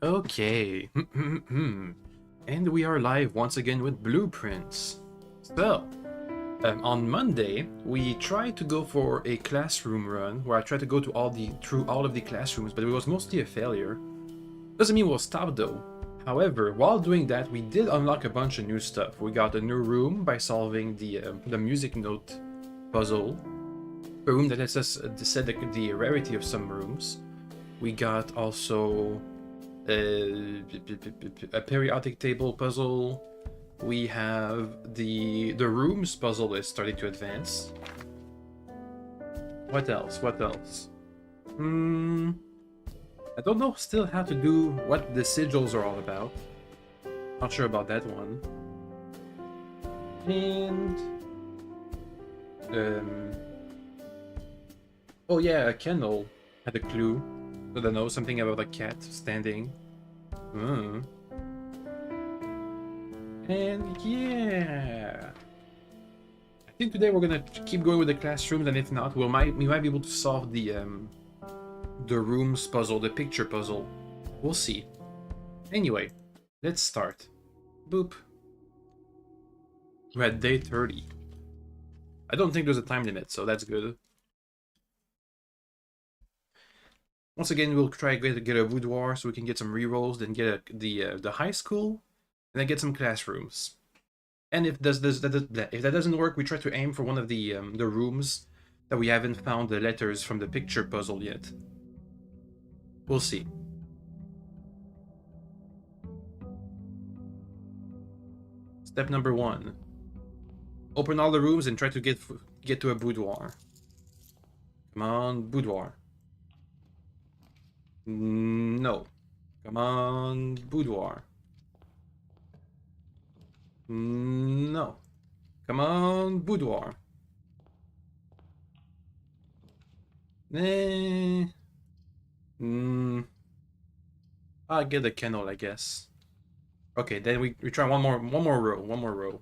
Okay. And we are live once again with Blueprints. So, on Monday, we tried to go for a classroom run where I tried to go to through all of the classrooms, but it was mostly a failure. Doesn't mean we'll stop though. However, while doing that, we did unlock a bunch of new stuff. We got a new room by solving the music note puzzle. A room that lets us set the rarity of some rooms. We got also a periodic table puzzle. We have the rooms puzzle is starting to advance. What else? What else? I don't know still how to do what the sigils are all about. Not sure about that one. And oh yeah, Kendall had a clue. I don't know, something about a cat standing. And yeah, I think today we're gonna keep going with the classrooms, and if not, we might be able to solve the rooms puzzle, the picture puzzle. We'll see. Anyway, let's start. Boop. We're at day 30. I don't think there's a time limit, so that's good. Once again, we'll try to get a boudoir so we can get some rerolls, then get the high school, and then get some classrooms. And if that doesn't work, we try to aim for one of the rooms that we haven't found the letters from the picture puzzle yet. We'll see. Step number 1. Open all the rooms and try to get to a boudoir. Come on, boudoir. No. Come on, boudoir. No. Come on, boudoir. I'll get the kennel, I guess. Okay, then we try one more row.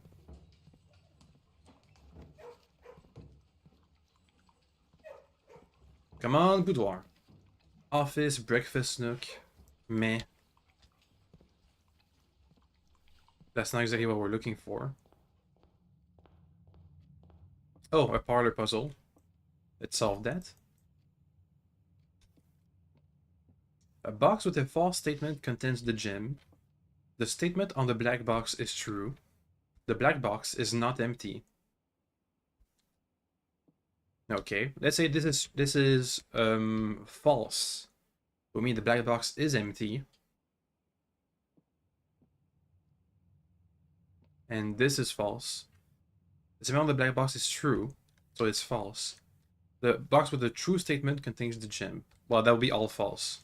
Come on, boudoir. Office, breakfast nook. Meh. That's not exactly what we're looking for. Oh, a parlor puzzle. Let's solve that. A box with a false statement contains the gem. The statement on the black box is true. The black box is not empty. Okay, let's say this is false. We mean the black box is empty. And this is false. The statement on the black box is true, so it's false. The box with the true statement contains the gem. Well, that would be all false.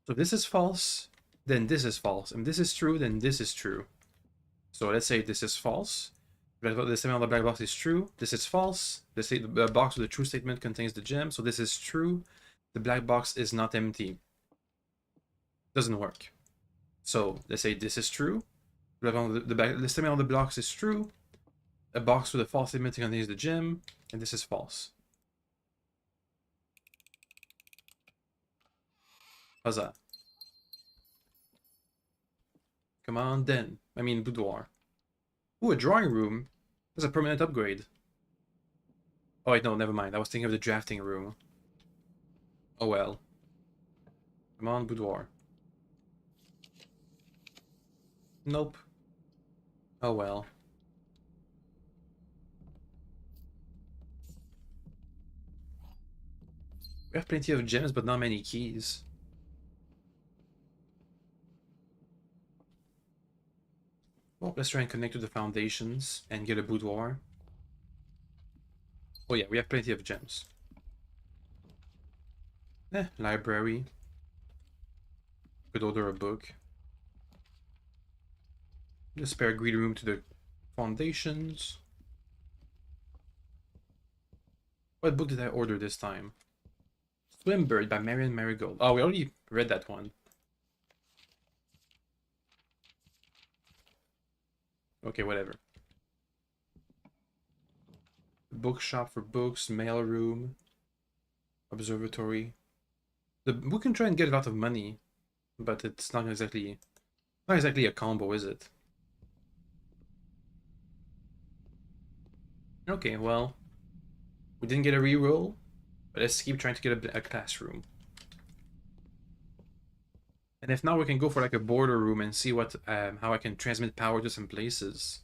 So if this is false, then this is false. And this is true, then this is true. So let's say this is false. The statement on the black box is true. This is false. The box with the true statement contains the gem. So this is true. The black box is not empty. Doesn't work. So let's say this is true. The statement on the box is true. A box with a false statement contains the gem. And this is false. Huzzah. Come on, then. I mean, boudoir. Ooh, a drawing room. That's a permanent upgrade. Oh, wait, no, never mind. I was thinking of the drafting room. Oh, well. Come on, boudoir. Nope. Oh, well. We have plenty of gems, but not many keys. Well, let's try and connect to the foundations and get a boudoir. Oh yeah, we have plenty of gems. Library. Could order a book. The spare green room to the foundations. What book did I order this time? Swimbird by Marion Marigold. Oh, we already read that one. Okay, whatever. Bookshop for books, mail room, observatory. We can try and get a lot of money but it's not exactly a combo, is it? Okay, well, we didn't get a reroll, but let's keep trying to get a classroom. And if not, we can go for like a border room and see what how I can transmit power to some places.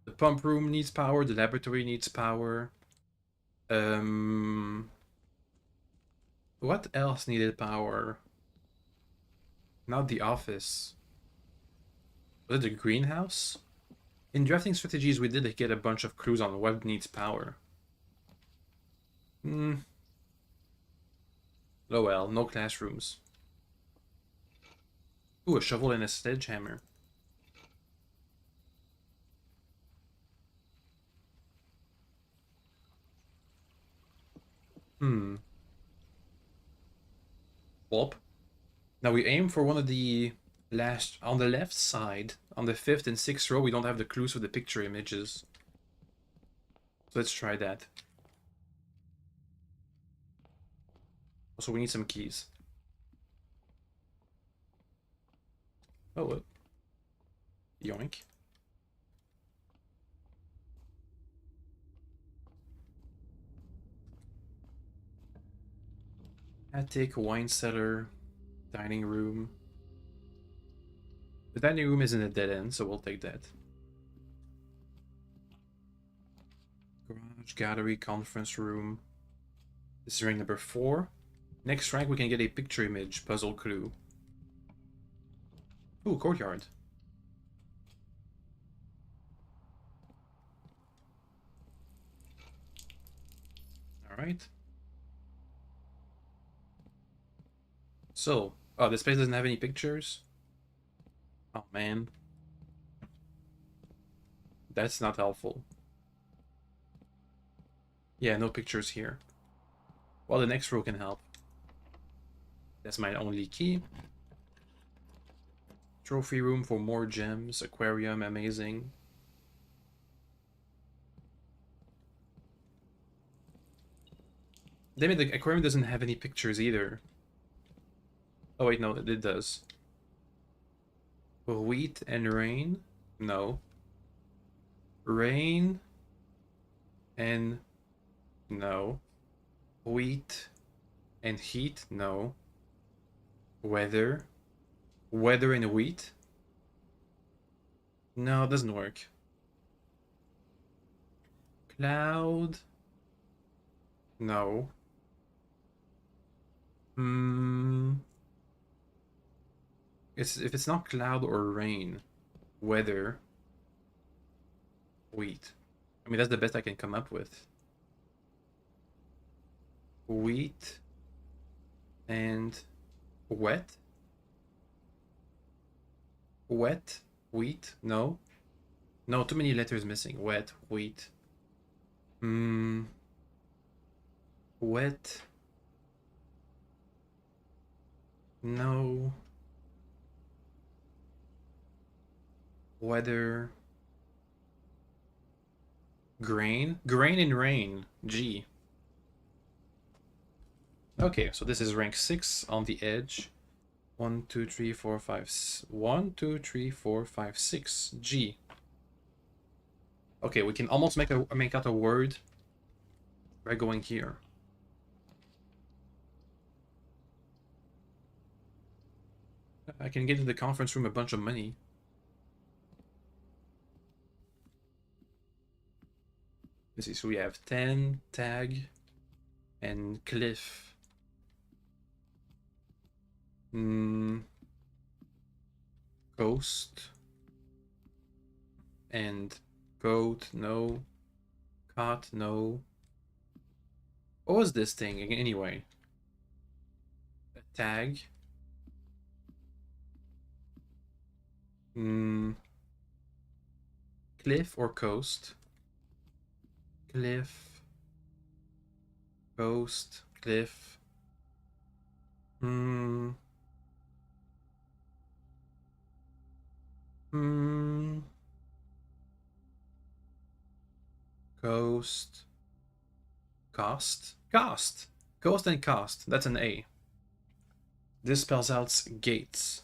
The pump room needs power. The laboratory needs power. What else needed power? Not the office. Was it the greenhouse? In drafting strategies, we did get a bunch of clues on what needs power. Hmm. Oh well, no classrooms. Ooh, a shovel and a sledgehammer. Hmm. Welp. Now we aim for one of the last on the left side, on the 5th and 6th row. We don't have the clues for the picture images. So let's try that. Also, we need some keys. Oh, what? Yoink. Attic, wine cellar, dining room. The dining room isn't a dead end, so we'll take that. Garage, gallery, conference room. This is rank number 4. Next rank, we can get a picture image puzzle clue. Ooh, courtyard. Alright. So, oh, this place doesn't have any pictures? Oh, man. That's not helpful. Yeah, no pictures here. Well, the next row can help. That's my only key. Trophy room for more gems. Aquarium, amazing. Damn it, the aquarium doesn't have any pictures either. Oh wait, no, it does. Wheat and rain? No. Rain and no. Wheat and heat? No. Weather? Weather and wheat? No, it doesn't work. Cloud? No. Hmm. If it's not cloud or rain, weather, wheat. I mean, that's the best I can come up with. Wheat and wet? Wet? Wheat? No. No, too many letters missing. Wet, wheat. Hmm. Wet. No. Weather. Grain? Grain and rain. G. Okay, so this is rank 6 on the edge. 1, 2, 3, 4, 5. 1, 2, 3, 4, 5, 6. G. Okay, we can almost make out a word by going here. I can get in the conference room a bunch of money. Let's see, so we have 10, tag, and cliff. Coast. And goat, no. Cot, no. What was this thing anyway? A tag. Cliff or coast? Cliff. Coast. Cliff. Hmm. Coast. Cost. Cost. Coast and cost. That's an A. This spells out gates.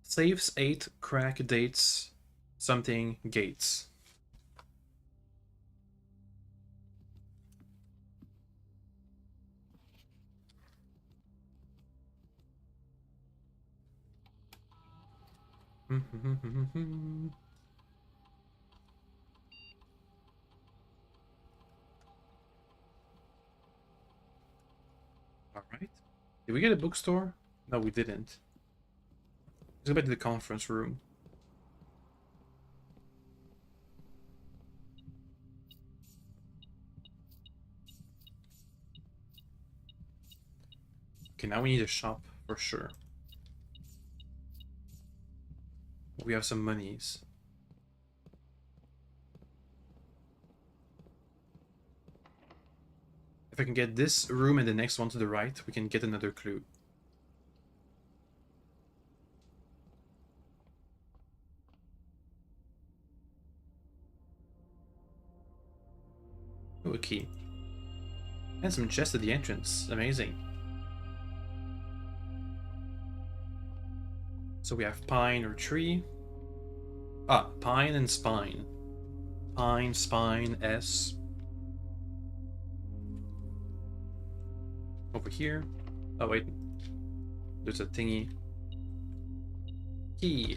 Saves 8, crack dates, something gates. Alright. Did we get a bookstore? No, we didn't. Let's go back to the conference room. Okay, now we need a shop for sure. We have some monies. If I can get this room and the next one to the right, we can get another clue. Oh, a key. And some chests at the entrance. Amazing. So we have pine or tree. Ah, pine and spine. Pine, spine, S. Over here. Oh, wait. There's a thingy. Key.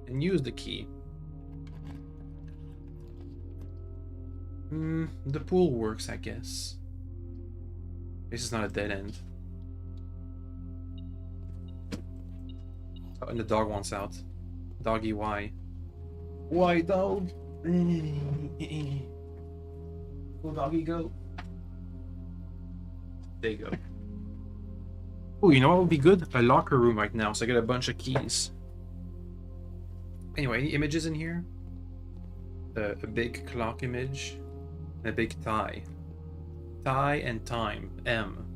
And use the key. The pool works, I guess. This is not a dead end. Oh, and the dog wants out. Doggy, why? Why, dog? Go, doggy, go. There you go. Oh, you know what would be good? A locker room right now, so I get a bunch of keys. Anyway, any images in here? A big clock image. And a big tie. Tie and time. M.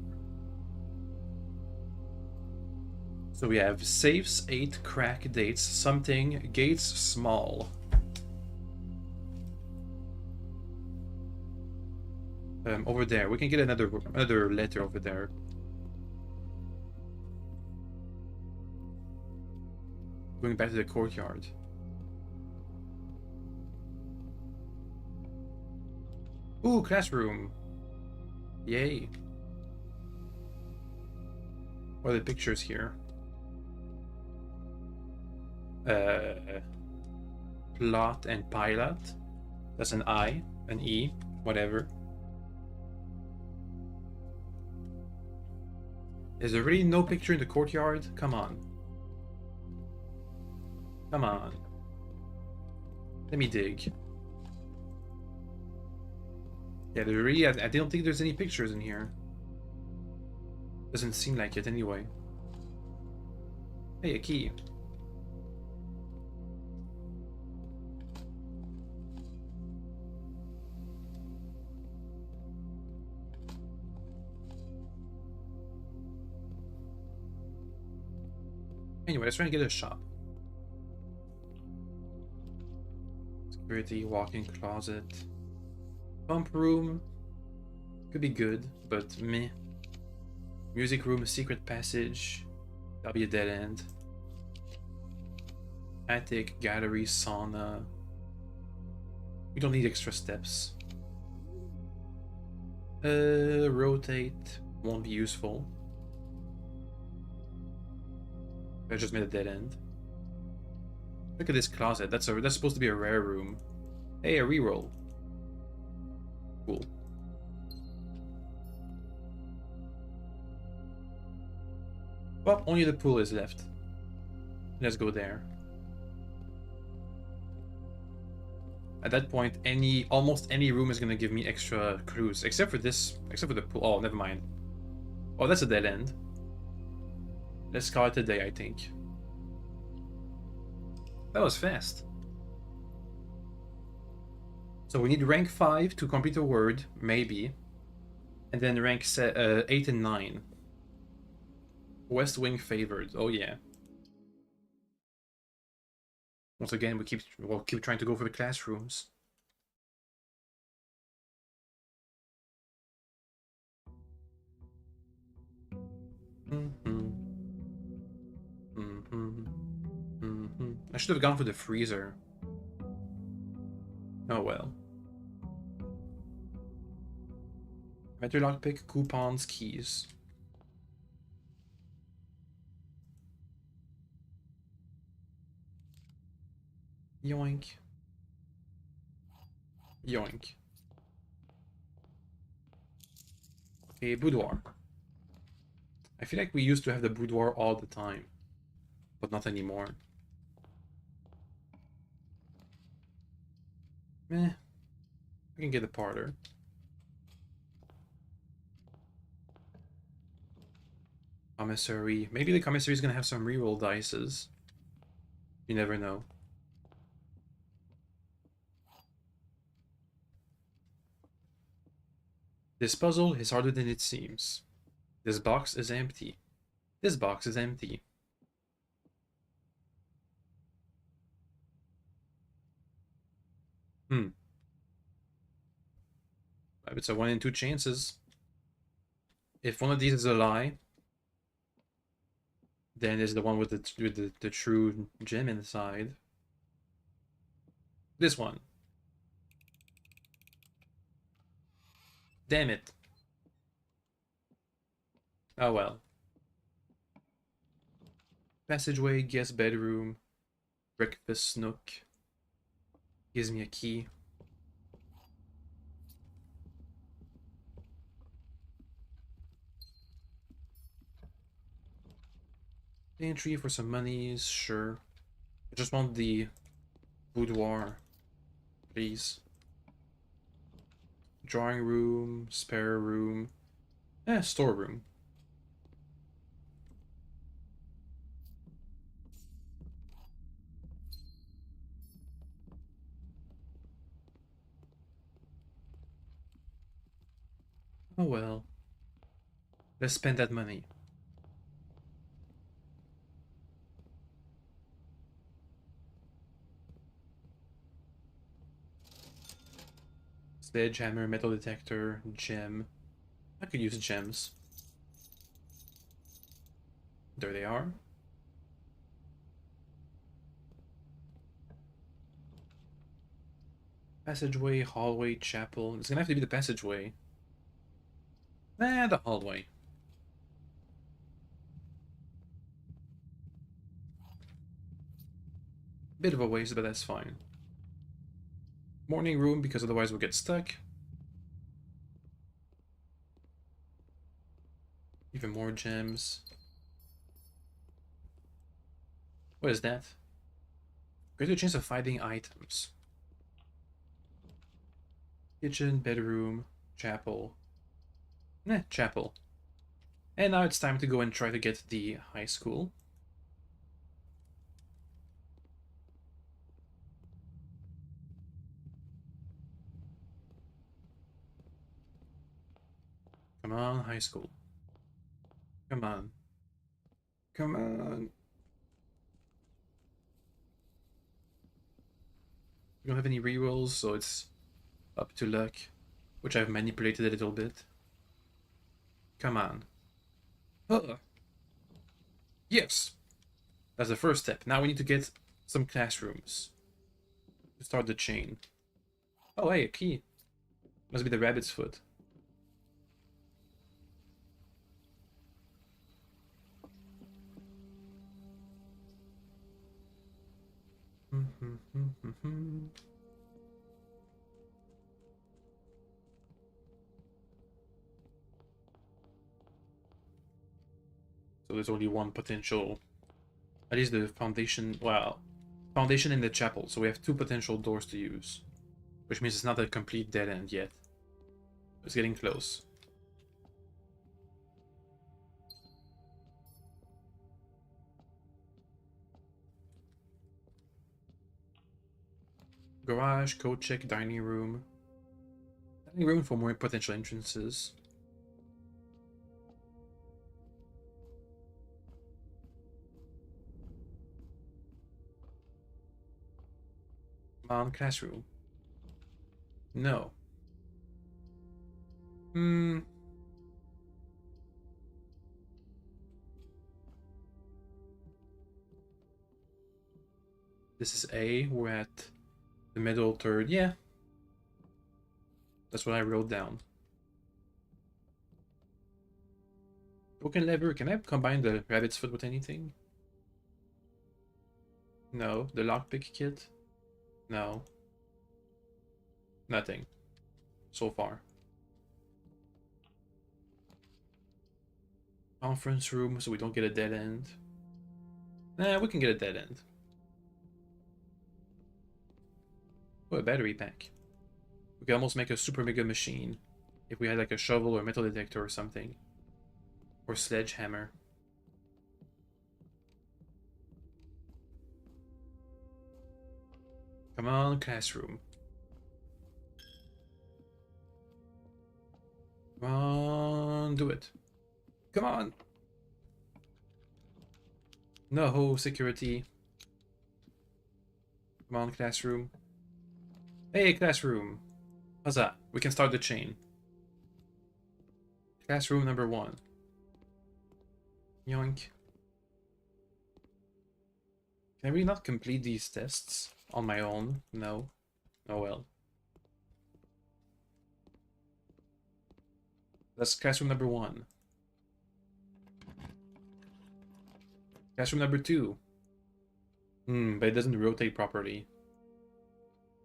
So we have safes, 8, crack dates, something, gates, small. Over there, we can get another letter over there. Going back to the courtyard. Ooh, classroom. Yay. What are the pictures here? Plot and pilot. That's an I, an E, whatever. Is there really no picture in the courtyard? Come on. Come on. Let me dig. Yeah, there really, I don't think there's any pictures in here. Doesn't seem like it anyway. Hey, a key. Anyway, let's try and get a shop. Security, walk-in closet. Pump room. Could be good, but meh. Music room, secret passage. That'll be a dead end. Attic, gallery, sauna. We don't need extra steps. Rotate. Won't be useful. I just made a dead end. Look at this closet. That's supposed to be a rare room. Hey, a reroll. Cool. Well, only the pool is left. Let's go there. At that point, almost any room is gonna give me extra clues, except for the pool. Oh, never mind. Oh, that's a dead end. Let's call it a day, I think. That was fast. So we need rank 5 to complete a word, maybe. And then rank 8 and 9. West Wing favored. Oh yeah. Once again, we'll keep trying to go for the classrooms. should have gone for the freezer. Oh well. Better lockpick, coupons, keys. Yoink. Yoink. Okay, boudoir. I feel like we used to have the boudoir all the time, but not anymore. Meh. I can get a parlor. Commissary. Maybe the commissary is gonna have some reroll dices. You never know. This puzzle is harder than it seems. This box is empty. This box is empty. It's a 1 in 2 chances. If one of these is a lie, then it's the one with the true gem inside. This one. Damn it. Oh well. Passageway, guest bedroom, breakfast nook. Gives me a key. Entry for some monies, sure. I just want the boudoir, please. Drawing room, spare room, storeroom. Oh well. Let's spend that money. Sledgehammer, metal detector, gem. I could use gems. There they are. Passageway, hallway, chapel. It's gonna have to be the passageway. The hallway. Bit of a waste, but that's fine. Morning room, because otherwise we'll get stuck. Even more gems. What is that? Greater chance of finding items. Kitchen, bedroom, chapel. Chapel. And now it's time to go and try to get the high school. Come on, high school. Come on. Come on. We don't have any rerolls, so it's up to luck, which I've manipulated a little bit. Come on. Yes! That's the first step. Now we need to get some classrooms to start the chain. Oh, hey, a key. Must be the rabbit's foot. So there's only one potential. At least the foundation, well, foundation in the chapel. So we have two potential doors to use. Which means it's not a complete dead end yet. It's getting close. Garage, code check, dining room. Dining room for more potential entrances. Classroom. No. This is A. We're at the middle third. Yeah. That's what I wrote down. Broken lever. Can I combine the rabbit's foot with anything? No. The lockpick kit? No. Nothing. So far. Conference room so we don't get a dead end. Nah, we can get a dead end. Oh, a battery pack. We could almost make a super mega machine if we had like a shovel or metal detector or something. Or sledgehammer. Come on, classroom. Come on, do it. Come on. No, security. Come on, classroom. Hey, classroom. Huzzah. We can start the chain. Classroom number 1. Yoink. Can I really not complete these tests on my own? No. Oh well. That's classroom number 1. Classroom number 2. But it doesn't rotate properly.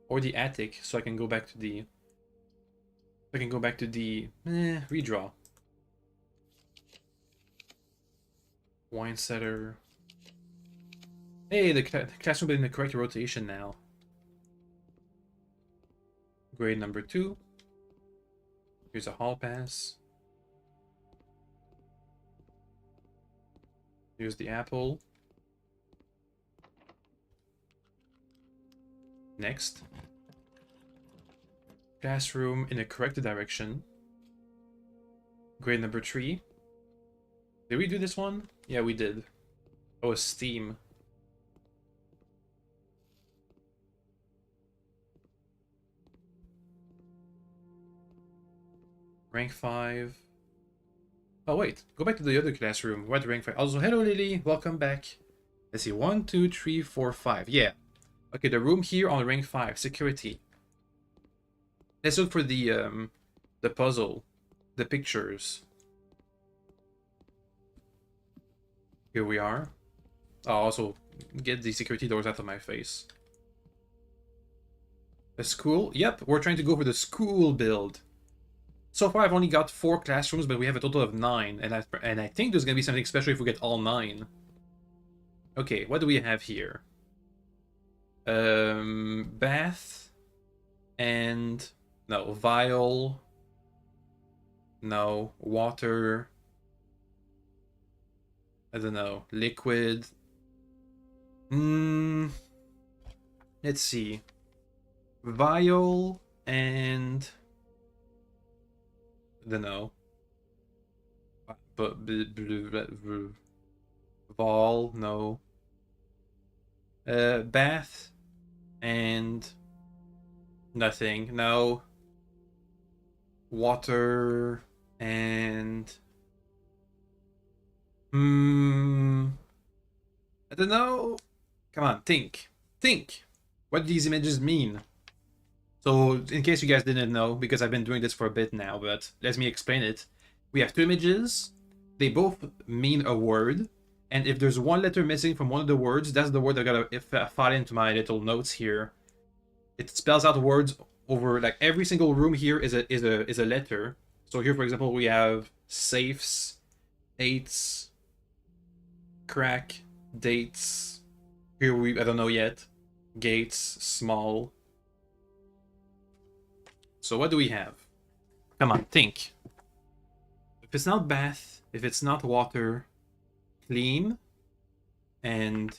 Or the attic, so I can go back to the... redraw. Wine setter. Hey, the classroom is in the correct rotation now. Grade number 2. Here's a hall pass. Here's the apple. Next. Classroom in the correct direction. Grade number 3. Did we do this one? Yeah, we did. Oh, a Steam. Rank 5. Oh, wait. Go back to the other classroom. We're at rank 5. Also, hello, Lily. Welcome back. Let's see. 1, 2, 3, 4, 5. Yeah. Okay, the room here on rank 5. Security. Let's look for the puzzle. The pictures. Here we are. I'll also get the security doors out of my face. A school? Yep, we're trying to go for the school build. So far, I've only got 4 classrooms, but we have a total of 9, and I think there's gonna be something special if we get all 9. Okay, what do we have here? Bath and no vial. No water. I don't know. Liquid. Let's see. Vial and I don't know. But Vol, no. Bath and nothing. No. Water and I don't know. Come on, think. Think. What do these images mean? So, in case you guys didn't know, because I've been doing this for a bit now, but let me explain it. We have 2 images. They both mean a word. And if there's one letter missing from one of the words, that's the word I gotta file into my little notes here. It spells out words over, like, every single room here is a letter. So here, for example, we have safes, eights, crack, dates. Here I don't know yet. Gates, small. So what do we have? Come on, think. If it's not bath, if it's not water, clean, and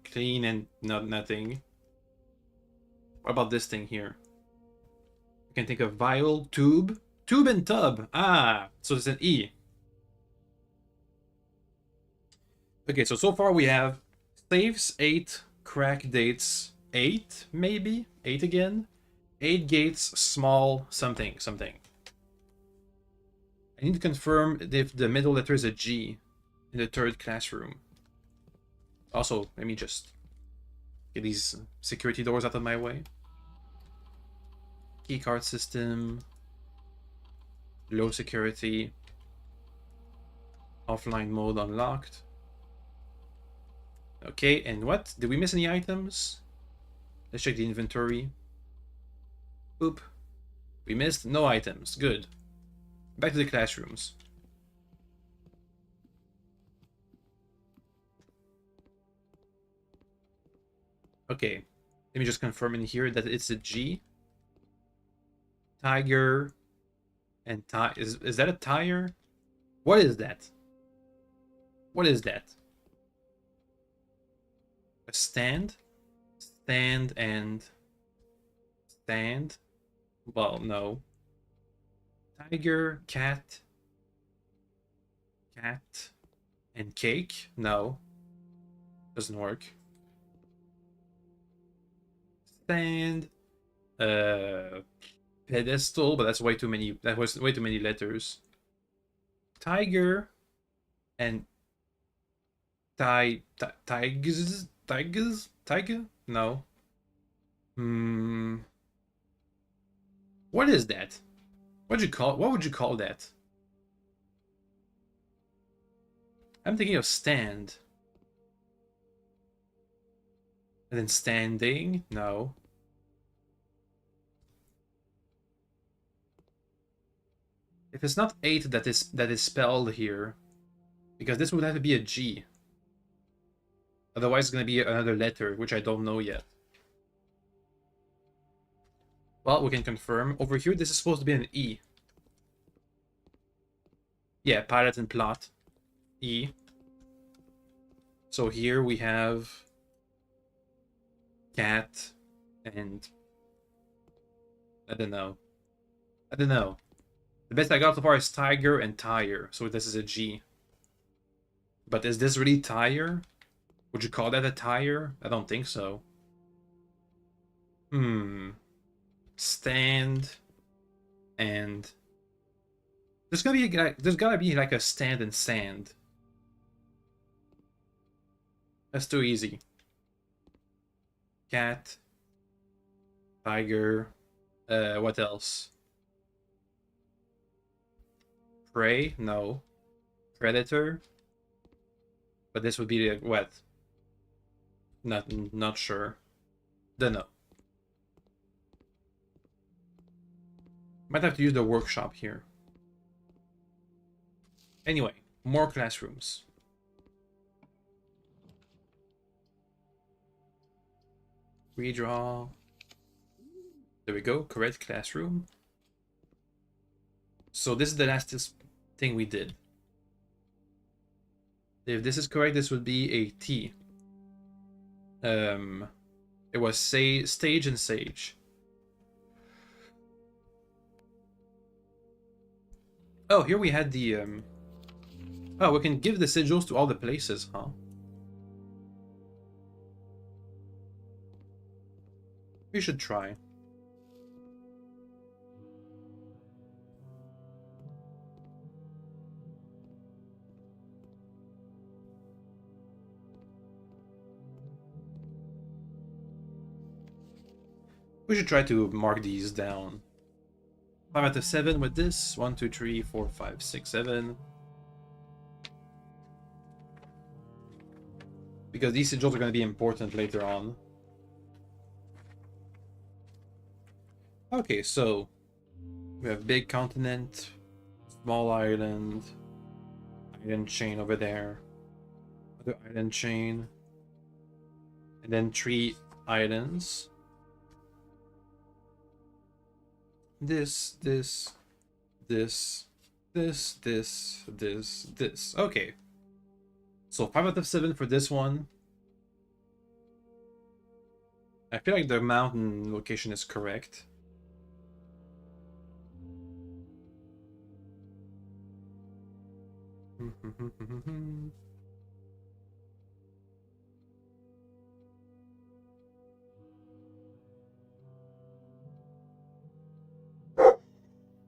clean and nothing. What about this thing here? You can think of vial, tube, tube and tub. Ah, so it's an E. Okay, so far we have safes, 8, crack dates, 8, maybe? 8 again? 8 gates, small, something. I need to confirm if the middle letter is a G in the 3rd classroom. Also, let me just get these security doors out of my way. Keycard system. Low security. Offline mode unlocked. Okay, and what? Did we miss any items? Let's check the inventory. Oop. We missed no items. Good. Back to the classrooms. Okay. Let me just confirm in here that it's a G. Tiger. And is that a tire? What is that? What is that? A stand? Stand and... Stand? Well, no. Tiger, cat... Cat... And cake? No. Doesn't work. Stand... Pedestal, but that's way too many... That was way too many letters. Tiger... And... Tigers? Tiger? No. What is that? What would you call that? I'm thinking of stand. And then standing? No. If it's not 8 that is spelled here, because this would have to be a G. Otherwise it's gonna be another letter, which I don't know yet. Well, we can confirm. Over here, this is supposed to be an E. Yeah, pilot and plot. E. So here we have cat and I don't know. The best I got so far is tiger and tire, so this is a G. But is this really tire? Would you call that a tire? I don't think so. Stand and there's gotta be like a stand and sand. That's too easy. Cat, tiger, what else? Prey? No. Predator? But this would be what? Not sure. Don't know. Might have to use the workshop here. Anyway, more classrooms. Redraw. There we go, correct classroom. So this is the last thing we did. If this is correct, this would be a T. It was stage and sage. Oh, here we had the oh, we can give the sigils to all the places, huh? We should try. We should try to mark these down. 5 out of 7 with this. 1, 2, 3, 4, 5, 6, 7. Because these sigils are going to be important later on. Okay, so we have big continent, small island, island chain over there, other island chain, and then 3 islands. This. Okay. So 5 out of 7 for this one. I feel like the mountain location is correct.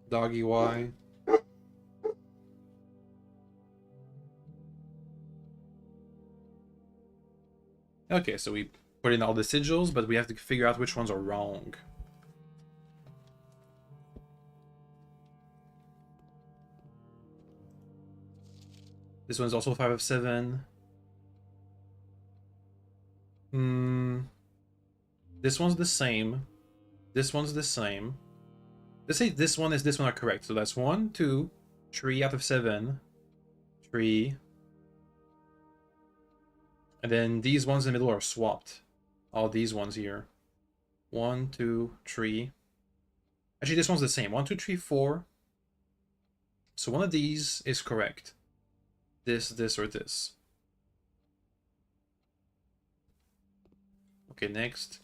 Doggy Y. Okay, so we put in all the sigils, but we have to figure out which ones are wrong. This one's also 5 of 7. This one's the same. This one's the same. Let's say this one are correct. So that's 1, 2, 3 out of 7. 3. And then these ones in the middle are swapped. All these ones here. 1, 2, 3. Actually, this one's the same. 1, 2, 3, 4. So one of these is correct. This, or this. Okay, next.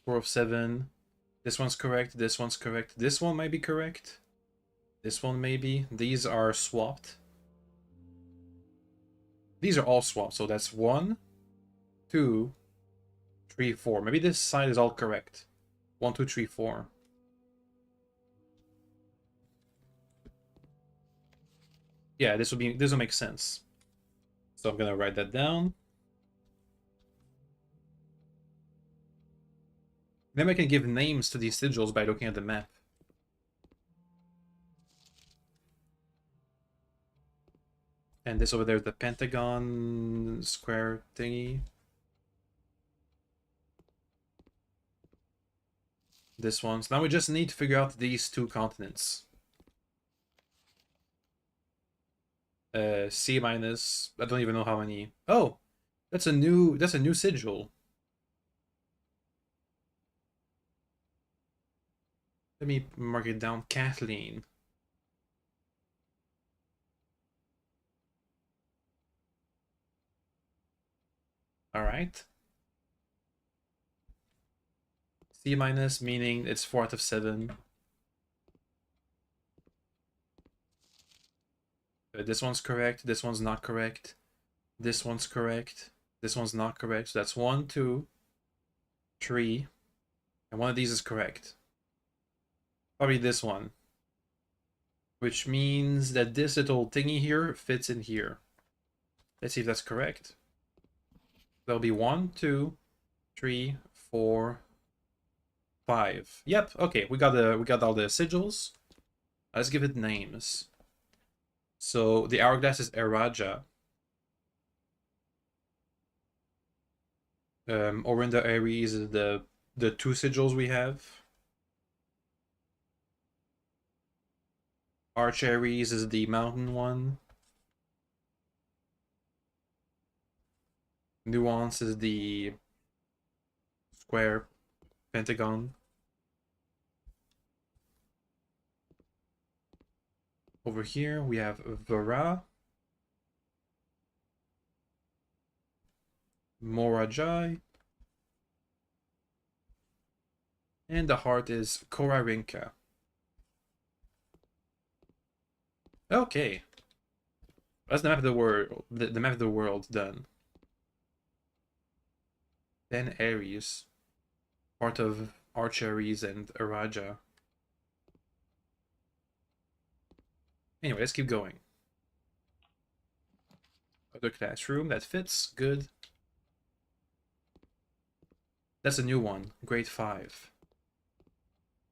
4 of 7. This one's correct. This one's correct. This one might be correct. This one maybe. These are swapped. These are all swapped. So that's 1, 2, 3, 4. Maybe this side is all correct. 1, 2, 3, 4. Yeah, this will make sense. So I'm gonna write that down. Then I can give names to these sigils by looking at the map. And this over there is the pentagon square thingy. This one. So now we just need to figure out these two continents. C minus. I don't even know how many. Oh, that's a new sigil. Let me mark it down. Kathleen. All right. C minus meaning it's 4 out of 7. This one's correct. This one's not correct. This one's correct. This one's not correct. So that's 1, 2, 3. And one of these is correct. Probably this one. Which means that this little thingy here fits in here. Let's see if that's correct. There'll be 1, 2, 3, 4, 5. Yep, okay, we got all the sigils. Let's give it names. So the hourglass is Eraja. Orinda Aries is the two sigils we have. Arch Aries is the mountain one. Nuance is the square pentagon. Over here we have Vara, Morajai, and the heart is Korarinka. Okay, that's the map of the world. The map of the world done. Then Aries, part of Arch Aries and Araja. Anyway, let's keep going. Other classroom, that fits, good. That's a new one, grade 5.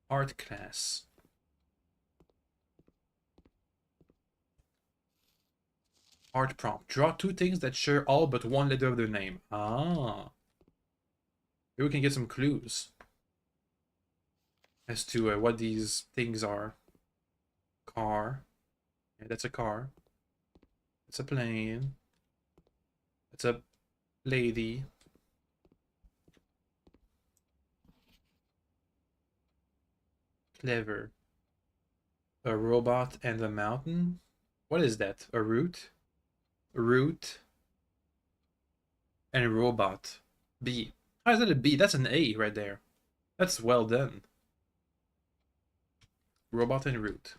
Art class. Art prompt. Draw two things that share all but one letter of their name. Ah. Maybe we can get some clues as to what these things are. Car. Yeah, that's a car. It's a plane. It's a lady. Clever. A robot and a mountain? What is that? A root? A root. And a robot. B. How is that a B? That's an A right there. That's well done. Robot and root.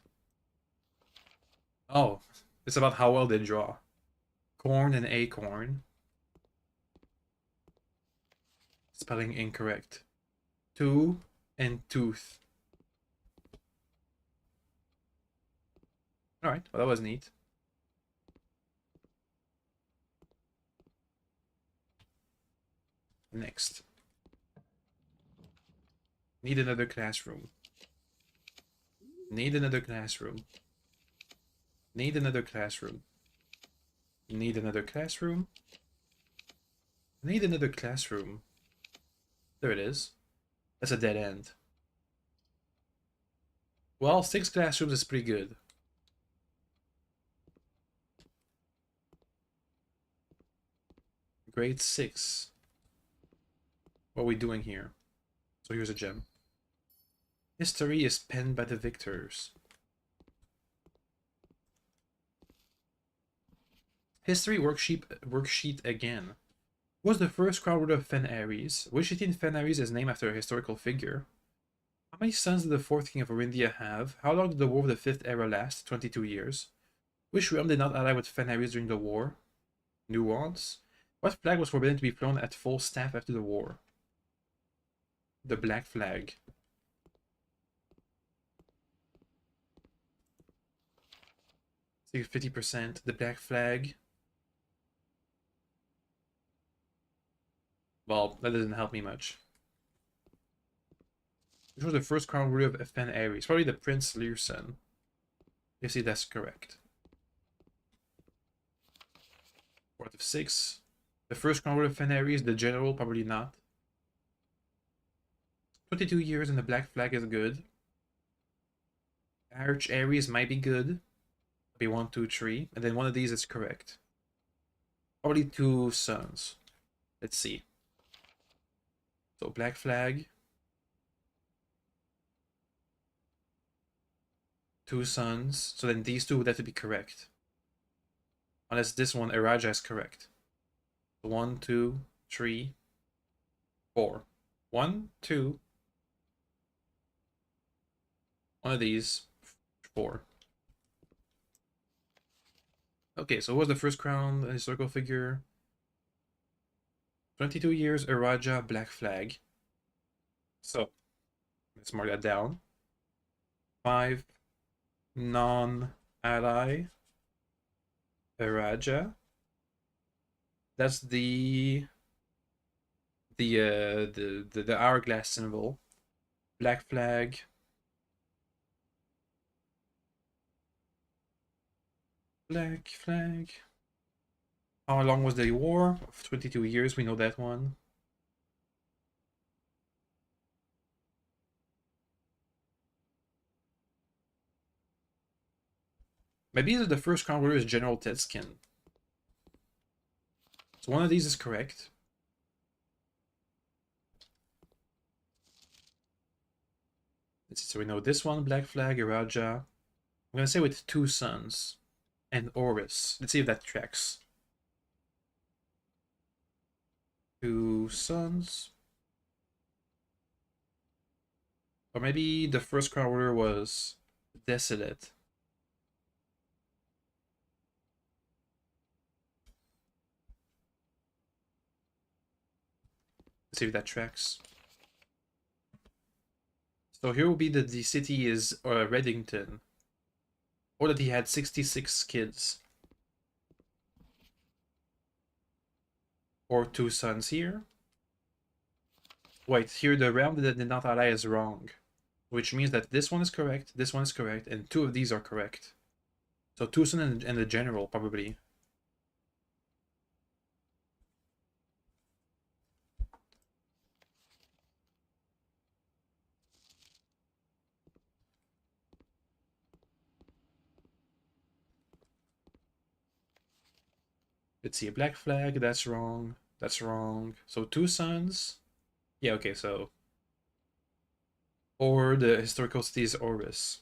Oh, it's about how well they draw. Corn and acorn. Spelling incorrect. Two and tooth. Alright, well that was neat. Next. Need another classroom. Need another classroom. Need another classroom. Need another classroom. Need another classroom. There it is. That's a dead end. Well, 6 classrooms is pretty good. Grade 6. What are we doing here? So here's a gem. History is penned by the victors. History worksheet again. Was the first crown ruler of Fen Ares? Which city in Fen Ares is named after a historical figure? How many sons did the 4th king of Orindia have? How long did the War of the 5th Era last? 22 years. Which realm did not ally with Fen Ares during the war? Nuance. What flag was forbidden to be flown at full staff after the war? The black flag. So 50%. The black flag. Well, that doesn't help me much. Which was the first crown ruler of Fen Ares? Probably the Prince Learson. You see, that's correct. 4 out of 6. The first crown ruler of Fen Ares, the general, probably not. 22 years and the black flag is good. Arch Ares might be good. Maybe 1, 2, 3. And then one of these is correct. Probably 2 sons. Let's see. So black flag. 2 sons. So then these 2 would have to be correct. Unless this one, Araja, is correct. 1, 2, 3, 4. 1, 2. One of these. 4. Okay, so what was the first crown historical figure? 22 years, Araja, black flag. So, let's mark that down. 5, non-ally, Araja. That's the hourglass symbol. Black flag. Black flag. How long was the war? 22 years, we know that one. Maybe the first crown ruler is General Tedskin. So one of these is correct. Let's see, so we know this one, black flag, Araja. I'm gonna say with 2 sons. And Oris. Let's see if that tracks. 2 sons. Or maybe the first crown ruler was Desolate. Let's see if that tracks. So here will be that the city is Reddington. Or that he had 66 kids. Or 2 sons here. Wait, here the realm that did not ally is wrong. Which means that this one is correct, and 2 of these are correct. So 2 sons and the general, probably. Let's see, a black flag, that's wrong. That's wrong. So 2 sons. Yeah, okay, so. Or the historical city is Oris.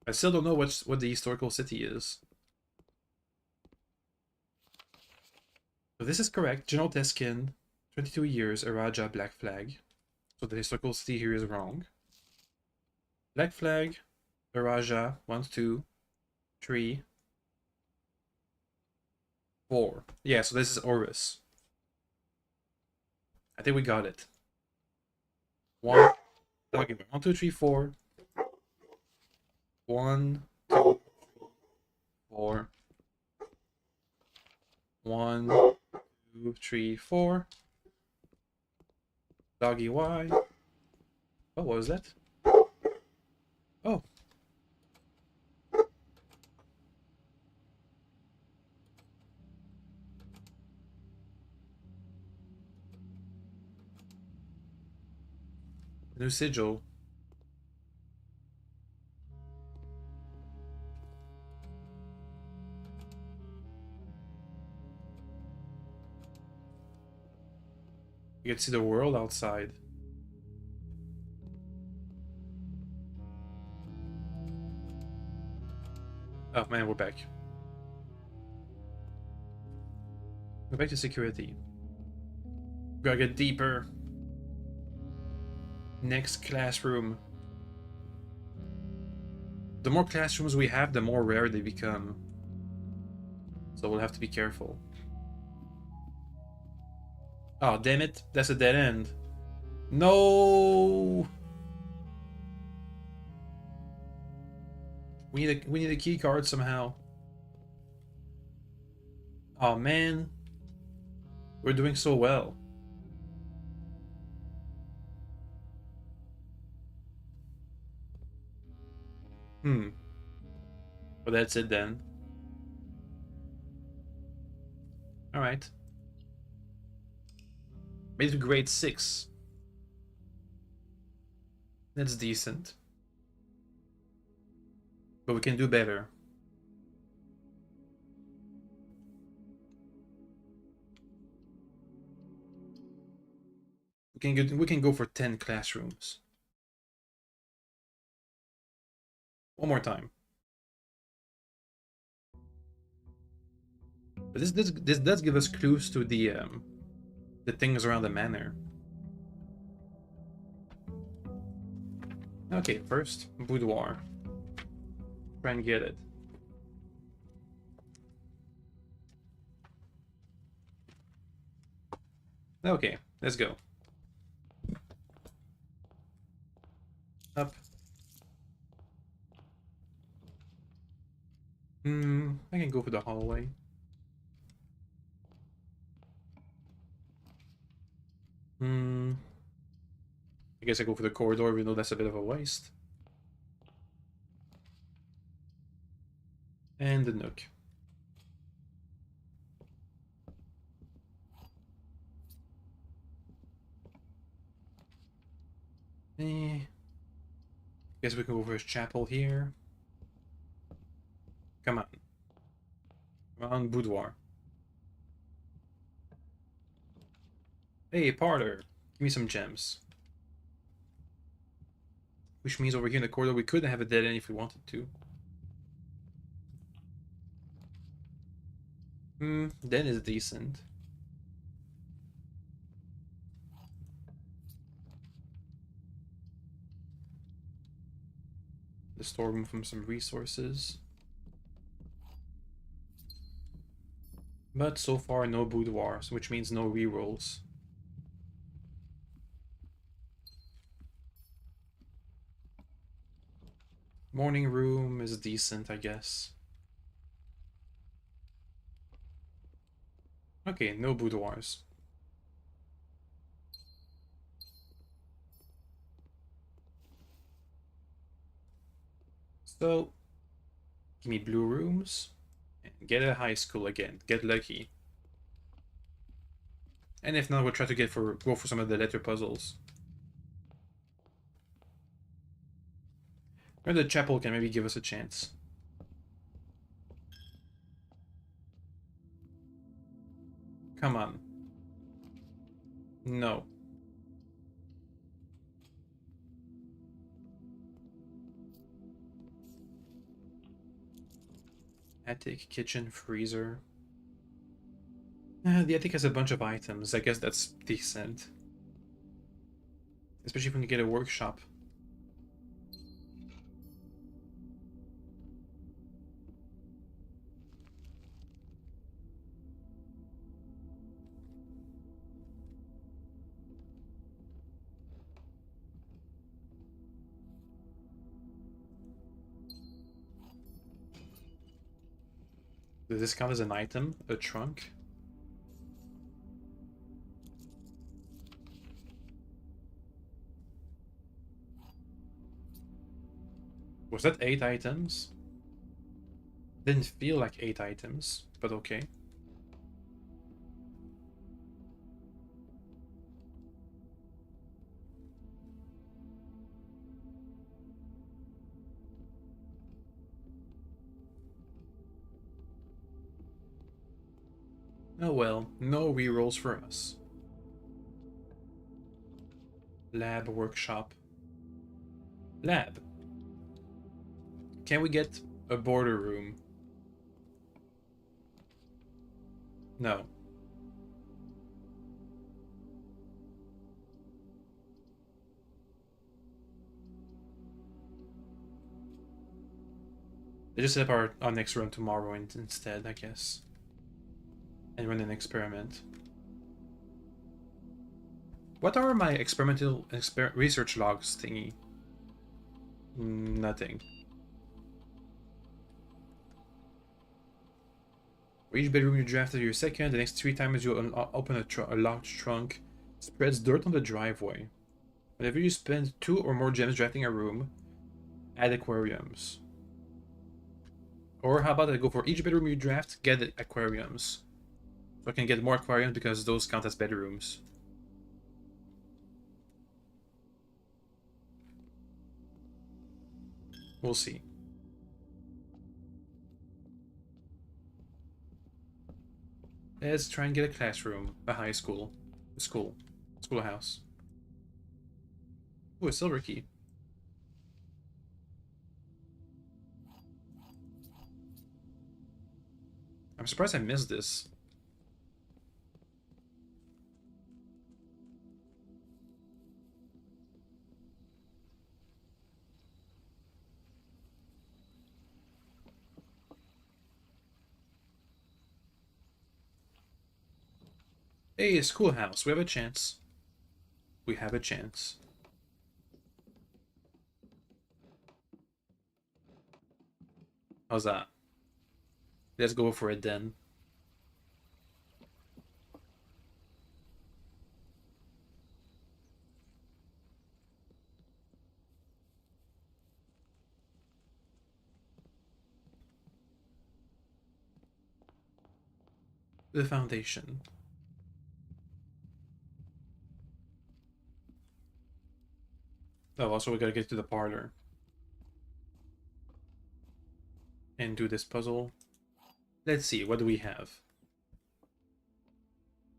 I still don't know what the historical city is. So this is correct. General Teskin, 22 years, Araja, black flag. So the historical city here is wrong. Black flag, Araja, 1, 2, 3, 4. Yeah, so this is Oris. I think we got it. 1, okay, 1, 2, 3, 4. 1, 2, 4. 1, 2, 3, 4. Doggy Y. Oh, what was that? Oh. New sigil. You can see the world outside. Oh man, we're back. We're back to security. Gotta get deeper. Next classroom. The more classrooms we have, the more rare they become. So we'll have to be careful. Oh, damn it. That's a dead end. No! We need a key card somehow. Oh man. We're doing so well. Well, that's it then. Alright. Made it to grade 6. That's decent. But we can do better. We can go for 10 classrooms. One more time. But this does give us clues to the things around the manor. Okay, first boudoir. Try and get it. Okay, let's go. Up. I can go for the hallway. I guess I go for the corridor, even though that's a bit of a waste. And the nook. Guess we can go for his chapel here. Come on. Come on, boudoir. Hey, Parter. Give me some gems. Which means over here in the corridor we could have a dead end if we wanted to. Den is decent. The storeroom from some resources. But so far no boudoirs, which means no rerolls. Morning room is decent, I guess. Okay, no boudoirs. So, give me blue rooms. And get a high school again. Get lucky. And if not, we'll try to go for some of the letter puzzles. Or the chapel can maybe give us a chance. Come on. No. Attic, kitchen, freezer. The attic has a bunch of items. I guess that's decent. Especially when you get a workshop. Does this count as an item? A trunk? Was that 8 items? Didn't feel like 8 items, but okay. Oh well, no rerolls for us. Lab workshop. Lab. Can we get a border room? No. They just set up our next run tomorrow instead, I guess. And run an experiment. What are my experimental research logs thingy? Nothing. For each bedroom you draft your second, the next 3 times you open a locked trunk, spreads dirt on the driveway. Whenever you spend 2 or more gems drafting a room, add aquariums. Or how about I go for each bedroom you draft, get aquariums. So I can get more aquariums because those count as bedrooms. We'll see. Let's try and get a classroom, a high school, a schoolhouse. Ooh, a silver key. I'm surprised I missed this. Hey, a schoolhouse. We have a chance. We have a chance. How's that? Let's go for it then. The foundation. Oh, also we gotta get to the parlor. And do this puzzle. Let's see, what do we have?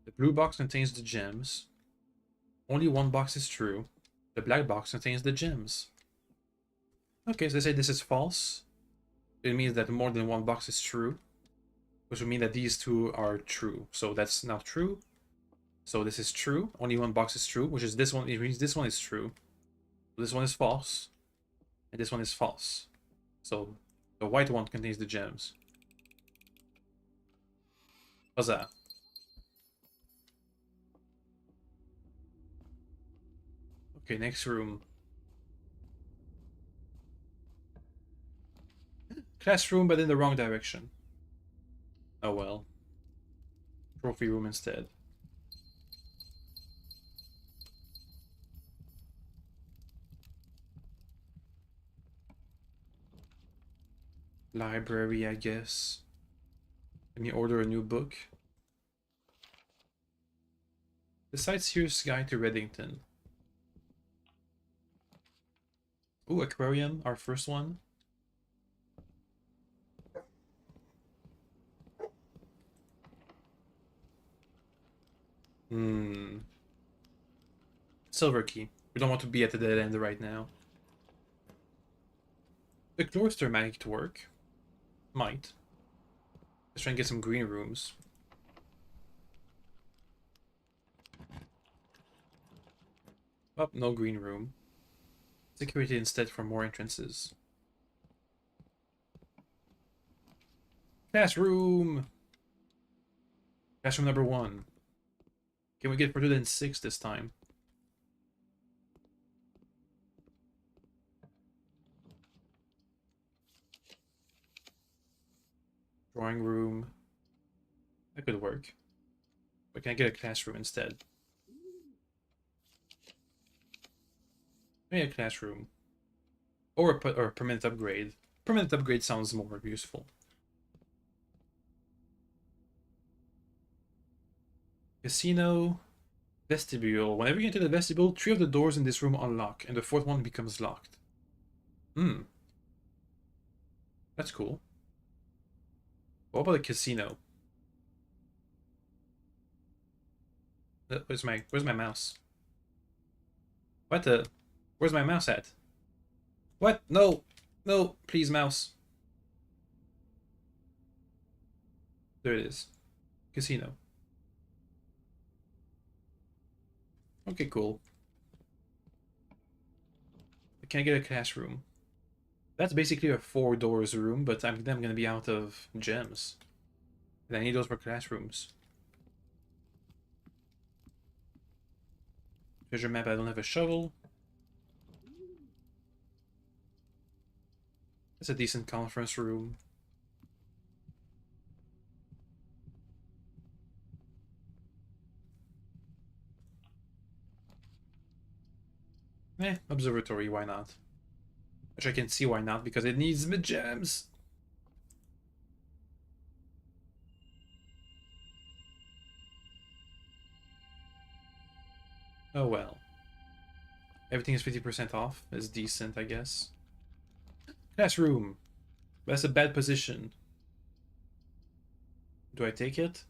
The blue box contains the gems. Only one box is true. The black box contains the gems. Okay, so they say this is false. It means that more than one box is true, which would mean that these 2 are true. So that's not true. So this is true. Only one box is true, which is this one. It means this one is true. This one is false. And this one is false. So the white one contains the gems. How's that? Okay, next room. Classroom, but in the wrong direction. Oh well. Trophy room instead. Library, I guess. Let me order a new book. The Sightseer's Guide to Reddington. Ooh, aquarium, our first one. Silver key. We don't want to be at the dead end right now. The cloister might work. Might. Let's try and get some green rooms. Oh, no green room. Security instead for more entrances. Classroom! Classroom number 1. Can we get further than 6 this time? Drawing room. That could work. But can I get a classroom instead? Maybe a classroom. Or or a permanent upgrade. Permanent upgrade sounds more useful. Casino. Vestibule. Whenever you enter the vestibule, 3 of the doors in this room unlock, and the 4th one becomes locked. Hmm. That's cool. What about the casino? Where's my mouse? What the? Where's my mouse at? What? No! No! Please, mouse. There it is. Casino. Okay, cool. Can I get a classroom? That's basically a 4 doors room, but I'm gonna be out of gems. And I need those for classrooms. Treasure map, I don't have a shovel. It's a decent conference room. Observatory, why not? Which I can see why not, because it needs mid gems. Oh well. Everything is 50% off. It's decent, I guess. Classroom. That's a bad position. Do I take it?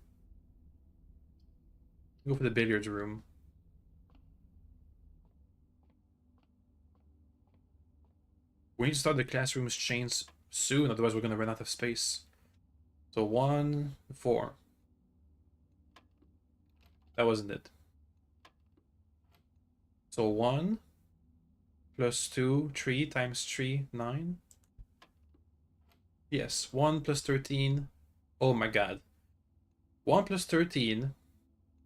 Go for the billiards room. We need to start the classroom's chains soon, otherwise we're gonna run out of space. So 1, 4. That wasn't it. So 1 plus 2, 3 times 3, 9. Yes, 1 plus 13. Oh my god. 1 plus 13,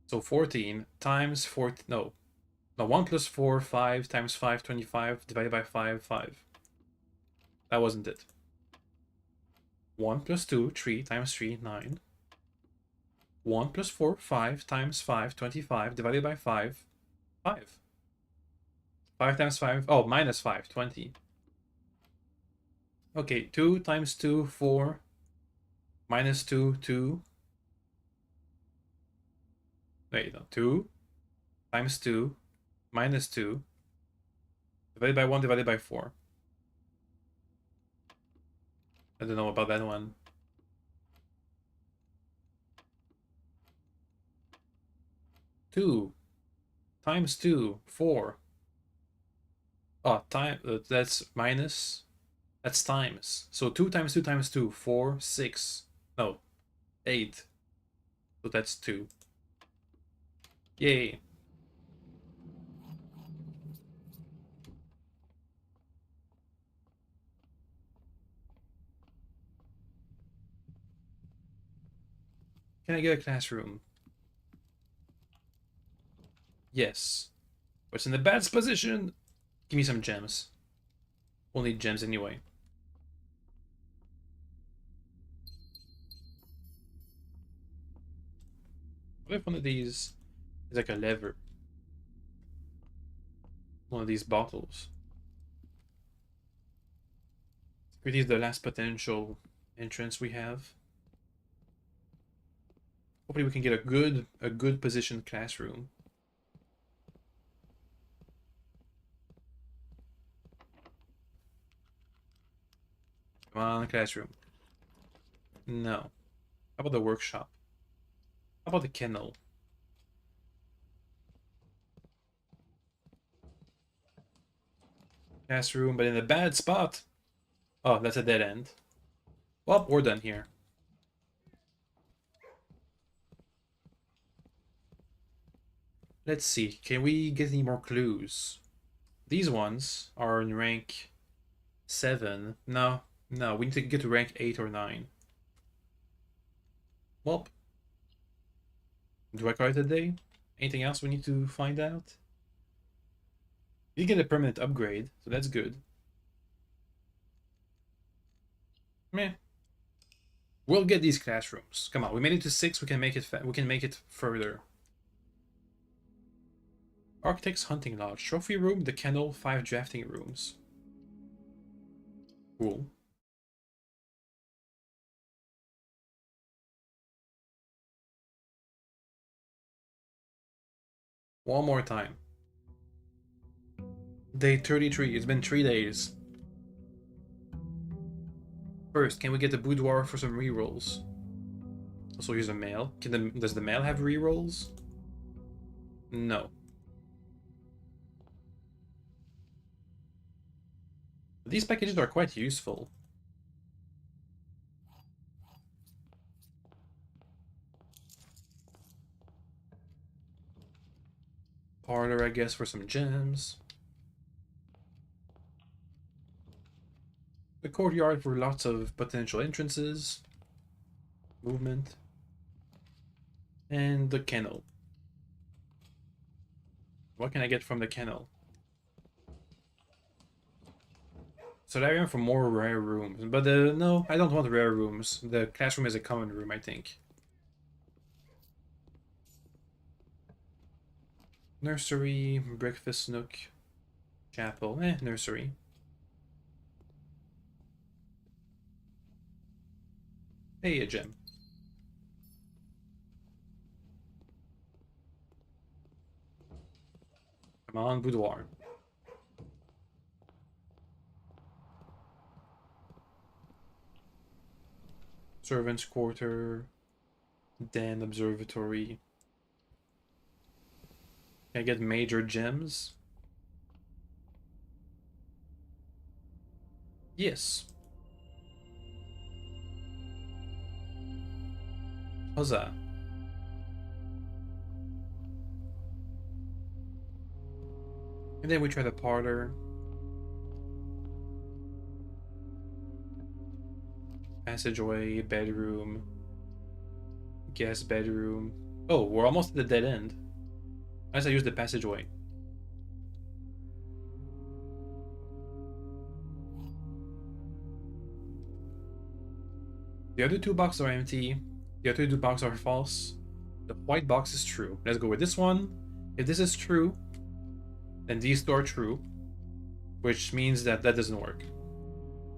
so 14, times 14. No. No, 1 plus 4, 5 times 5, 25, divided by 5, 5. That wasn't it. 1 plus 2, 3 times 3, 9. 1 plus 4, 5 times 5, 25, divided by 5, 5. 5 times 5, oh, minus 5, 20. Okay, 2 times 2, 4. Minus 2, 2. Wait, no, 2 times 2, minus 2, divided by 1, divided by 4. I don't know about that one. Two times 2, 4. Oh, that's minus. That's times. So 2 times 2 times 2, 4, 6. No, 8. So that's 2. Yay. Can I get a classroom? Yes. But it's in the bad position. Give me some gems. We'll need gems anyway. What if one of these is like a lever? One of these bottles. Security is the last potential entrance we have. Hopefully we can get a good positioned classroom. Come on, classroom. No. How about the workshop? How about the kennel? Classroom, but in a bad spot. Oh, that's a dead end. Well, we're done here. Let's see. Can we get any more clues? These ones are in rank 7. No, no, we need to get to rank 8 or 9. Well, do I call it a day? Anything else we need to find out? You get a permanent upgrade, so that's good. Meh. We'll get these classrooms. Come on, we made it to 6. We can make it. We can make it further. Architect's hunting lodge, trophy room, the kennel, 5 drafting rooms. Cool. One more time. Day 33. It's been 3 days. First, can we get the boudoir for some rerolls? Also use a mail. Does the mail have rerolls? No. These packages are quite useful. Parlor, I guess, for some gems. The courtyard for lots of potential entrances. Movement. And the kennel. What can I get from the kennel? Solarium for more rare rooms. But no, I don't want rare rooms. The classroom is a common room, I think. Nursery, breakfast nook, chapel. Nursery. Hey, a gem. Come on, boudoir. Servants' quarter. Den, observatory. Can I get major gems? Yes. Huzzah. And then we try the parlor. Passageway, bedroom. Guest bedroom. Oh, we're almost at the dead end. Unless I use the passageway. The other two boxes are empty. The other two boxes are false. The white box is true. Let's go with this one. If this is true, then these two are true, which means that that doesn't work.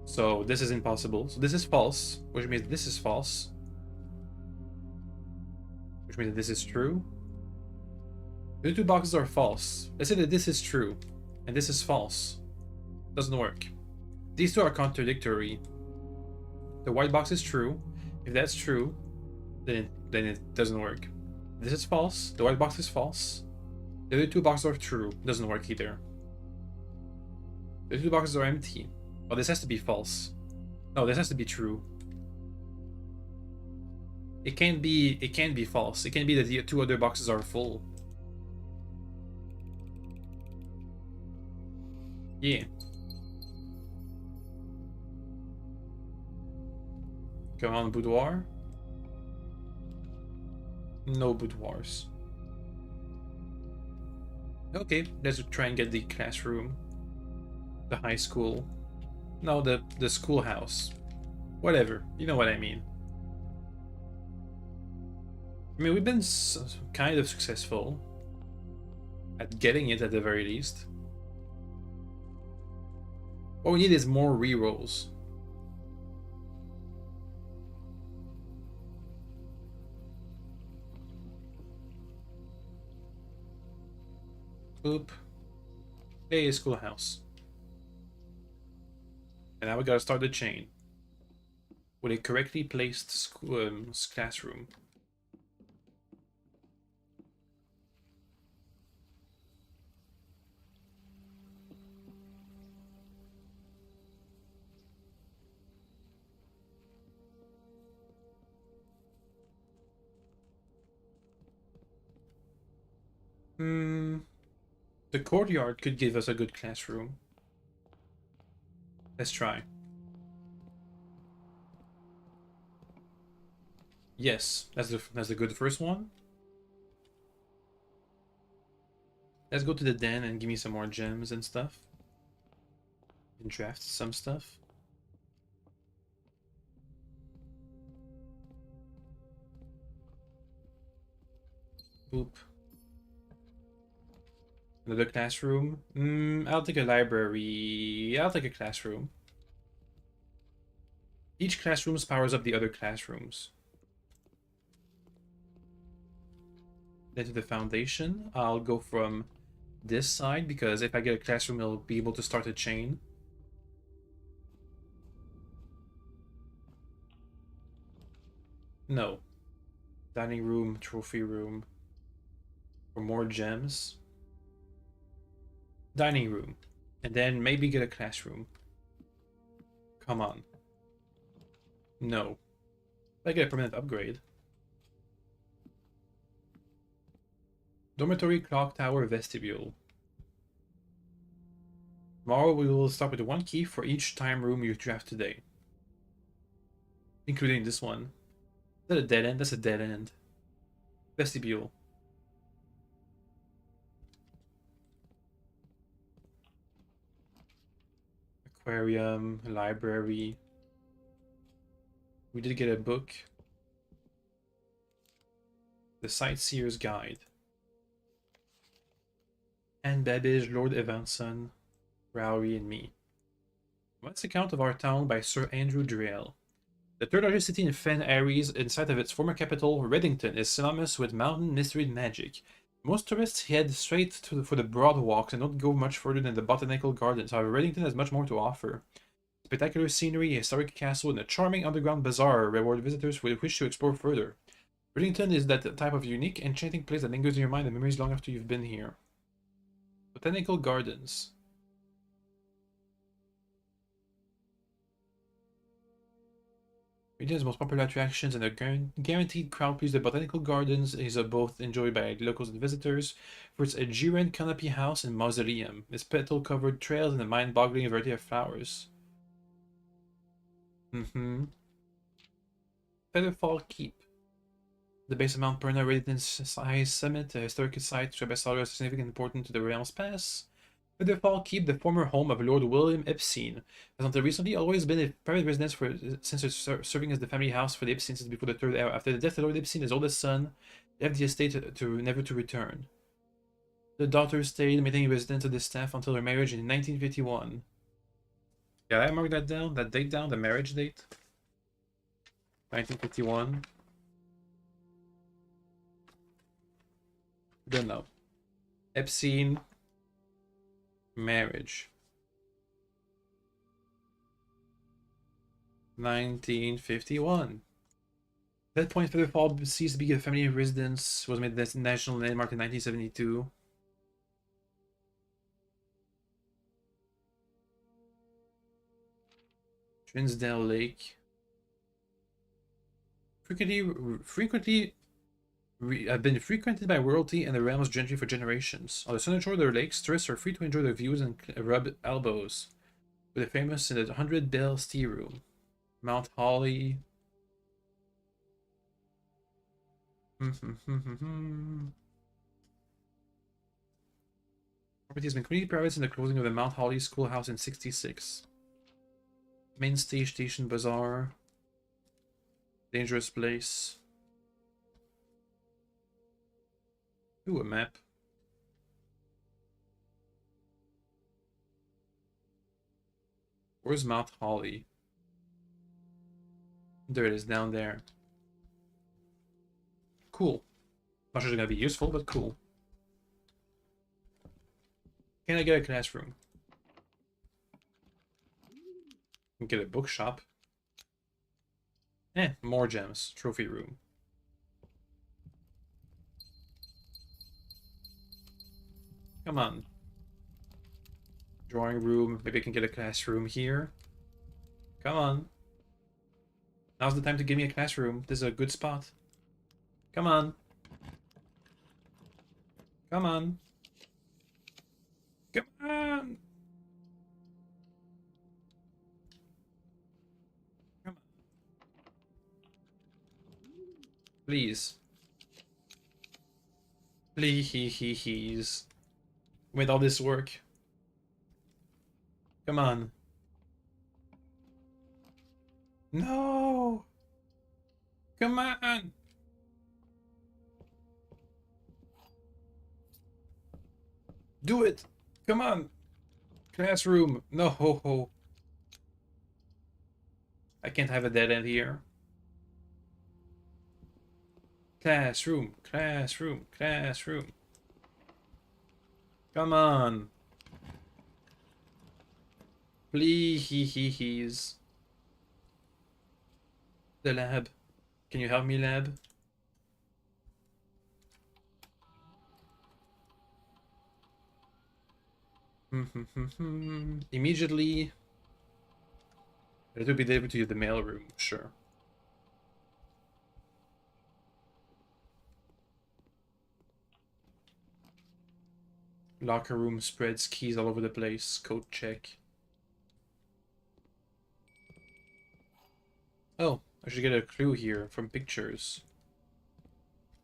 So this is impossible. So this is false, which means this is false, which means that this is true. The two boxes are false. Let's say that this is true, and this is false. Doesn't work. These two are contradictory. The white box is true. If that's true, then it doesn't work. This is false. The white box is false. The other two boxes are true. Doesn't work either. The two boxes are empty. Oh, this has to be false. No, this has to be true. It can't be false. It can't be that the two other boxes are full. Yeah. Come on, boudoir. No boudoirs. Okay, let's try and get the classroom. The high school. No, the schoolhouse. Whatever, you know what I mean. I mean, we've been kind of successful at getting it at the very least. What we need is more rerolls. Oop. Hey, schoolhouse. And now we gotta start the chain with a correctly placed classroom. The courtyard could give us a good classroom. Let's try. Yes, that's the good first one. Let's go to the den and give me some more gems and stuff. And draft some stuff. Boop. Another classroom. I'll take a library. I'll take a classroom. Each classroom powers up the other classrooms. Then to the foundation, I'll go from this side because if I get a classroom, it'll be able to start a chain. No. Dining room, trophy room. For more gems. Dining room. And then maybe get a classroom. Come on. No. I get a permanent upgrade. Dormitory, clock tower, vestibule. Tomorrow we will start with one key for each time room you draft today. Including this one. Is that a dead end? That's a dead end. Vestibule. Aquarium, library. We did get a book. The Sightseer's Guide. Anne Babbage, Lord Evanson, Rowry, and me. What's the account of our town by Sir Andrew Drell? The third largest city in Fen Aries, in sight of its former capital, Reddington, is synonymous with mountain mystery and magic. Most tourists head straight for the broad walks and don't go much further than the botanical gardens. However, Reddington has much more to offer. Spectacular scenery, a historic castle, and a charming underground bazaar reward visitors who wish to explore further. Reddington is that type of unique, enchanting place that lingers in your mind and memories long after you've been here. Botanical Gardens. Reddington's most popular attractions and a guaranteed crowd please. The Botanical Gardens is both enjoyed by locals and visitors for its Aegean canopy house and mausoleum, its petal-covered trails, and a mind-boggling variety of flowers. Featherfall Keep. The base of Mount Perna, Reddington's high summit, a historic site to Abbasalia is significantly important to the realm's past. Featherfall Keep, the former home of Lord William Epstein, has until recently always been a private residence since serving as the family house for the Epsteins since before the Third Era. After the death of Lord Epstein, his oldest son left the estate never to return. The daughter stayed maintaining residence of the staff until her marriage in 1951. Yeah, I marked that down, that date down, the marriage date. 1951. Don't know. Epstein. Marriage. 1951. At that point, Featherfall ceased to be a family residence, was made a national landmark in 1972. Trinsdale Lake. Frequently have been frequented by royalty and the realm's gentry for generations. On the southern shore of the lakes, tourists are free to enjoy their views and rub elbows with the famous in the 100 Bells Tea Room. Mount Holly. Property has been completely private since the closing of the Mount Holly Schoolhouse in '66. Main Station Bazaar. Dangerous place. Ooh, a map. Where's Mount Holly? There it is, down there. Cool. Not sure it's gonna be useful, but cool. Can I get a classroom? Get a bookshop. More gems. Trophy room. Come on. Drawing room. Maybe I can get a classroom here. Come on. Now's the time to give me a classroom. This is a good spot. Come on. Come on. Come on. Come on. Please. Please. With all this work. Come on. No. Come on. Do it. Come on. Classroom. No. I can't have a dead end here. Classroom, classroom, classroom. Come on. Please. The lab. Can you help me, lab? Immediately. It will be delivered to the mail room, sure. Locker room spreads keys all over the place. Code check. Oh, I should get a clue here from pictures.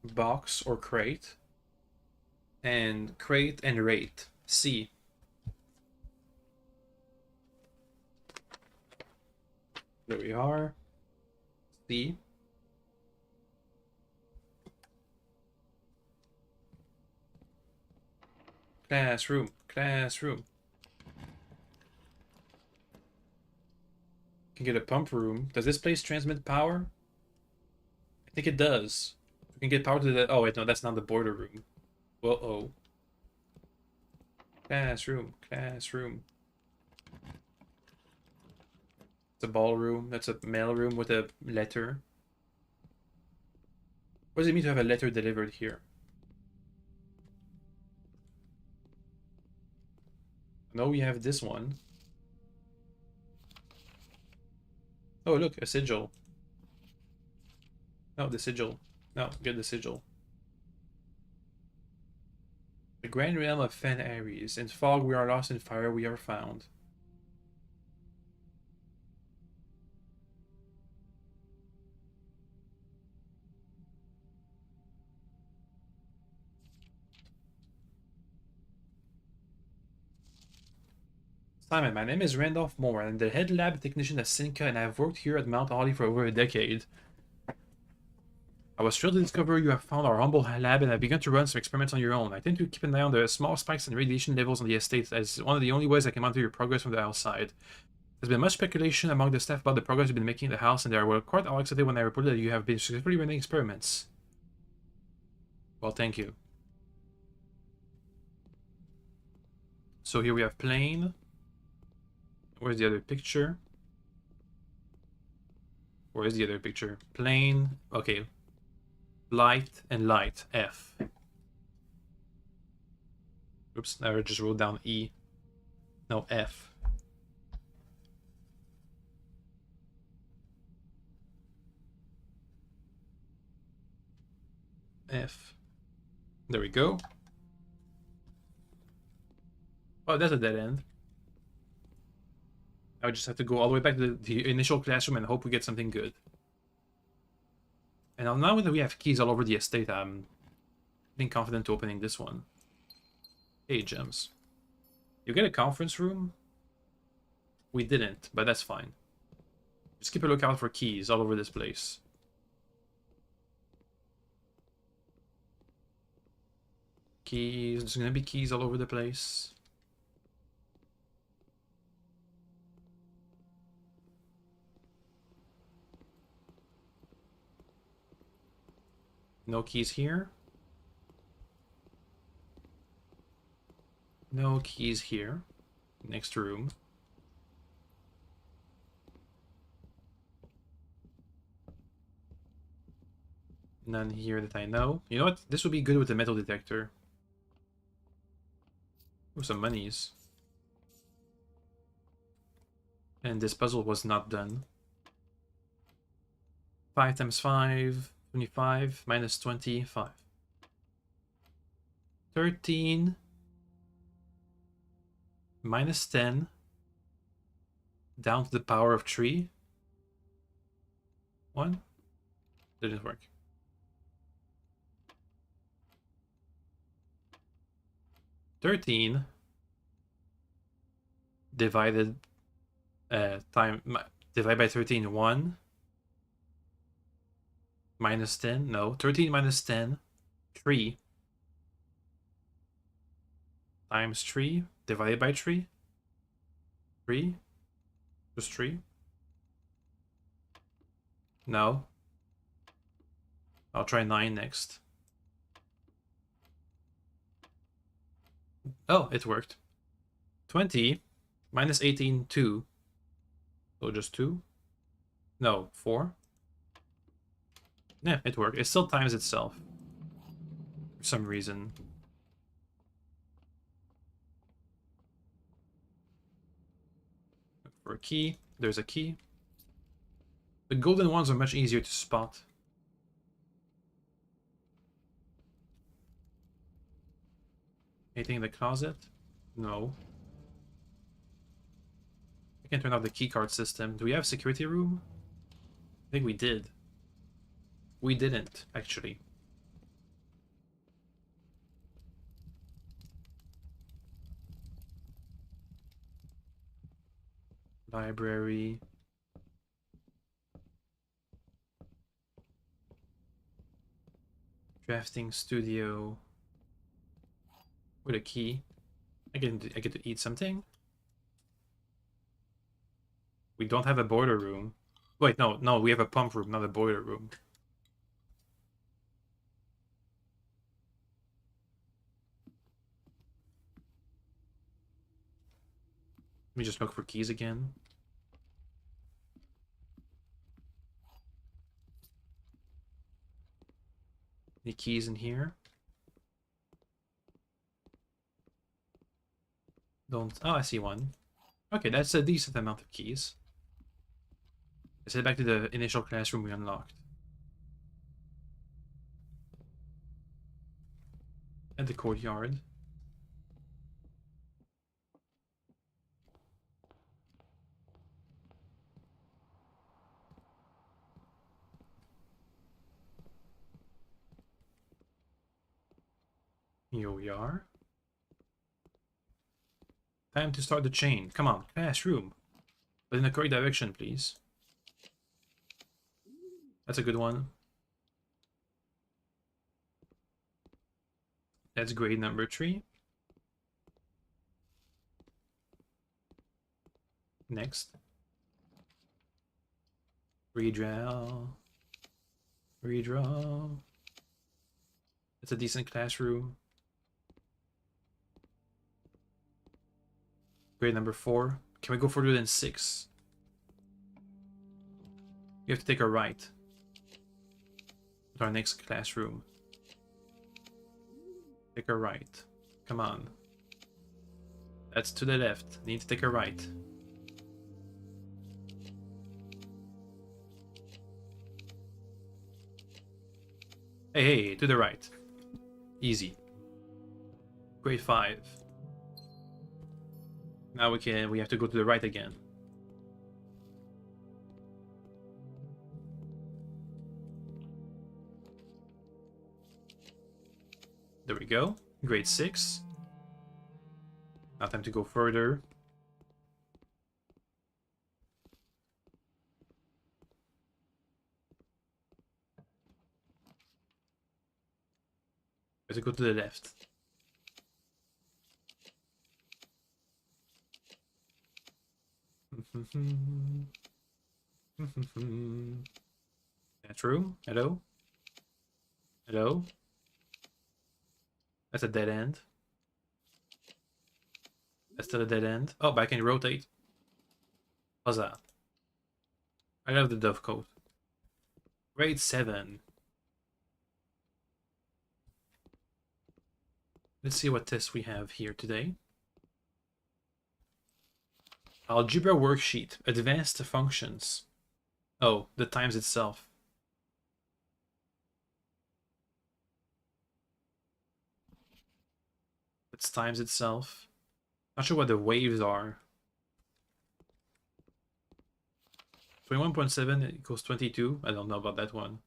Box or crate. And crate and rate. C. There we are. C. Classroom. Classroom. Can get a pump room. Does this place transmit power? I think it does. We can get power to the... Oh, wait, no, that's not the boiler room. Whoa-oh. Classroom. Classroom. It's a ballroom. That's a mail room with a letter. What does it mean to have a letter delivered here? No, we have this one. Oh, look, a sigil. No, the sigil. No, get the sigil. The grand realm of Fen Ares. In fog we are lost, in fire we are found. Simon, my name is Randolph Moore. I'm the head lab technician at Sinca, and I've worked here at Mount Holly for over a decade. I was thrilled to discover you have found our humble lab and have begun to run some experiments on your own. I tend to keep an eye on the small spikes in radiation levels on the estate, as one of the only ways I can monitor your progress from the outside. There's been much speculation among the staff about the progress you've been making in the house, and they were quite all excited when I reported that you have been successfully running experiments. Well, thank you. So here we have plane. Where's the other picture? Where is the other picture? Plane. Okay. Light and light. F. Oops, I just wrote down E. No, F. F. There we go. Oh, that's a dead end. I would just have to go all the way back to the initial classroom and hope we get something good. And now that we have keys all over the estate, I'm feeling confident to opening this one. Hey, gems. You get a conference room? We didn't, but that's fine. Just keep a lookout for keys all over this place. Keys. There's gonna be keys all over the place. No keys here. No keys here. Next room. None here that I know. You know what? This would be good with the metal detector. Ooh, some monies. And this puzzle was not done. 5 times 5, 25, minus 25. 13, minus 10, down to the power of 3. 1. Didn't work. $13 divided divide by 13, 1. Minus 10, no. 13 minus 10, 3. Times 3, divided by 3. 3, just 3. No. I'll try 9 next. Oh, it worked. 20 minus 18, 2. So just 2? No, 4? Yeah, it worked. It still times itself. For some reason. Look for a key. There's a key. The golden ones are much easier to spot. Anything in the closet? No. I can turn off the keycard system. Do we have a security room? I think we did. We didn't, actually. Library. Drafting studio. With a key. I get to eat something. We don't have a boiler room. Wait, no, we have a pump room, not a boiler room. Let me just look for keys again. Any keys in here? Don't... Oh, I see one. Okay, that's a decent amount of keys. Let's head back to the initial classroom we unlocked. At the courtyard. Here we are. Time to start the chain. Come on, classroom. But in the correct direction, please. That's a good one. That's grade number 3. Next. Redraw. Redraw. It's a decent classroom. Grade number 4. Can we go further than 6? We have to take a right to our next classroom. Take a right. Come on. That's to the left. Need to take a right. Hey, to the right. Easy. Grade 5. Now we have to go to the right again. There we go. Grade 6. Now time to go further. We have to go to the left. That's true. Hello? Hello? That's a dead end. That's still a dead end. Oh, but I can rotate. How's that? I love the dove coat. Grade 7. Let's see what tests we have here today. Algebra worksheet. Advanced functions. Oh, the times itself. It's times itself. Not sure what the waves are. 21.7 equals 22. I don't know about that one.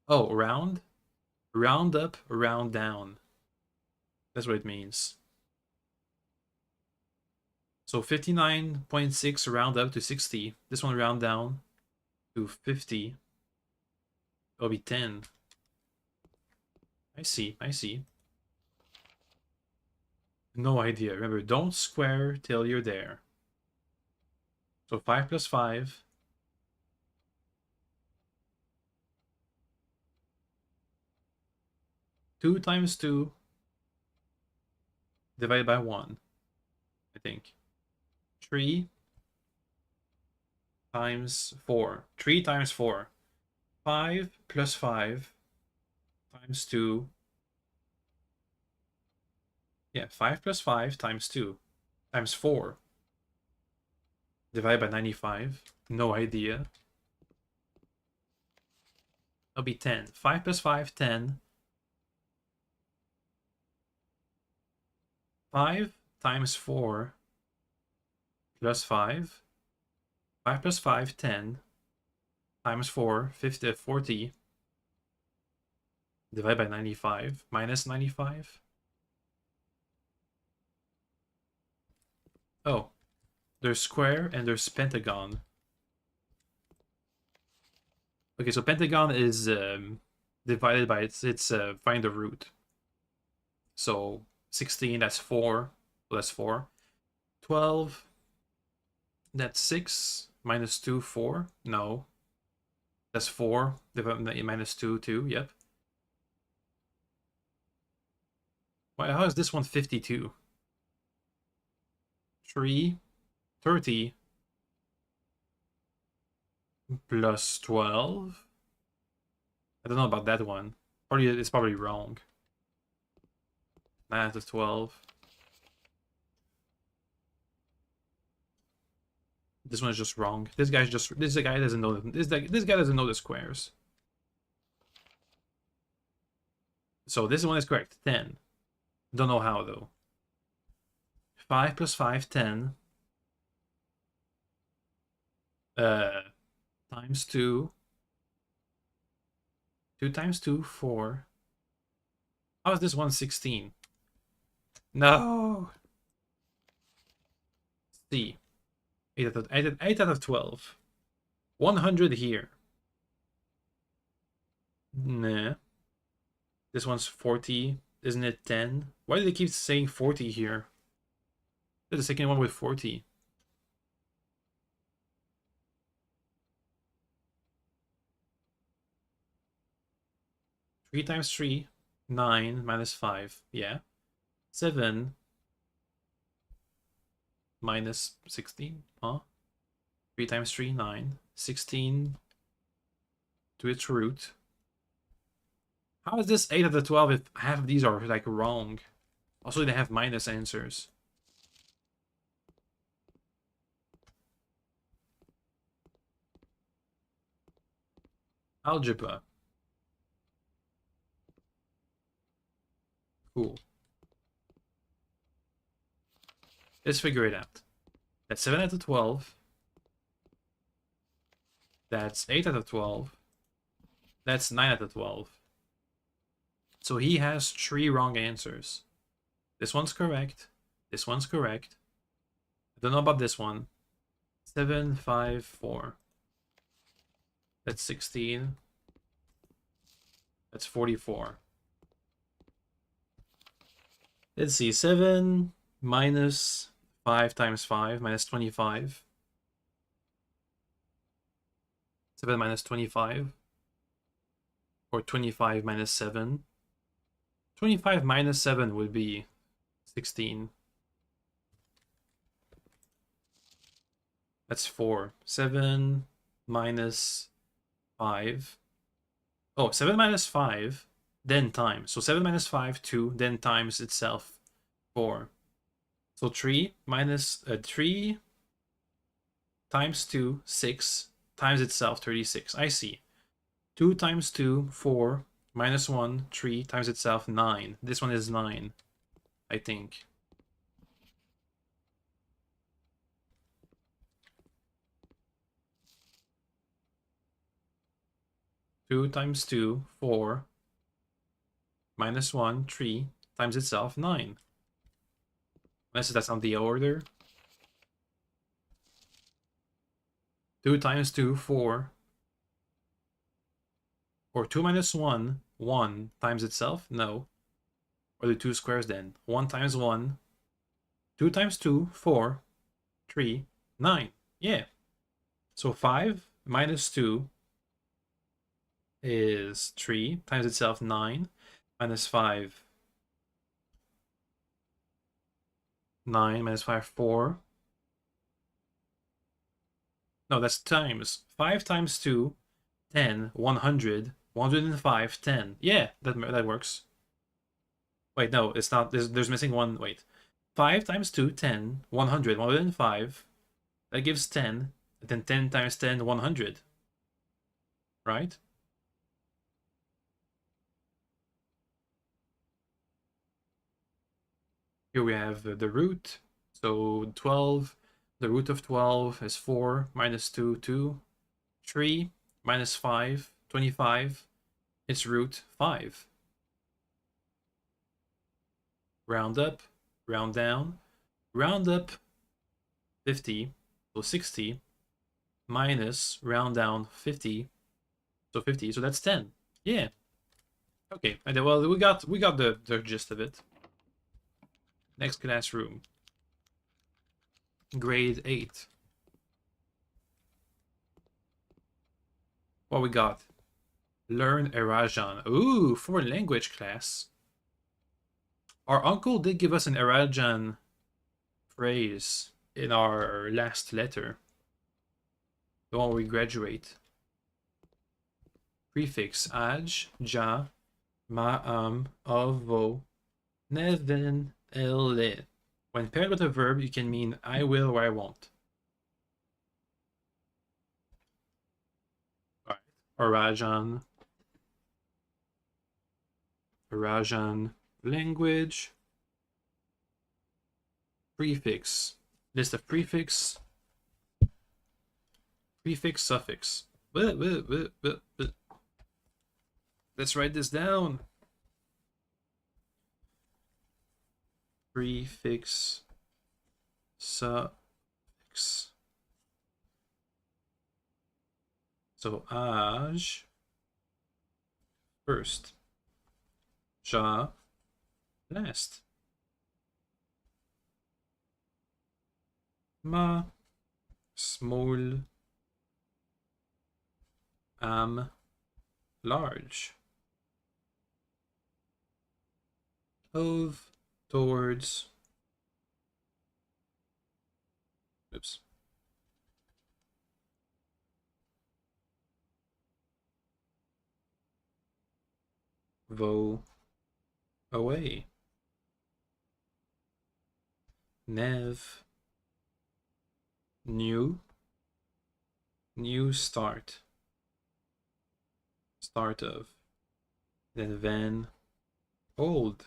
Oh, round? Round up, round down. That's what it means. So 59.6 round up to 60. This one round down to 50. It'll be 10. I see, I see. No idea. Remember, don't square till you're there. So 5 plus 5. 2 times 2 divided by 1, I think. 3 times 4. 3 times 4. 5 plus 5 times 2. Yeah, 5 plus 5 times 2 times 4 divided by 95. No idea. That'll be 10. 5 plus 5, 10. 5 times 4 plus 5. 5 plus 5, 10. Times 4, 50, 40. Divided by 95. Minus 95. Oh. There's square and there's pentagon. Okay, so pentagon is divided by its find the root. So 16, that's 4. So that's 4. 12, that's 6. Minus 2, 4. No. That's 4. Minus 2, 2. Yep. Why, how is this one 52? 3, 30 plus 12. I don't know about that one. It's probably wrong. 9 out of 12. This one is just wrong. This guy doesn't know this guy doesn't know the squares. So this one is correct. 10. Don't know how though. 5 plus 5, 10. Times 2. 2 times 2, 4. How is this one 16? No. C. 8 out of 12. 100 here. Nah. This one's 40. Isn't it 10? Why do they keep saying 40 here? There's the second one with 40. Three times 3, 9 minus 5. Yeah. 7 minus 16. Huh? 3 times 3, 9. 16 to its root. How is this 8 out of 12 if half of these are like wrong? Also, they have minus answers. Algebra. Cool. Let's figure it out. That's 7 out of 12. That's 8 out of 12. That's 9 out of 12. So he has 3 wrong answers. This one's correct. This one's correct. I don't know about this one. 7, 5, 4. That's 16. That's 44. Let's see. 7 minus 5 times 5 minus 25. 7 minus 25. Or 25 minus 7. 25 minus 7 would be 16. That's 4. 7 minus 5. Oh, 7 minus 5, then times. So 7 minus 5, 2, then times itself, 4. So 3 minus 3 times 2, 6, times itself, 36. I see. 2 times 2, 4, minus 1, 3, times itself, 9. This one is 9, I think. Two times 2, 4, minus 1, 3, times itself, 9. Unless that's not the order. 2 times 2, 4. Or 2 minus 1, 1 times itself? No. Or the 2 squares then. 1 times 1. 2 times 2, 4. 3, 9. Yeah. So 5 minus 2 is 3 times itself, 9. minus 5. 9 minus 5, 4. No, that's times. 5 times 2, 10, 100, 105, 10. Yeah, that works. Wait, no, it's not. There's missing one. Wait. 5 times 2, 10, 100, 105. That gives 10. And then 10 times 10, 100. Right? Here we have the root. So 12. The root of 12 is 4 minus 2, 2. 3 minus 5, 25. It's root 5. Round up, round down. Round up 50, so 60. Minus round down 50, so 50. So that's 10. Yeah. Okay. Well, we got the gist of it. Next classroom. Grade 8. What we got? Learn Erajan. Ooh, foreign language class. Our uncle did give us an Erajan phrase in our last letter. The one we graduate. Prefix aj, ja, ma'am, avo, neven, ele. When paired with a verb, you can mean I will or I won't. Arajan. Arajan language. Prefix. List of prefix. Prefix, suffix. Let's write this down. Prefix, suffix. So aj first, ja last, ma small, am large, of towards. Oops. Vo away. Nev new. New start. Start of. Then van old.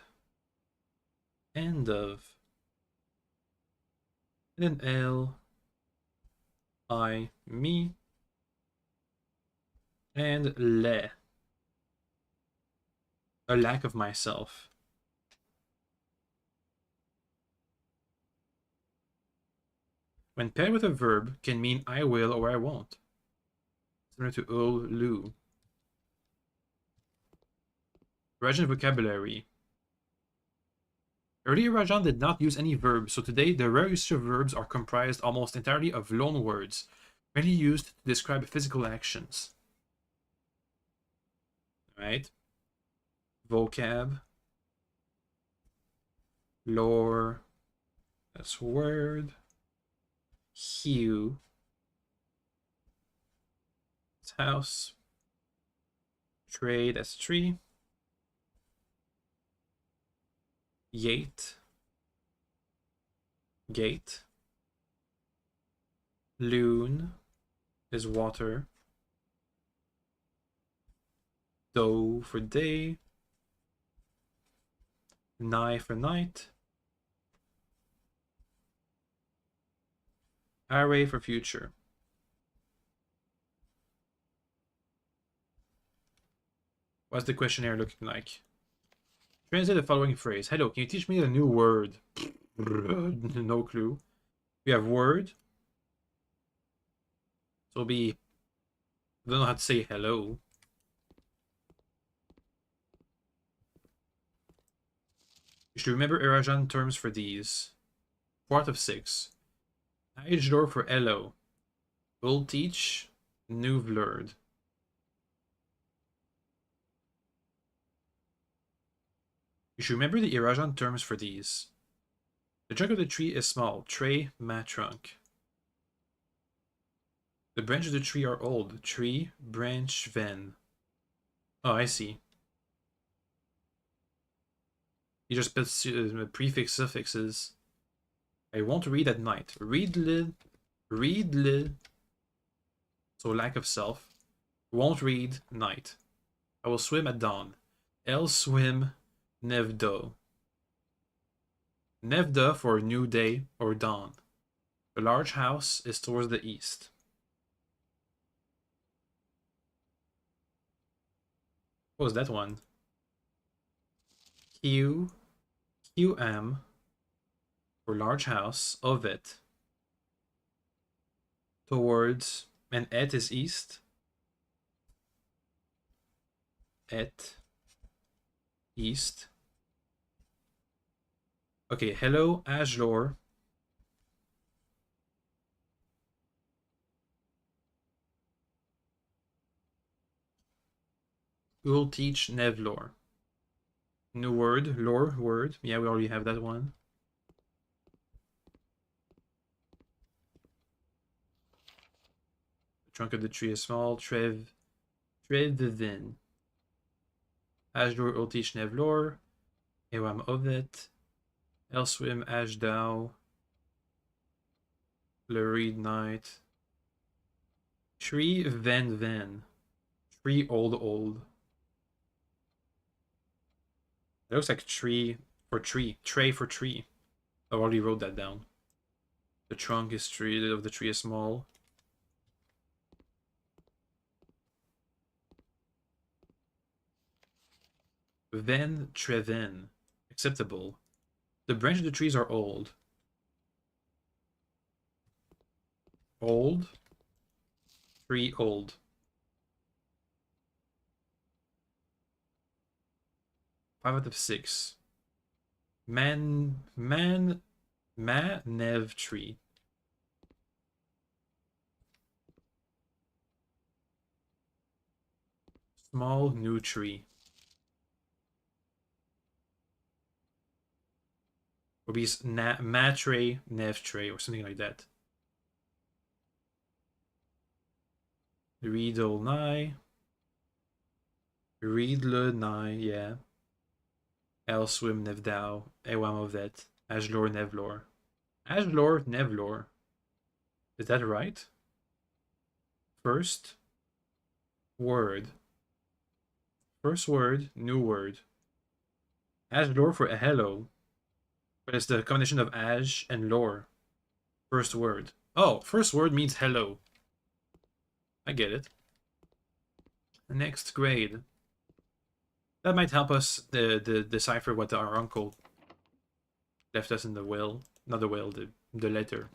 End of. And then L I me. And le. A lack of myself. When paired with a verb, can mean I will or I won't. Similar to ul, lu. Rajan vocabulary. Earlier, Rajan did not use any verbs, so today the rare usage of verbs are comprised almost entirely of loan words, mainly used to describe physical actions. Right? Vocab. Lore. That's word. Hue. It's house. Trade, that's tree. Yate. Gate. Loon is water. Do for day. Nigh for night. Array for future. What's the questionnaire looking like? Translate the following phrase. Hello, can you teach me a new word? No clue. We have word. So it'll be, I don't know how to say hello. You should remember Erajan terms for these. 4 out of 6. Ajdor for hello. Will teach. New blurred. You should remember the Irajan terms for these. The trunk of the tree is small. Tree, mat trunk. The branches of the tree are old. Tree, branch, ven. Oh, I see. You just put prefix, suffixes. I won't read at night. Read le. So lack of self. Won't read, night. I will swim at dawn. El swim, nevdo. Nevda for new day or dawn. The large house is towards the east. What was that one? QM for large house, of it. Towards, and et is east. Et, east. Okay, hello, Ajlor. We will teach Nevlor. New word, lore word. Yeah, we already have that one. The trunk of the tree is small. Trevivin. Ajlor will teach Nevlor. Ewam Ovet. Elswim Ajdao. Lurid Night. Tree Ven. Tree old. It looks like tree for tree. Tray for tree. I already wrote that down. The trunk is tree of the tree is small. Ven Treven. Acceptable. The branches of the trees are old. Old. Tree old. Five out of 6. Nev tree. Small new tree. Would be matre nev tray or something like that. Readle nigh. Readle nigh, yeah. Elswim nevdao. Ewam of that. Ajlor nevlor. Ajlor nevlor. Is that right? First word. First word, new word. Ajlor for a hello. But it's the combination of Aj and lore. First word. Oh, first word means hello. I get it. Next grade. That might help us decipher what our uncle left us in the will. Not the will, the letter.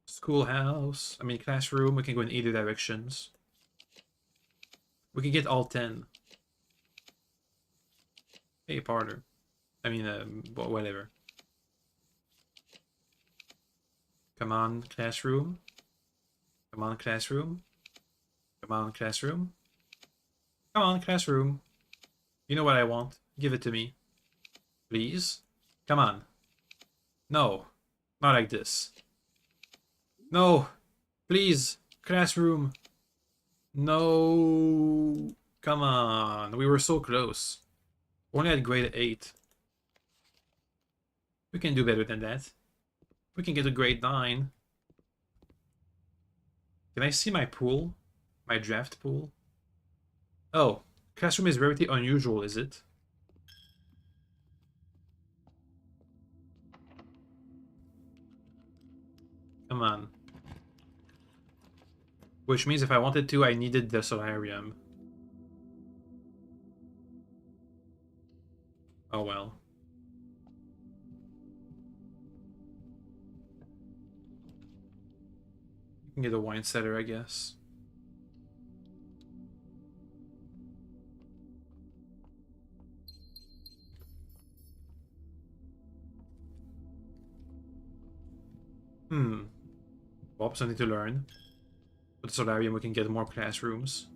Schoolhouse. I mean, classroom. We can go in either directions. We can get all 10. Hey, Parter. I mean, whatever. Come on, classroom. Come on, classroom. Come on, classroom. Come on, classroom. You know what I want. Give it to me. Please. Come on. No. Not like this. No. Please. Classroom. No. Come on. We were so close. Only at grade 8. We can do better than that. We can get a grade 9. Can I see my pool? My draft pool? Oh, classroom is very unusual, is it? Come on. Which means if I wanted to, I needed the solarium. Oh well. You can get a wine cellar, I guess. Well, something to learn. With the solarium, we can get more classrooms.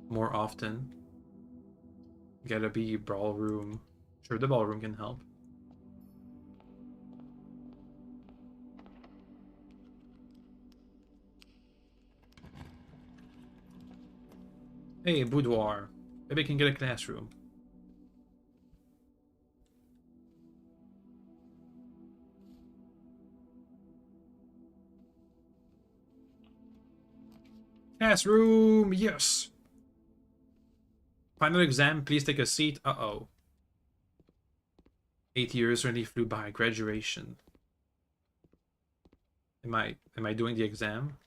More often. Gotta be ballroom. Sure, the ballroom can help. Hey, boudoir. Maybe I can get a classroom. Classroom, yes. Final exam, please take a seat. Uh-oh. 8 years really flew by. Graduation. Am I doing the exam?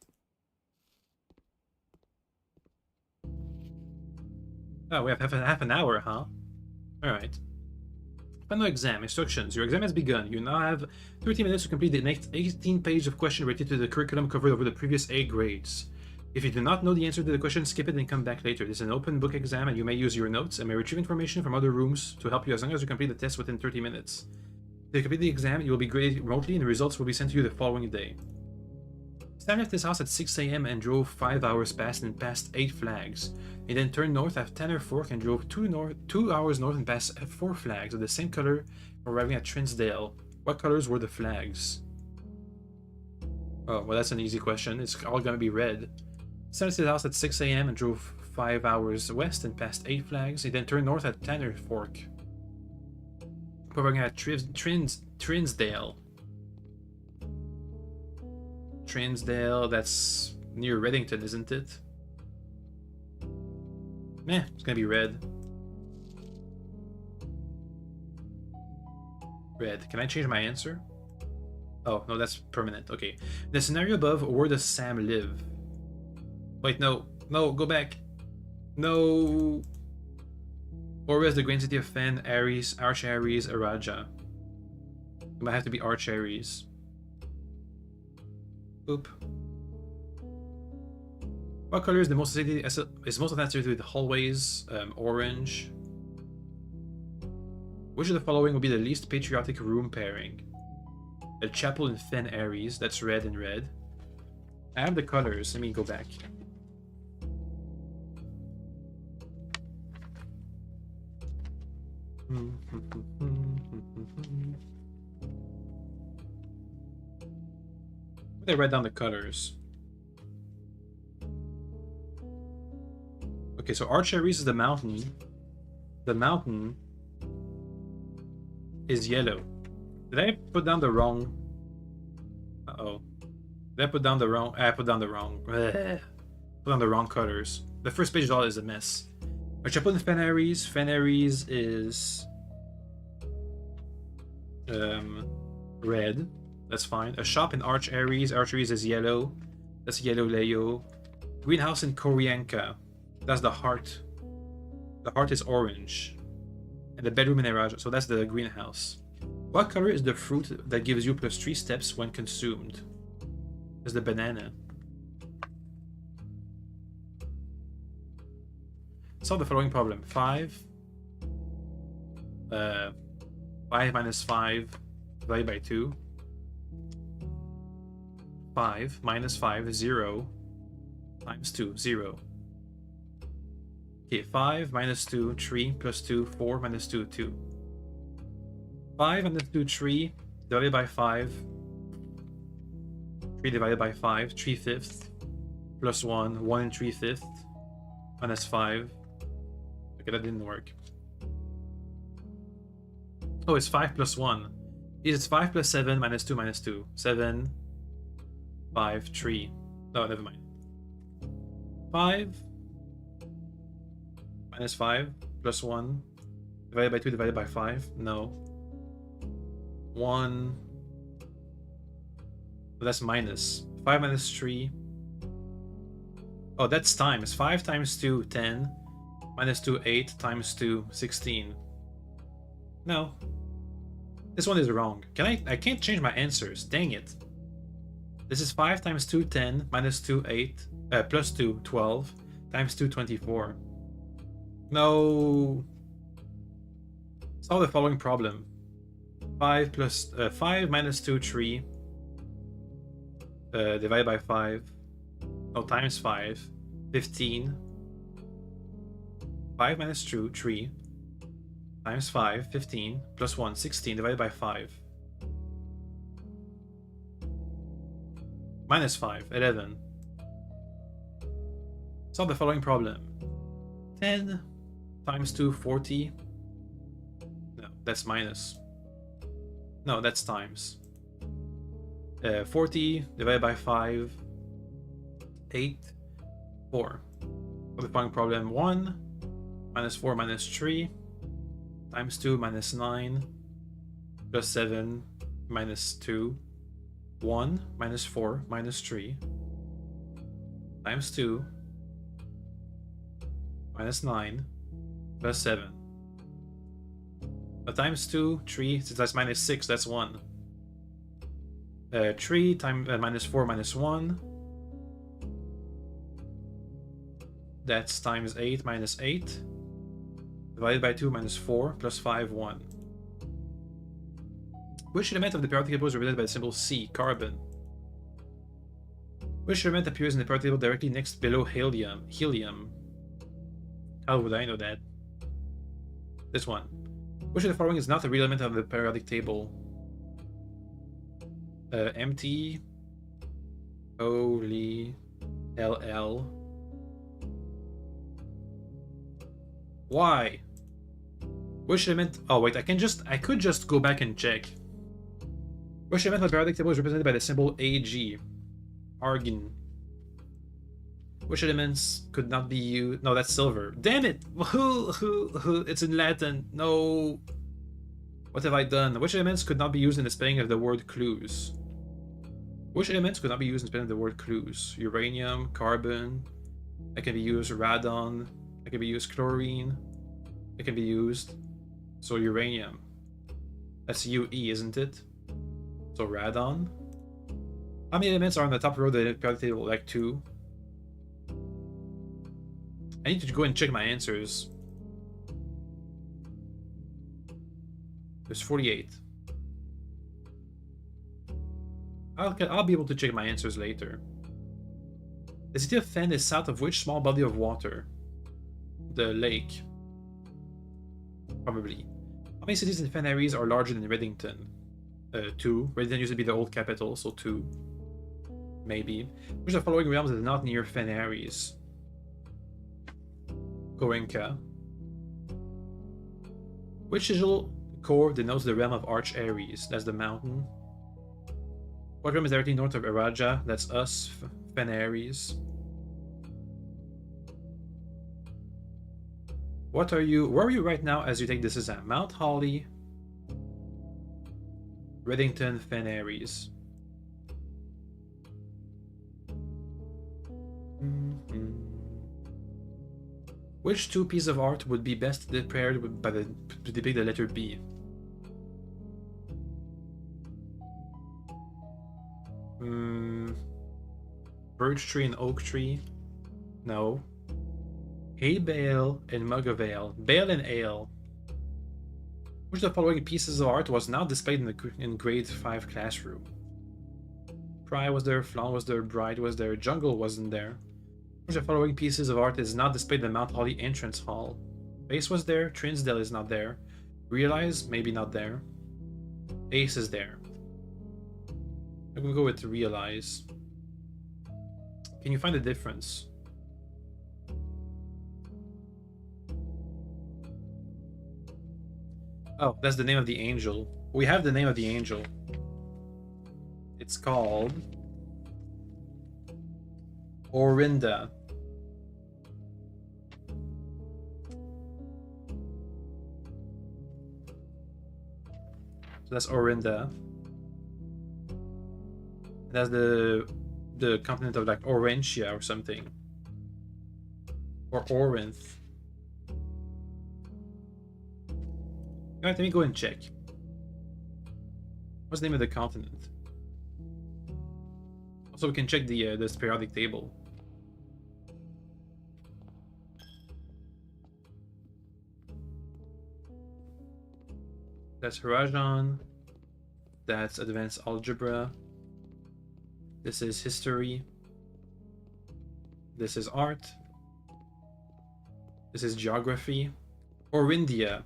Oh, we have half an hour, huh? Alright. Final exam. Instructions. Your exam has begun. You now have 30 minutes to complete the next 18 pages of questions related to the curriculum covered over the previous 8 grades. If you do not know the answer to the question, skip it and come back later. This is an open book exam and you may use your notes and may retrieve information from other rooms to help you as long as you complete the test within 30 minutes. If you complete the exam, you will be graded remotely and the results will be sent to you the following day. Stan left his house at 6 a.m. and drove 5 hours past and passed 8 flags. He then turned north at Tanner Fork and drove 2 hours north and passed 4 flags of the same color, arriving at Trinsdale. What colors were the flags? Oh, well, that's an easy question. It's all gonna be red. Stan left his house at 6 a.m. and drove 5 hours west and passed 8 flags. He then turned north at Tanner Fork, arriving at Trinsdale. Trinsdale, that's near Reddington, isn't it? Meh, it's gonna be red. Red. Can I change my answer? Oh, no, that's permanent. Okay. The scenario above, where does Sam live? Wait, no. No, go back. No. Or is the Grand City of Fen, Ares, Arch Ares, Araja? It might have to be Arch Ares. Oop. What color is the most associated with hallways? Orange. Which of the following would be the least patriotic room pairing? A chapel in Fen Ares, that's red and red. I have the colors, let me go back. They write down the colors. Okay, so Arch Ares is the mountain. The mountain is yellow. Did I put down the wrong? Uh-oh. Did I put down the wrong? I put down the wrong. Put down the wrong colors. The first page all is a mess. A chapel in Fen Ares. Fen Ares is red. That's fine. A shop in Arch Ares. Arch Ares is yellow. That's yellow Leo. Greenhouse in Koryanka. That's the heart. The heart is orange. And the bedroom in Araja. So that's the greenhouse. What color is the fruit that gives you +3 steps when consumed? That's the banana. Solve the following problem. 5 minus 5 divided by 2. 5 minus 5 is 0 times 2, 0. Okay, 5 minus 2, 3 plus 2, 4 minus 2, 2. 5 minus 2, 3 divided by 5. 3 divided by 5, 3/5 plus 1, 1 3/5 minus 5. Okay, that didn't work. Oh, it's 5 plus 1. It's 5 plus 7 minus 2 minus 2. 7, 5, 3. No, never mind. 5 minus 5 plus 1 divided by 2 divided by 5. No. 1. Well, that's minus. 5 minus 3. Oh, that's times. 5 times 2, 10. Minus 2, 8. Times 2, 16. No. This one is wrong. I can't change my answers. Dang it. This is 5 times 2, 10. Minus 2, 8. Plus 2, 12. Times 2, 24. No. Solve the following problem. 5 minus 2, 3. Divided by 5. No, times 5. 15. 5 minus 2, 3. times 5, 15, plus 1, 16, divided by 5. Minus 5, 11. Solve the following problem. 10 times 2, 40. No, that's minus. No, that's times. 40 divided by 5, 8, 4. For the following problem, 1 minus 4 minus 3 times 2 minus 9 plus 7 minus 2, 1 minus 4 minus 3 times 2 minus 9 plus 7. Times 2, 3, so that's minus 6, that's 1. 3 times minus 4 minus 1. That's times 8 minus 8. Divided by 2 minus 4 plus 5, 1. Which element of the periodic table is represented by the symbol C, carbon? Which element appears in the periodic table directly next below helium? Helium. How would I know that? This one. Which of the following is not a real element of the periodic table? Empty. Holy. LL. Why? Which element? Oh wait, I could just go back and check. Which element of the periodic table is represented by the symbol Ag? Argon. Which elements could not be used? No, that's silver. Damn it! Who? It's in Latin. No. What have I done? Which elements could not be used in the spelling of the word clues? Which elements could not be used in the spelling of the word clues? Uranium, carbon. That can be used. Radon. That can be used. Chlorine. It can be used. So uranium. That's UE, isn't it? So radon. How many elements are on the top row of the periodic table? Like 2. I need to go and check my answers. There's 48. I'll be able to check my answers later. The city of Fen is south of which small body of water? The lake. Probably. How many cities in Fen Aires are larger than Reddington? 2. Reddington used to be the old capital, so 2. Maybe. Which of the following realms is not near Fen Aires? Goenka. Which sigil core denotes the realm of Arch Ares? That's the mountain. What realm is directly north of Araja? That's us, Fen Ares. Where are you right now as you take this exam? Mount Holly, Reddington, Fen Ares. Which two pieces of art would be best prepared to depict the letter B? Birch tree and oak tree? No. Hay bale and mug of ale. Bale and ale. Which of the following pieces of art was not displayed in grade 5 classroom? Pry was there, Flan was there, Bride was there, Jungle wasn't there. Which of the following pieces of art is not displayed in the Mount Holly entrance hall? Base was there, Trinsdale is not there. Realize, maybe not there. Ace is there. I'm gonna go with Realize. Can you find the difference? Oh, that's the name of the angel. We have the name of the angel. It's called Orinda. So that's Orinda. That's the continent of like Orentia or something. Or Orinth. Alright, let me go and check. What's the name of the continent? Also, we can check this periodic table. That's Harajan. That's advanced algebra. This is history. This is art. This is geography. Orindia.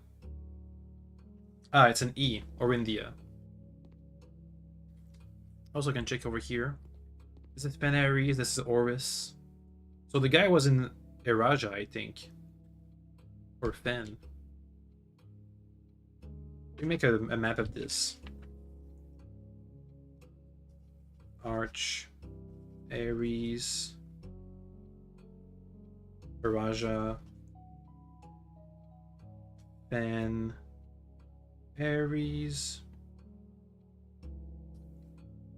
Ah, it's an E, or India. Also can check over here. This is Pen Aries, this is Oris. So the guy was in Eraja, I think. Or Fen. We make a map of this. Arch, Aries, Eraja, Fen, Aries.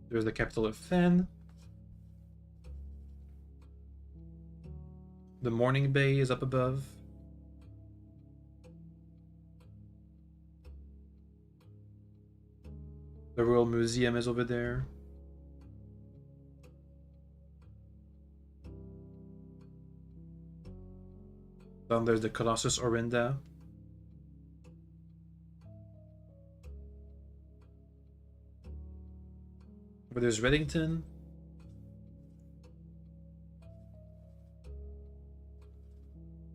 There's the capital of Fen. The Morning Bay is up above. The Royal Museum is over there. Then there's the Colossus Orinda. But there's Reddington.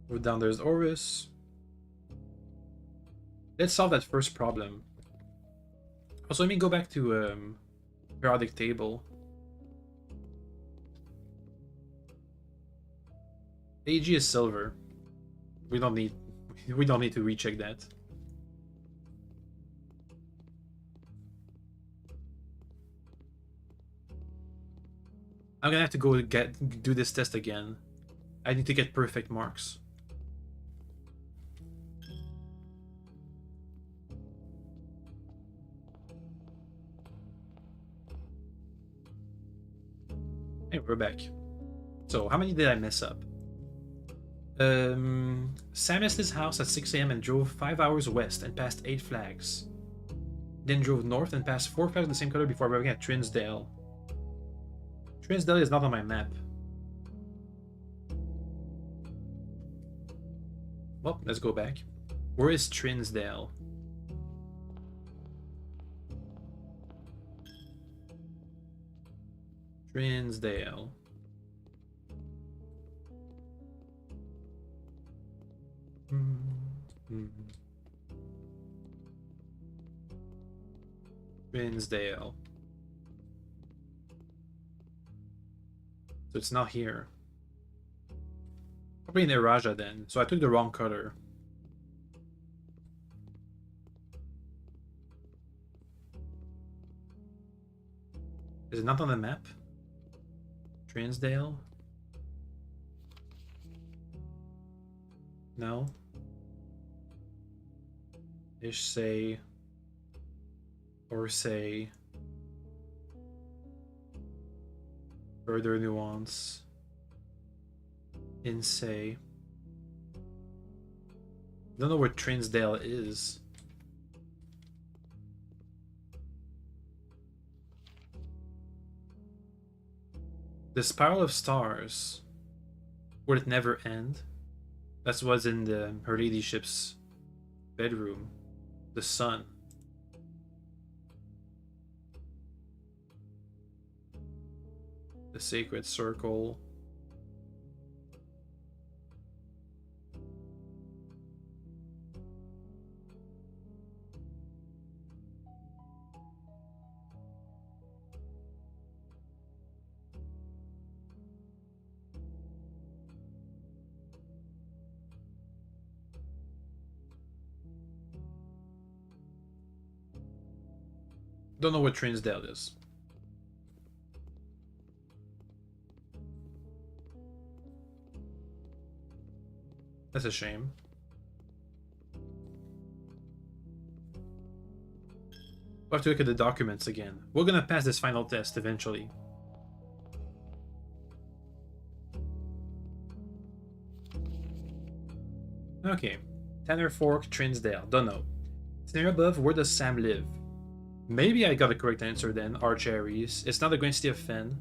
Over down there's Oris. Let's solve that first problem. Also, let me go back to periodic table. AG is silver. We don't need to recheck that. I'm gonna have to go do this test again. I need to get perfect marks. Hey, we're back. So, how many did I mess up? Sam left his house at 6 a.m. and drove 5 hours west and passed 8 flags. Then drove north and passed 4 flags of the same color before arriving at Trinsdale. Trinsdale is not on my map. Well, let's go back. Where is Trinsdale? Trinsdale. Trinsdale. So it's not here. Probably in Eraja then. So I took the wrong color. Is it not on the map? Trinsdale? No. Ish say. Or say. Further nuance. In say. I don't know where Trinsdale is. The Spiral of Stars. Would it never end? That's what's in her ladyship's bedroom. The sun. The Sacred Circle. Don't know what Trinsdale is. That's a shame. We'll have to look at the documents again. We're gonna pass this final test eventually. Okay. Tanner Fork, Trinsdale. Don't know. Scenario above, where does Sam live? Maybe I got the correct answer then. Arch Aries. It's not the Grand City of Fen.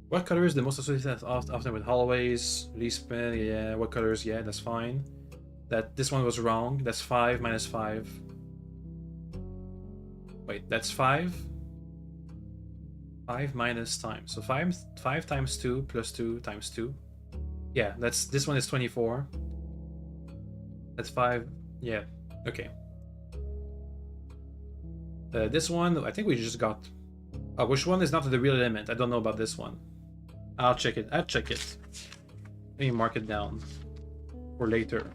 What color is the most associated often with hallways? Least, yeah. What colors? Yeah, that's fine. This one was wrong. That's 5 minus 5. Wait, that's 5? 5 minus time. So 5 times 2 plus 2 times 2. Yeah, this one is 24. That's 5. Yeah, Okay. This one, I think we just got... which one is not the real element? I don't know about this one. I'll check it. I'll check it. Let me mark it down for later.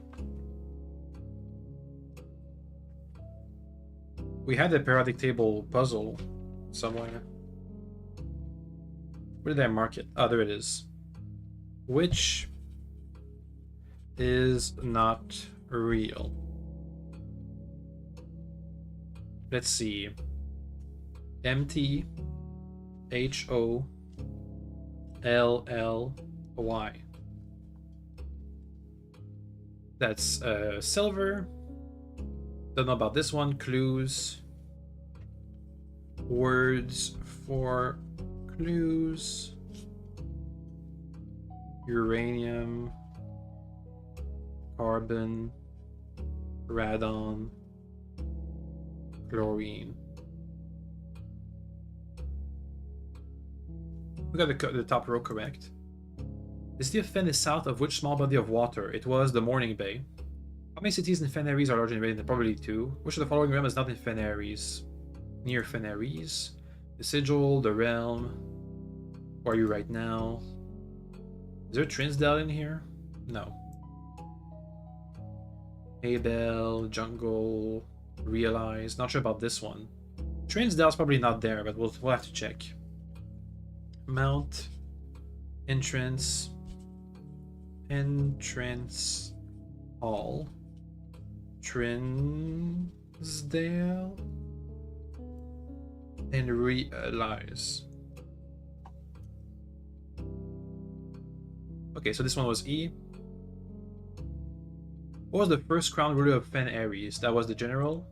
We had a periodic table puzzle somewhere. Where did I mark it? Oh, there it is. Which is not real. Let's see. MT HOLLY. That's silver. Don't know about this one. Clues. Words for clues. Uranium. Carbon. Radon. Chlorine. We got the top row correct. The city of Fen is south of which small body of water? It was the Morning Bay. How many cities in Fenaries are large and rated? Probably 2. Which of the following realm is not in Fenaries? Near Fenaries. The Sigil, the Realm. Where are you right now? Is there a Trinsdale in here? No. Abel, Jungle, Realize. Not sure about this one. Trinsdale's probably not there, but we'll have to check. Mount. Entrance Hall. Trinsdale. And Realize. Okay, so this one was E. What was the first crown ruler of Fen Ares? That was the general.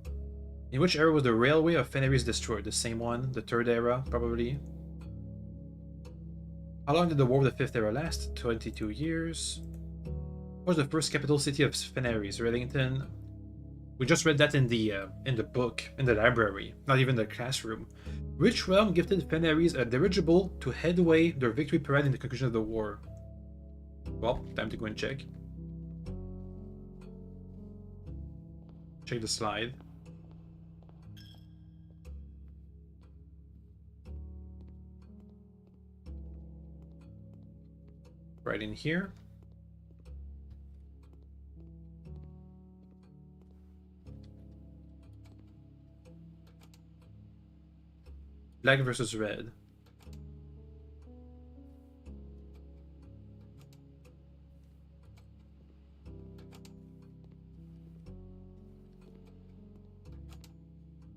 In which era was the railway of Fen Ares destroyed? The same one, the third era, probably. How long did the War of the Fifth Era last? 22 years. What was the first capital city of Fen Ares? Redington. We just read that in the book, in the library, not even the classroom. Which realm gifted Fen Ares a dirigible to headway their victory parade in the conclusion of the war? Well, time to go and check. Check the slide. Right in here. Black versus red.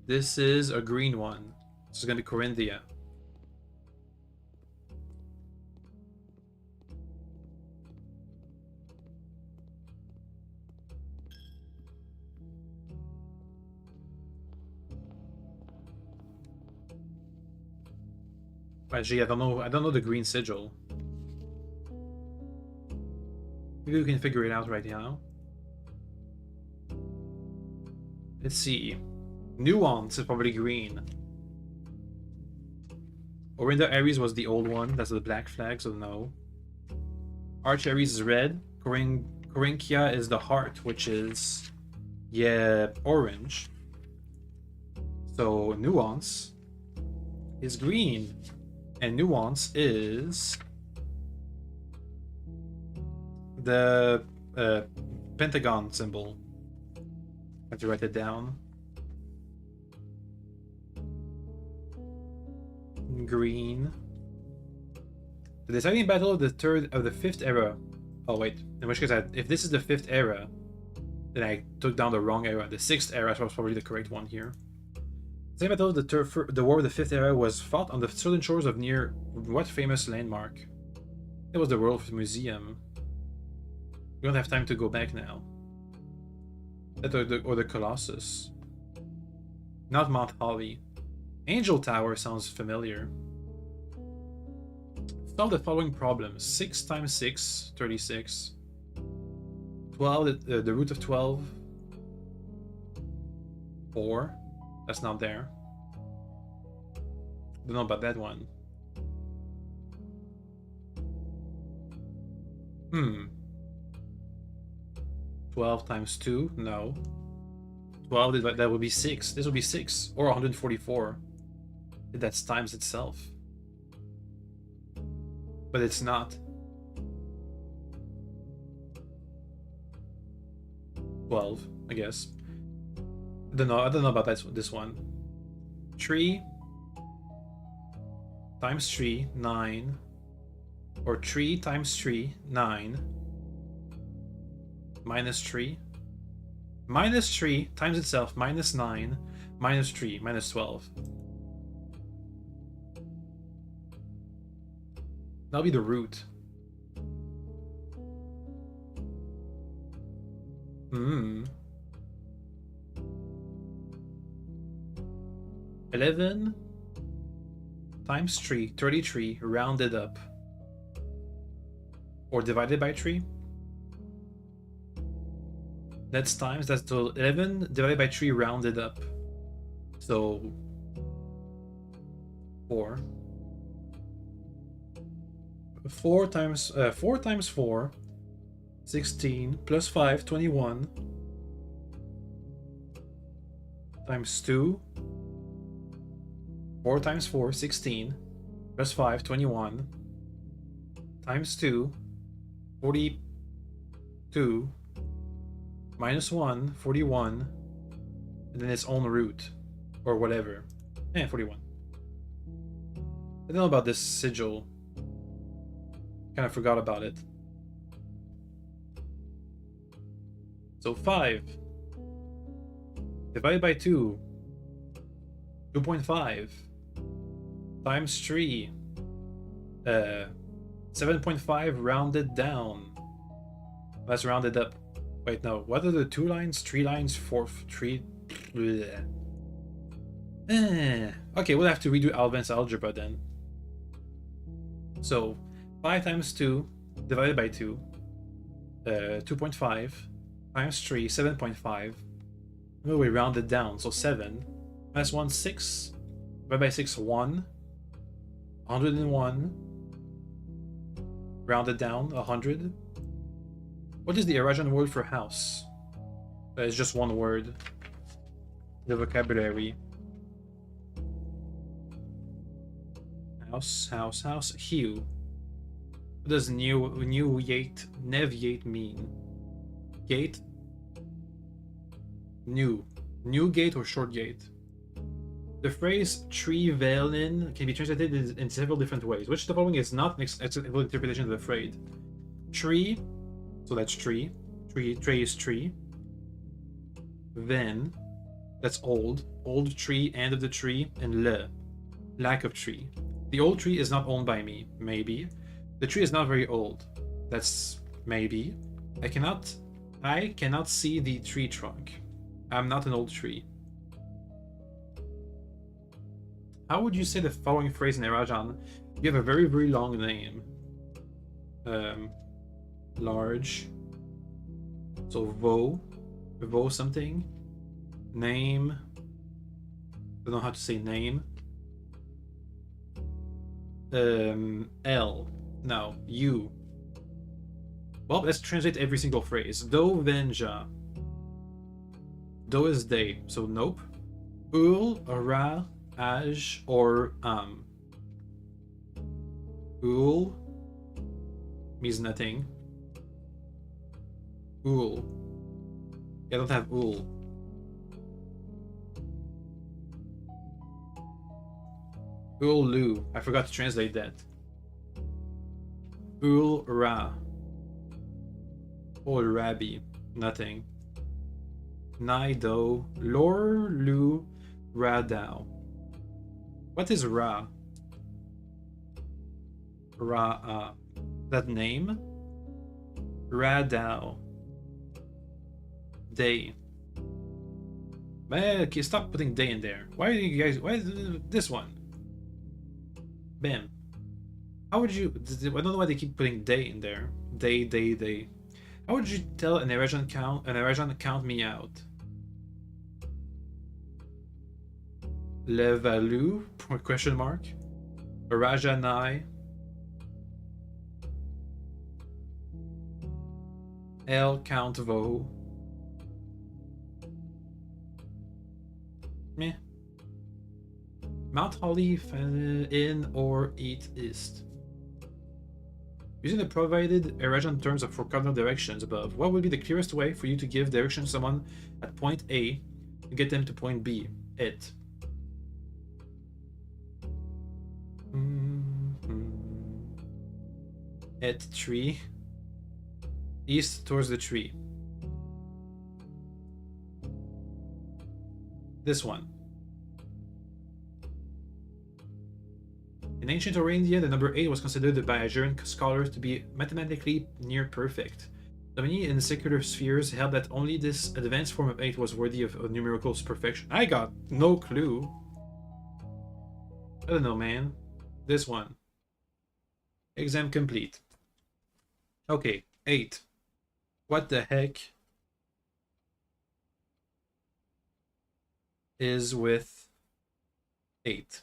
This is a green one. This is going to be Corinthia. Actually, I don't know the green sigil. Maybe we can figure it out right now. Let's see. Nuance is probably green. Orinda Ares was the old one. That's the black flag, so no. Arch Ares is red. Corinthia is the heart, which is, yeah, orange. So Nuance is green. And Nuance is the pentagon symbol. I have to write it down. Green. The deciding battle of the fifth era. Oh wait, in which case, if this is the fifth era, then I took down the wrong era. The sixth era was probably the correct one here. The same battle of the War of the Fifth Era was fought on the southern shores of near what famous landmark? It was the World Museum. We don't have time to go back now. That or the Colossus. Not Mount Holly. Angel Tower sounds familiar. Solve the following problems. 6 times 6, 36. 12, the root of 12. 4. That's not there. Don't know about that one. 12 times 2? No. 12, that would be 6. This would be 6 or 144. That's times itself. But it's not. 12, I guess. I don't know about this one. 3 times 3, 9. Or 3 times 3, 9. Minus 3. Minus 3 times itself, minus 9. Minus 3, minus 12. That'll be the root. 11 times 3, 33, rounded up. Or divided by 3. That's times, that's the 11 divided by 3 rounded up. So 4. 4 times 4, 16, plus 5, 21. Times 2. 4 times 4, 16. Plus 5, 21. Times 2, 42. Minus 1, 41. And then its own root. Or whatever. 41. I don't know about this sigil. Kind of forgot about it. So 5 divided by 2, 2.5 times 3, 7.5 rounded down. That's rounded up. Wait, no. What are the 2 lines? 3 lines? 4, 3. Okay, we'll have to redo advanced algebra then. So 5 times 2 divided by 2, 2.5 times 3, 7.5. No, we rounded down, so 7 minus 1, 6. Divided by 6, 1. 101. Rounded down, 100. What is the Eurasian word for house? It's just one word. The vocabulary. House, house, house. Hue. What does Nev-Yate mean? Gate? New. New gate or short gate? The phrase tree velen can be translated in several different ways. Which the following is not an acceptable interpretation of the phrase? Tree, so that's tree. Tree is tree. Then, that's old. Old tree, end of the tree. And lack of tree. The old tree is not owned by me. Maybe. The tree is not very old. That's maybe. I cannot see the tree trunk. I'm not an old tree. How would you say the following phrase in Erajan? You have a very, very long name. Large. So vo something. Name. I don't know how to say name. L. No, U. Well, let's translate every single phrase. Do venja. Do is day, so nope. Ul, ra, aj, or Ul means nothing. Ul. I don't have ul. Ulu. I forgot to translate that. Ul ra. Or rabbi. Nothing. Naido. Lor lu radao. What is ra? Ra. That name? Radao. Day. Okay, stop putting day in there. Why are you guys? Why is this one? Bam. How would you? I don't know why they keep putting day in there. Day. How would you tell an Eurasian count me out? Le valu? Question mark. Rajanai. El count vo. Meh. Mount Holly, in or eat east. Using the provided irrational terms for cardinal directions above, what would be the clearest way for you to give direction to someone at point A to get them to point B? It. At tree. East towards the tree. This one. In ancient Orandia, the number 8 was considered by Algerian scholars to be mathematically near perfect. So many in secular spheres held that only this advanced form of 8 was worthy of numerical perfection. I got no clue. I don't know, man. This one. Exam complete. Okay, 8. What the heck is with 8?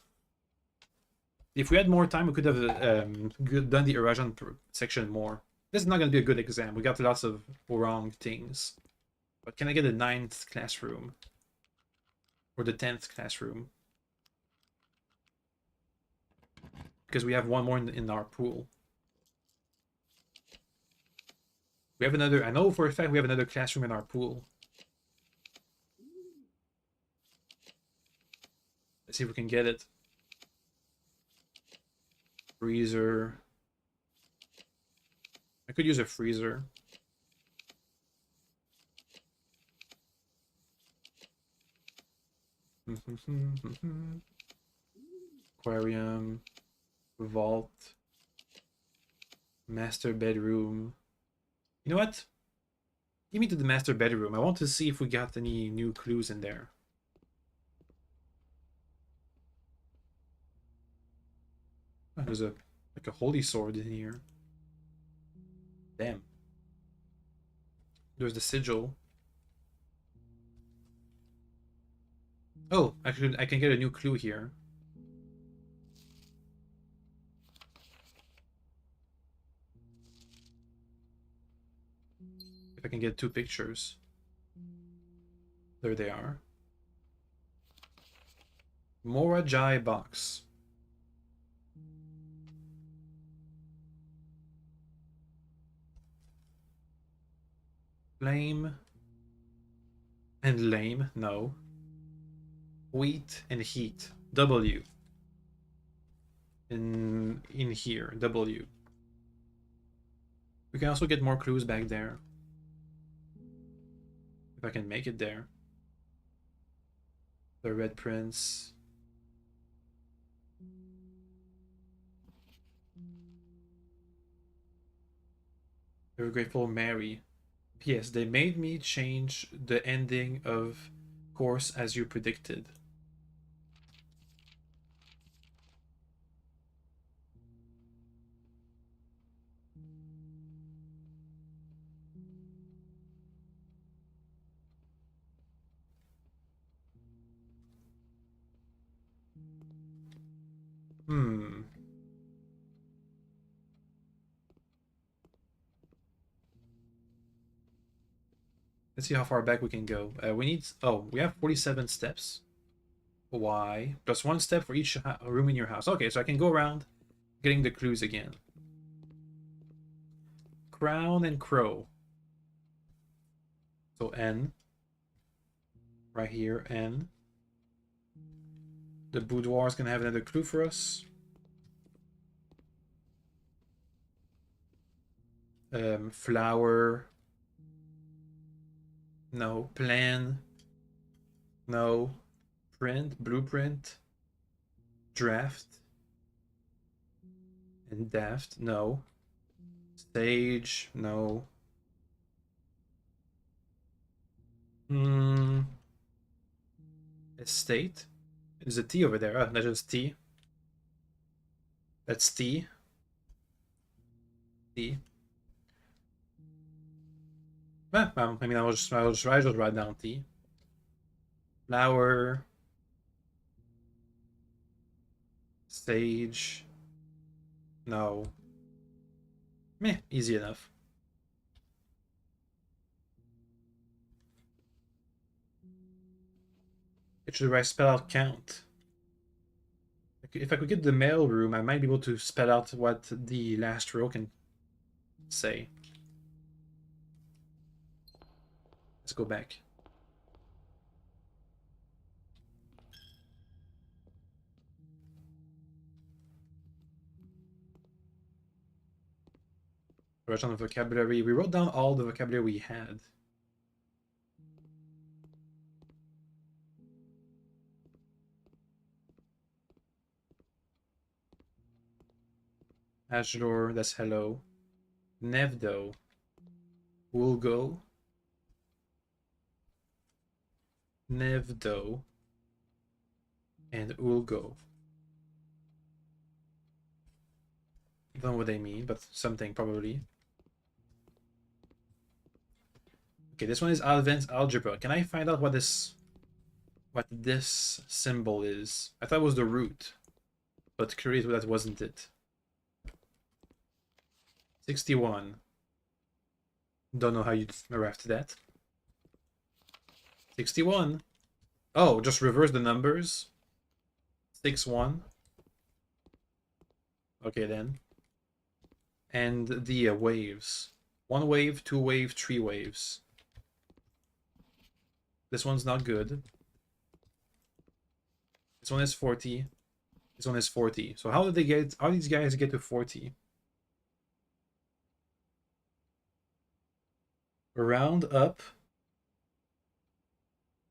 If we had more time, we could have done the Eurasian section more. This is not going to be a good exam. We got lots of wrong things. But can I get a 9th classroom? Or the 10th classroom? Because we have one more in our pool. We have another... I know for a fact we have another classroom in our pool. Let's see if we can get it. Freezer. I could use a freezer. Aquarium. Vault. Master bedroom. You know what? Give me to the master bedroom. I want to see if we got any new clues in there. Oh, there's like a holy sword in here. Damn. There's the sigil. Oh, actually, I can get a new clue here. If I can get 2 pictures. There they are. Morajai box. Flame and lame, no. Wheat and heat, W. In here, W. We can also get more clues back there. If I can make it there. The Red Prince. Very Grateful Mary. P.S. They made me change the ending of course as you predicted. Let's see how far back we can go. We need... Oh, we have 47 steps. Why? Plus 1 step for each room in your house. Okay, so I can go around getting the clues again. Crown and Crow. So N. Right here, N. The boudoir is going to have another clue for us. Flower. No. Plan. No. Print. Blueprint. Draft. And daft. No. Stage. No. Estate. There's a T over there. Oh, that's just T. That's T. T. I mean, I'll just write down T. Flower. Sage. No. Meh, easy enough. Should I spell out count? If I could get the mail room, I might be able to spell out what the last row can say. Let's go back. Write on the vocabulary. We wrote down all the vocabulary we had. Azure, that's hello. Nevdo. Will go. Nevdo. And Ulgo. I don't know what they mean, but something probably. Okay, this one is advanced algebra. Can I find out what this symbol is? I thought it was the root, but curious that wasn't it. 61. Don't know how you arrived to that. 61. Oh, just reverse the numbers. 6-1. Okay then. And the waves. 1 wave, 2 wave, 3 waves. This one's not good. This one is 40. This one is 40. So how did they get? How did these guys get to 40? Round up.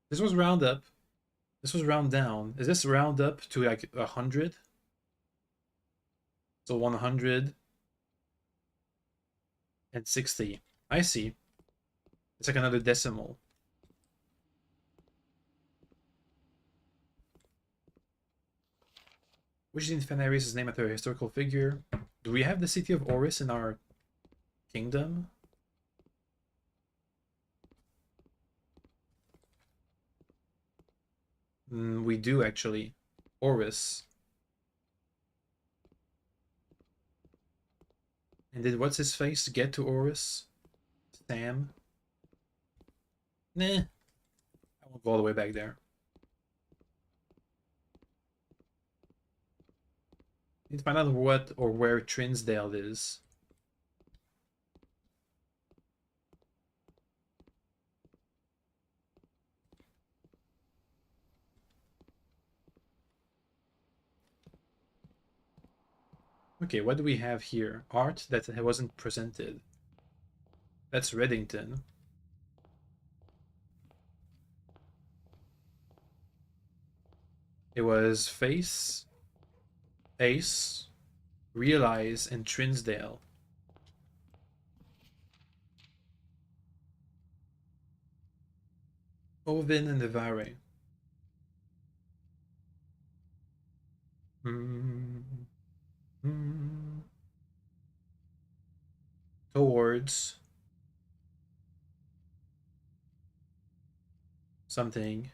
This was round up. This was round down. Is this round up to like 100? So 160. I see. It's like another decimal. Which Infernaris is named after a historical figure? Do we have the city of Oris in our kingdom? We do actually. Oris. And did what's his face get to Oris? Sam? Nah. I won't go all the way back there. Need to find out what or where Trinsdale is. Okay, what do we have here? Art that wasn't presented. That's Reddington. It was Face, Ace, Realize, and Trinsdale. Ovin and Nevare. Towards something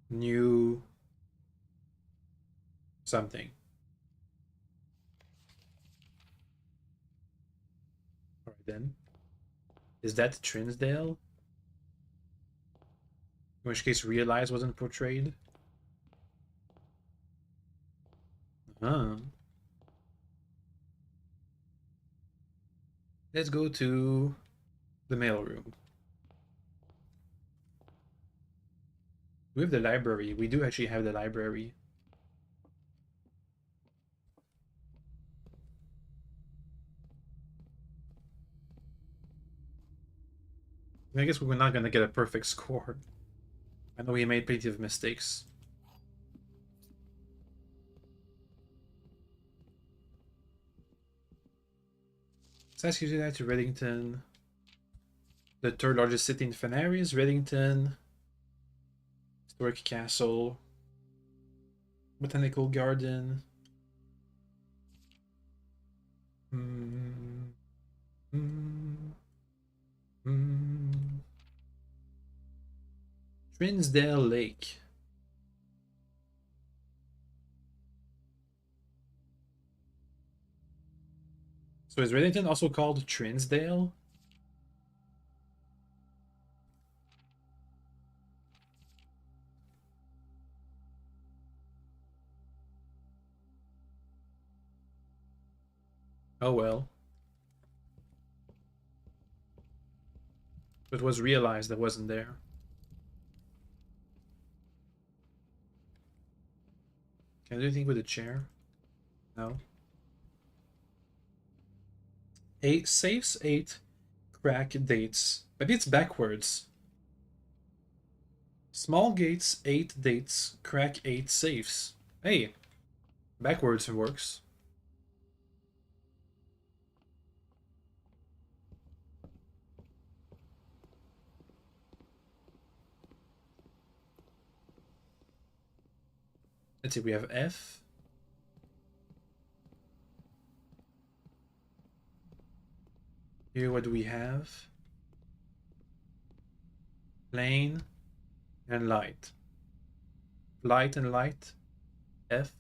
new, something. All right then. Is that Trinsdale? In which case, Realize wasn't portrayed. Let's go to the mailroom. We have the library. We do actually have the library. I guess we're not gonna get a perfect score. I know we made plenty of mistakes. Let's ask you that to Reddington. The third largest city in Fenari is Reddington. Historic Castle. Botanical Garden. Trinsdale Lake. So is Reddington also called Trinsdale? Oh well. It was realized that wasn't there. Can I do anything with the chair? No. 8 safes, 8 crack dates. Maybe it's backwards. Small gates, 8 dates, crack 8 safes. Hey, backwards works. Let's see, we have F. Here, what do we have? Plane and light. Light and light. F.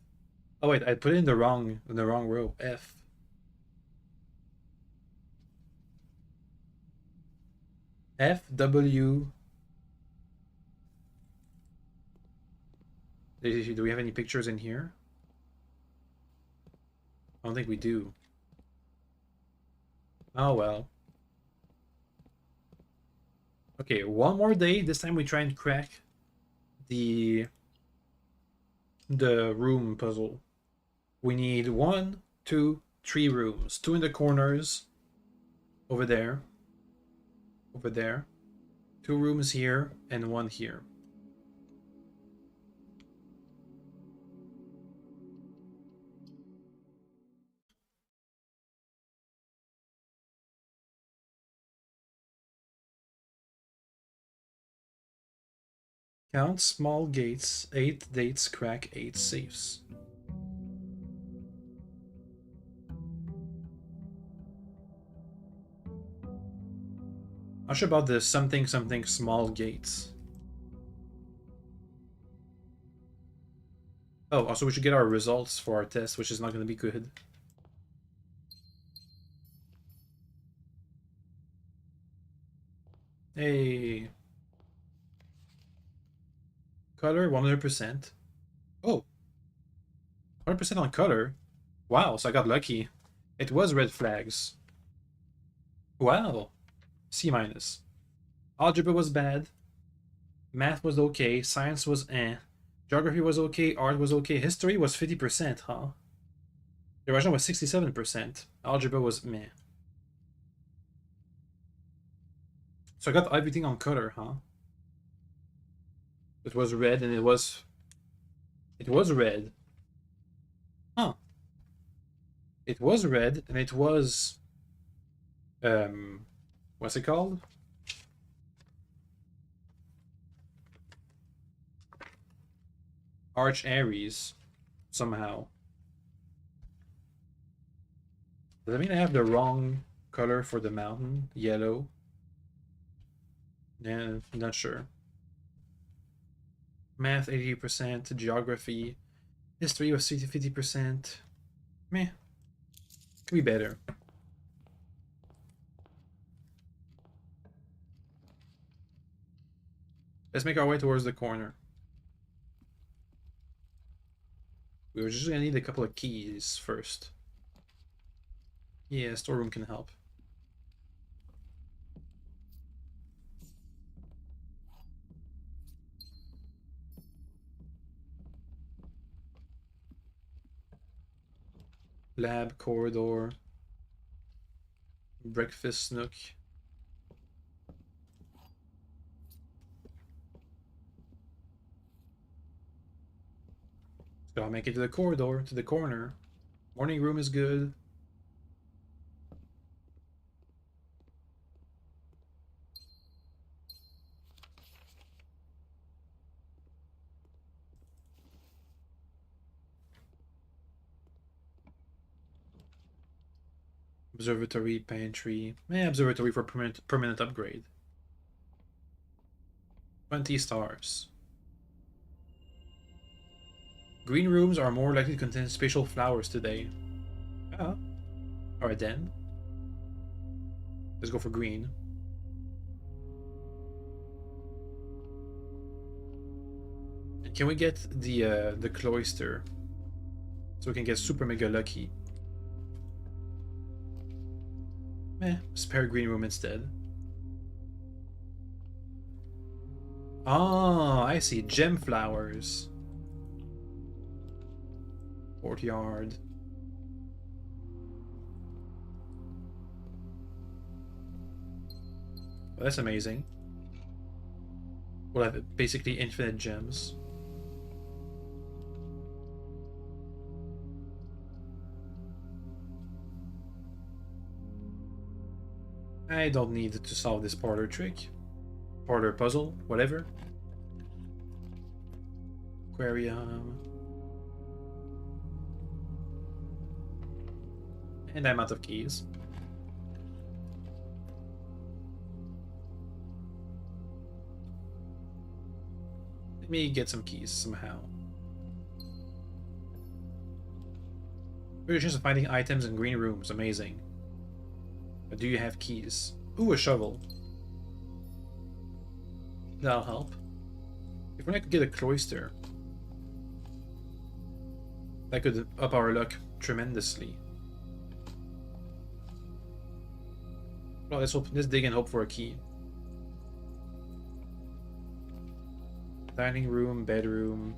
Oh wait, I put it in the wrong row. F. F W. Do we have any pictures in here? I don't think we do. Oh well. Okay, one more day. This time we try and crack the room puzzle. We need 1, 2, 3 rooms. 2 in the corners. Over there. Over there. 2 rooms here and 1 here. Count small gates, 8 dates, crack 8 safes. Not sure about the something something small gates. Oh, also we should get our results for our test, which is not going to be good. Hey. Color 100%. Oh. 100% on color. Wow, so I got lucky. It was red flags. Wow. C minus. Algebra was bad. Math was okay. Science was eh. Geography was okay. Art was okay. History was 50%, huh? The original was 67%. Algebra was meh. So I got everything on color, huh? It was red and it was red. Huh. It was red and it was what's it called? Arch Aries somehow. Does that mean I have the wrong color for the mountain? Yellow? Yeah, I'm not sure. Math 80%, geography, history was 50%. Meh. Could be better. Let's make our way towards the corner. We were just gonna need a couple of keys first. Yeah, storeroom can help. Lab, corridor, breakfast nook. So I'll make it to the corridor, to the corner. Morning room is good. Observatory, pantry. Observatory for permanent upgrade. 20 stars. Green rooms are more likely to contain spatial flowers today. Oh. Alright then. Let's go for green. And can we get the cloister? So we can get super mega lucky. Spare green room instead. Oh, I see. Gem flowers. Courtyard. Well, that's amazing. We'll have basically infinite gems. I don't need to solve this parlor trick. Parlor puzzle, whatever. Aquarium. And I'm out of keys. Let me get some keys somehow. We're just finding items in green rooms, amazing. But do you have keys? Ooh, a shovel. That'll help. If we could get a cloister, that could up our luck tremendously. Well, let's dig and hope for a key. Dining room, bedroom.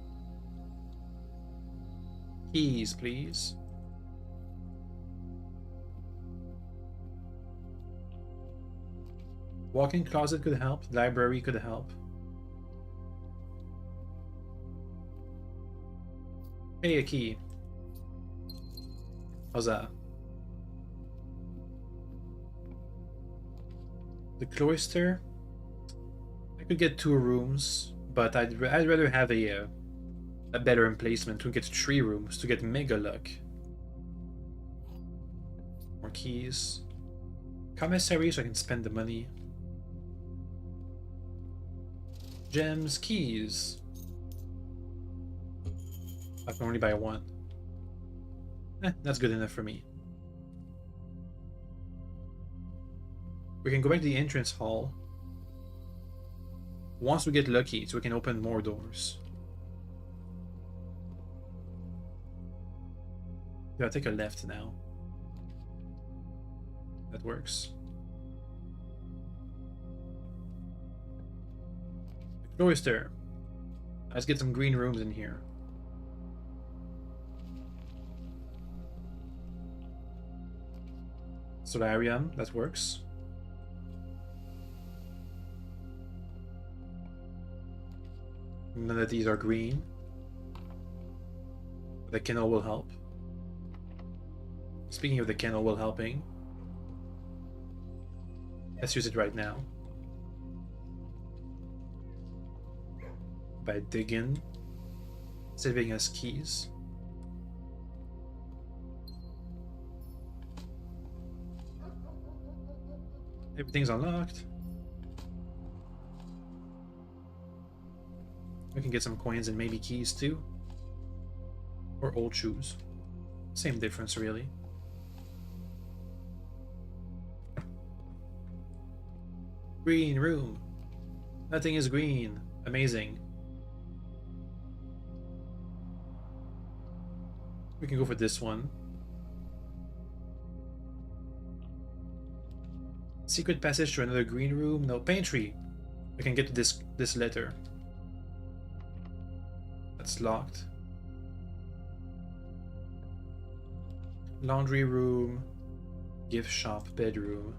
Keys, please. Walk-in closet could help. Library could help. Hey, a key. How's that? The cloister. I could get 2 rooms, but I'd rather have a better emplacement to get 3 rooms to get mega luck. More keys. Commissary so I can spend the money. Gems, keys. I can only buy 1. That's good enough for me. We can go back to the entrance hall once we get lucky so we can open more doors. Yeah, I'll take a left now. That works. The cloister. Let's get some green rooms in here. Solarium, that works. None of these are green. The kennel will help. Speaking of the kennel will helping, let's use it right now. By digging, saving us keys. Everything's unlocked. We can get some coins and maybe keys too. Or old shoes. Same difference, really. Green room. Nothing is green. Amazing. We can go for this one. Secret passage to another green room. No, pantry. We can get to this letter. That's locked. Laundry room. Gift shop. Bedroom.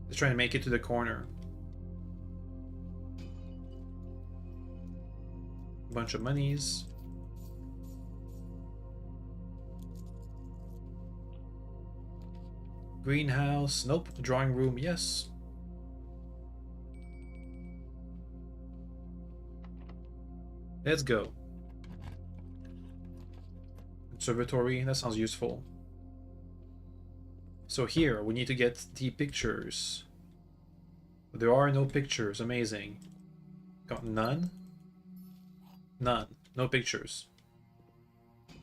Let's try to make it to the corner. Bunch of monies. Greenhouse. Nope. Drawing room. Yes. Let's go. Observatory. That sounds useful. So here, we need to get the pictures. There are no pictures. Amazing. Got none? None. No pictures. I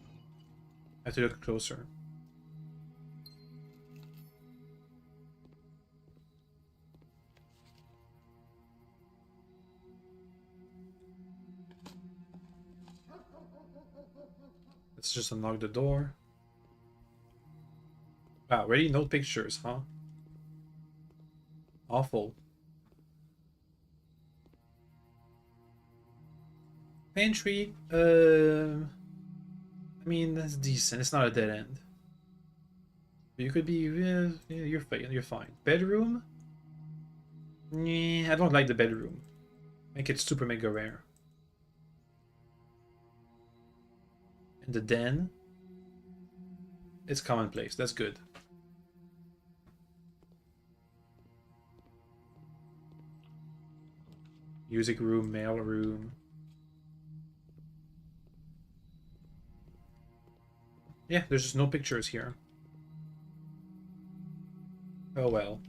have to look closer. Let's just unlock the door. Wow, already no pictures, huh? Awful. Pantry, I mean, that's decent. It's not a dead end. You could be, yeah, you're fine. You're fine. Bedroom? Yeah, I don't like the bedroom. Make it super mega rare. And the den? It's commonplace. That's good. Music room, mail room. Yeah, there's just no pictures here. Oh well.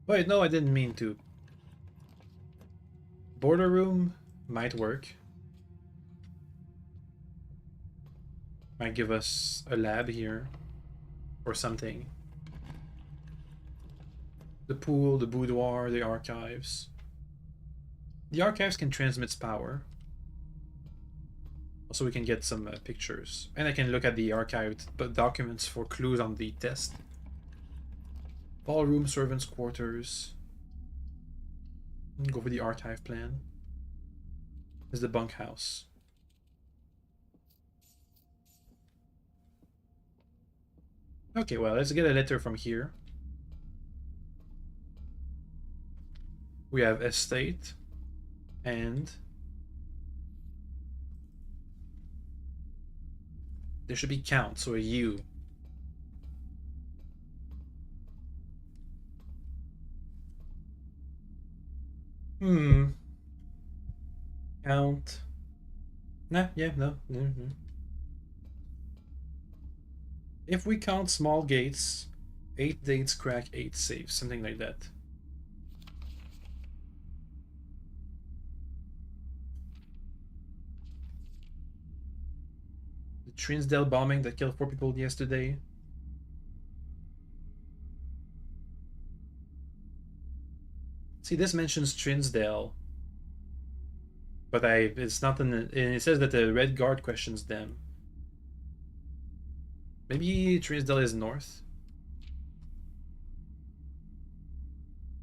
Wait, no, I didn't mean to. Border room might work. Might give us a lab here. Or something. The pool, the boudoir, the archives. The archives can transmit power. Also, we can get some pictures. And I can look at the archived documents for clues on the test. Ballroom, servants' quarters. Go for the archive plan. This is the bunkhouse. Okay, well, let's get a letter from here. We have estate and there should be count, so a U. Count. Nah, yeah, no. If we count small gates, 8 dates crack, 8 saves, something like that. The Trinsdale bombing that killed 4 people yesterday. See, this mentions Trinsdale, but it's not in the, and it says that the Red Guard questions them. Maybe Trinsdale is north.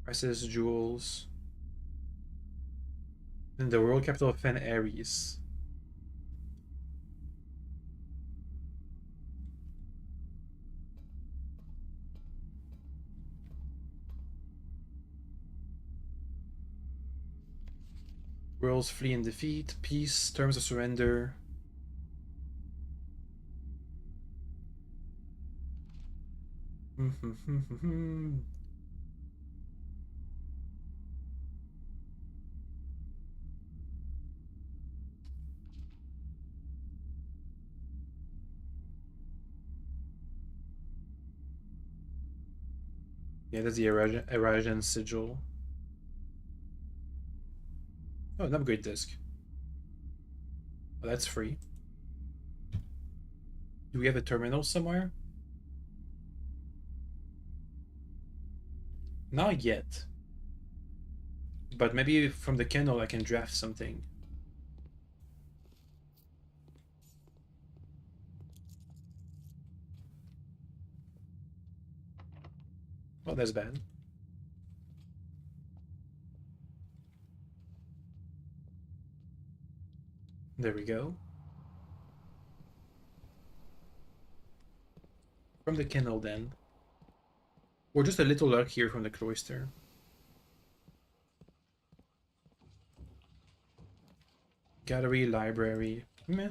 Prices, jewels. And the world capital of Fen Ares. Worlds flee and defeat. Peace. Terms of surrender. Yeah, that's the Erajan sigil. Oh, an upgrade disc. Oh, that's free. Do we have a terminal somewhere? Not yet. But maybe from the kennel I can draft something. Oh, that's bad. There we go. From the kennel then. Or just a little luck here from the cloister. Gallery, library. Meh.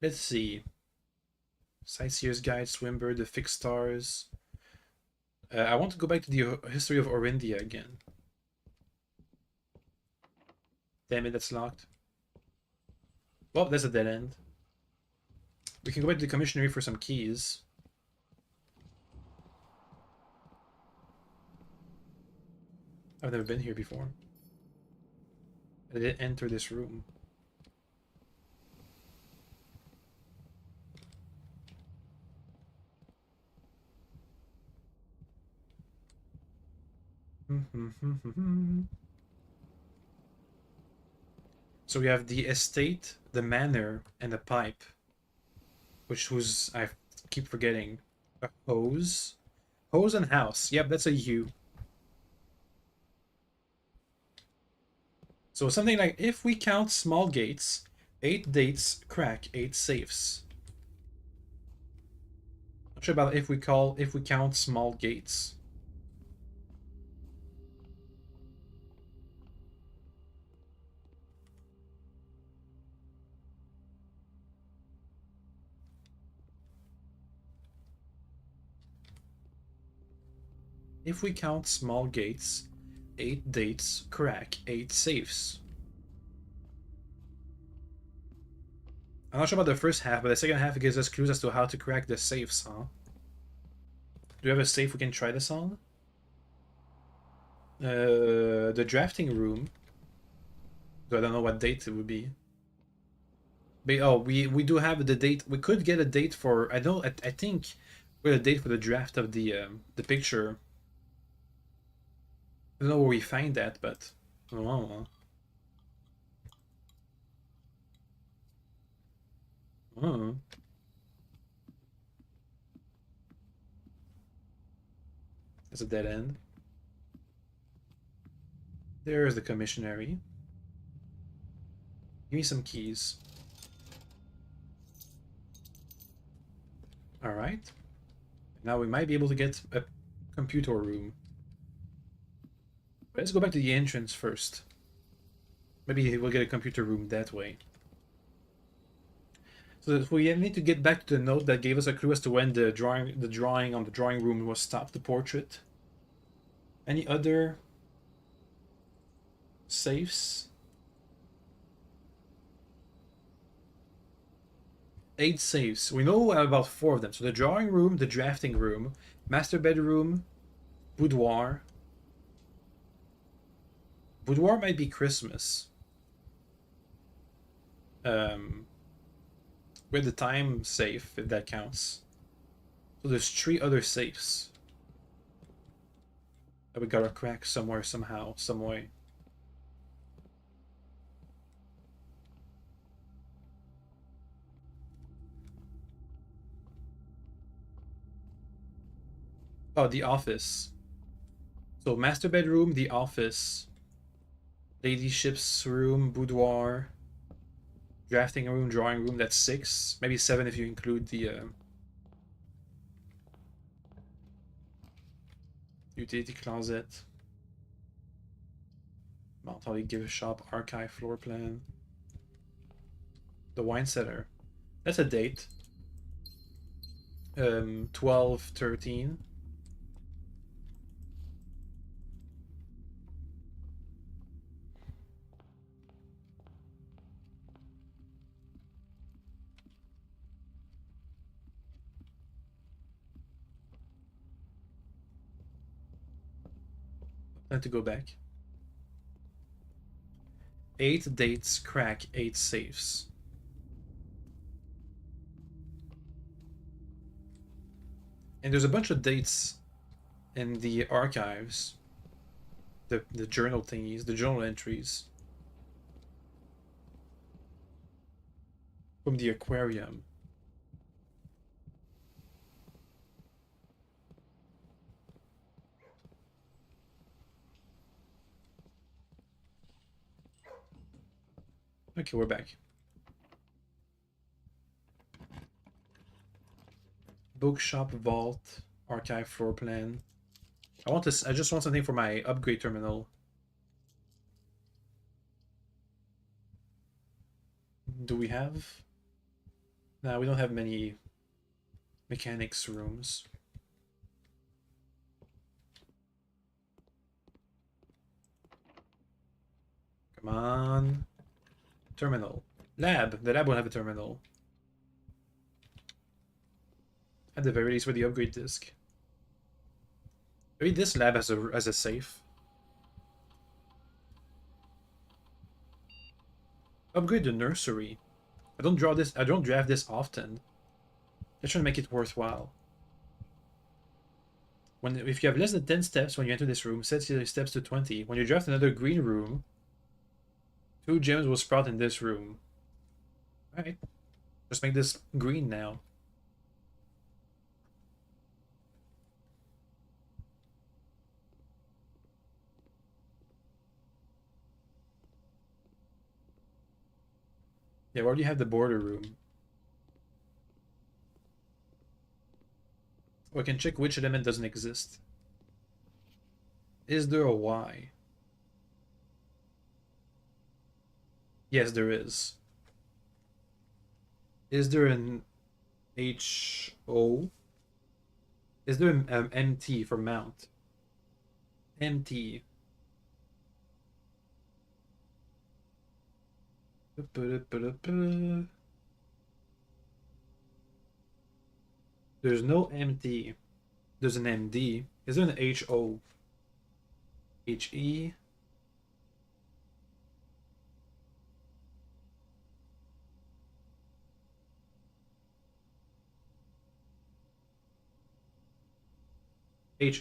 Let's see. Sightseer's Guide, Swinburne, the Fixed Stars. I want to go back to the history of Orindia again. Damn it, that's locked. Well, that's a dead end. We can go back to the commissionery for some keys. I've never been here before. I didn't enter this room. So we have the estate, the manor, and the pipe. Which was, I keep forgetting. A hose? Hose and house. Yep, that's a U. So something like, if we count small gates, 8 dates crack 8 safes. Not sure about if we count small gates. If we count small gates, 8 dates crack 8 safes. I'm not sure about the first half, but the second half gives us clues as to how to crack the safes, huh? Do we have a safe we can try this on? The drafting room. So I don't know what date it would be. But, oh, we do have the date. We could get a date for. I know. I think we had a date for the draft of the picture. I don't know where we find that, but I don't know. Oh. It's a dead end. There's the commissionary. Give me some keys. Alright. Now we might be able to get a computer room. Let's go back to the entrance first. Maybe we'll get a computer room that way. So we need to get back to the note that gave us a clue as to when the drawing on the drawing room was stopped, the portrait. Any other safes? 8 safes. We know about 4 of them. So the drawing room, the drafting room, master bedroom, boudoir. Boudoir might be Christmas. With the time safe, if that counts. So there's 3 other safes that we gotta crack somewhere, somehow, some way. Oh, the office. So master bedroom, the office, ladyship's room, boudoir, drafting room, drawing room. That's 6, maybe 7 if you include the utility closet. Mount Holly gift shop, archive, floor plan. The wine cellar. That's a date. 12/13. Time to go back. 8 dates crack 8 safes. And there's a bunch of dates in the archives. The journal thingies, the journal entries. From the aquarium. Okay, we're back. Bookshop, vault, archive, floor plan. I just want something for my upgrade terminal. Do we have? No, we don't have many mechanics rooms. Come on. Terminal. Lab. The lab will have a terminal. At the very least with the upgrade disk. Maybe this lab has a safe. Upgrade the nursery. I don't draft this often. I try to make it worthwhile. if you have less than 10 steps when you enter this room, set your steps to 20. When you draft another green room, 2 gems will sprout in this room. Alright. Just make this green now. Yeah, we already have the border room. We can check which element doesn't exist. Is there a Y? Yes, there is. Is there an HO? Is there an MT for mount? MT. There's no MT. There's an MD. Is there an HO? HE?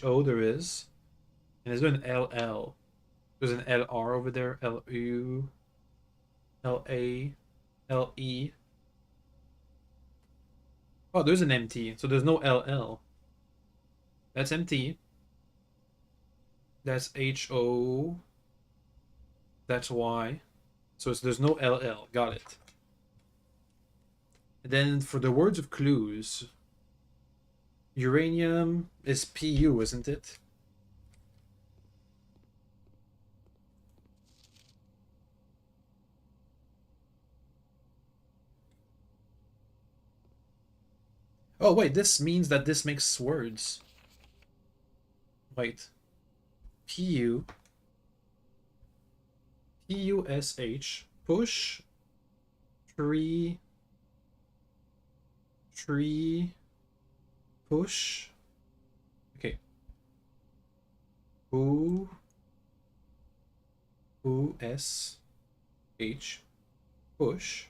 HO there is. And is there an LL? There's an LR over there. LU. LA. LE. Oh, there's an MT. So there's no LL. That's MT. That's HO. That's Y. So there's no LL. Got it. And then for the words of clues, uranium is PU, isn't it? Oh, wait, this means that this makes words. Wait. PU. PUSH. Push. Tree. Tree. Push. Okay. U. USH. Push.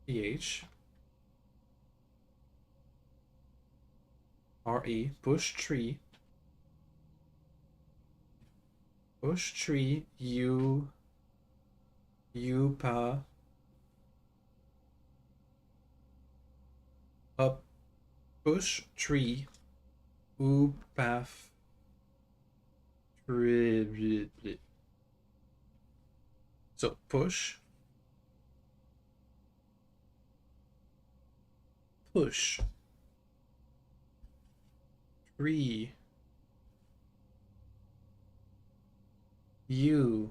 PH. RE. Push tree. Push tree. UPA. Up. Push tree. UPAF. So push. Push. Tree. U.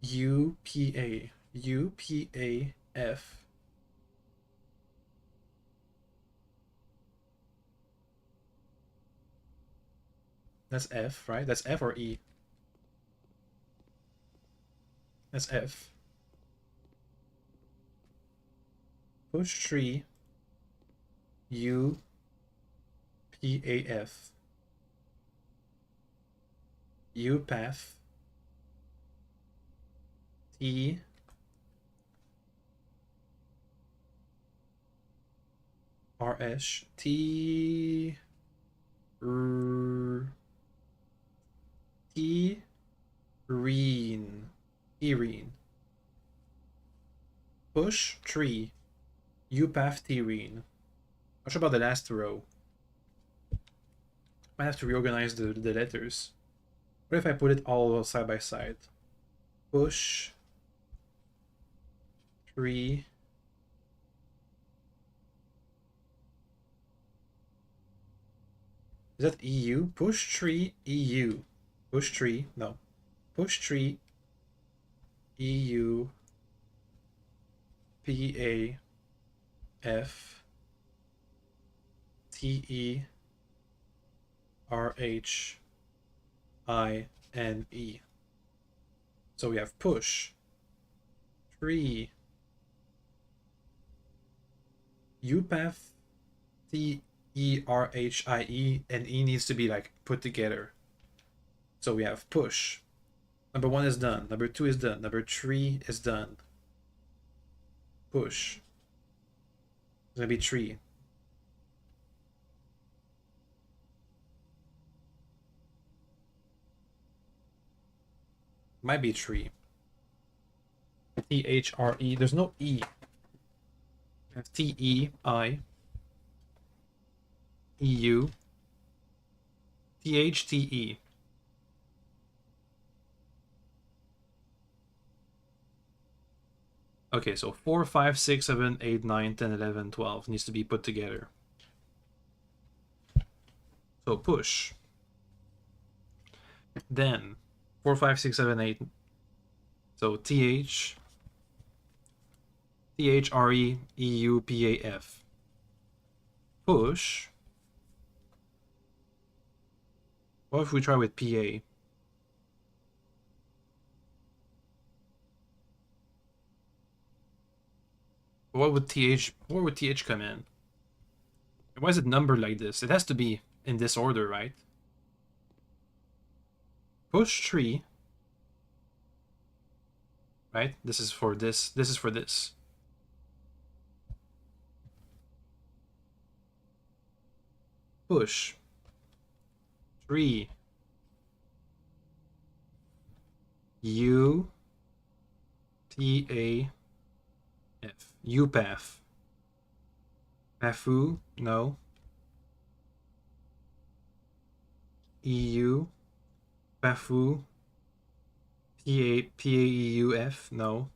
UPA. UPAF. That's F, right? That's F or E? That's F. Push tree. U. PAF. UPAF. T. RS. T. R. T. Reen. Irene. Push tree. UPAF Terene. Not sure about the last row. Might have to reorganize the letters. What if I put it all side by side? Push tree. Is that EU? Push tree EU. Push tree. No. Push tree EU. PAF. TERHINE. So we have push, tree, UPAF, TERHIE, and E needs to be like put together. So we have push. Number 1 is done. Number 2 is done. Number 3 is done. push. It's gonna be 3. Might be 3. T-H-R-E. There's no E. We have T-E-I. E-U. T-H-T-E. Okay, so 4, 5, 6, 7, 8, 9, 10, 11, 12 needs to be put together. So push. Then 4, 5, 6, 7, 8. So T-H. T-H-R-E-E-U-P-A-F. Push. What if we try with P-A? Where would TH come in? Why is it numbered like this? It has to be in this order, right? Push 3. Right? This is for this. This is for this. Push 3. U T A F. UPAF. PAFU? No. EU. PAFU. PAEUF? No.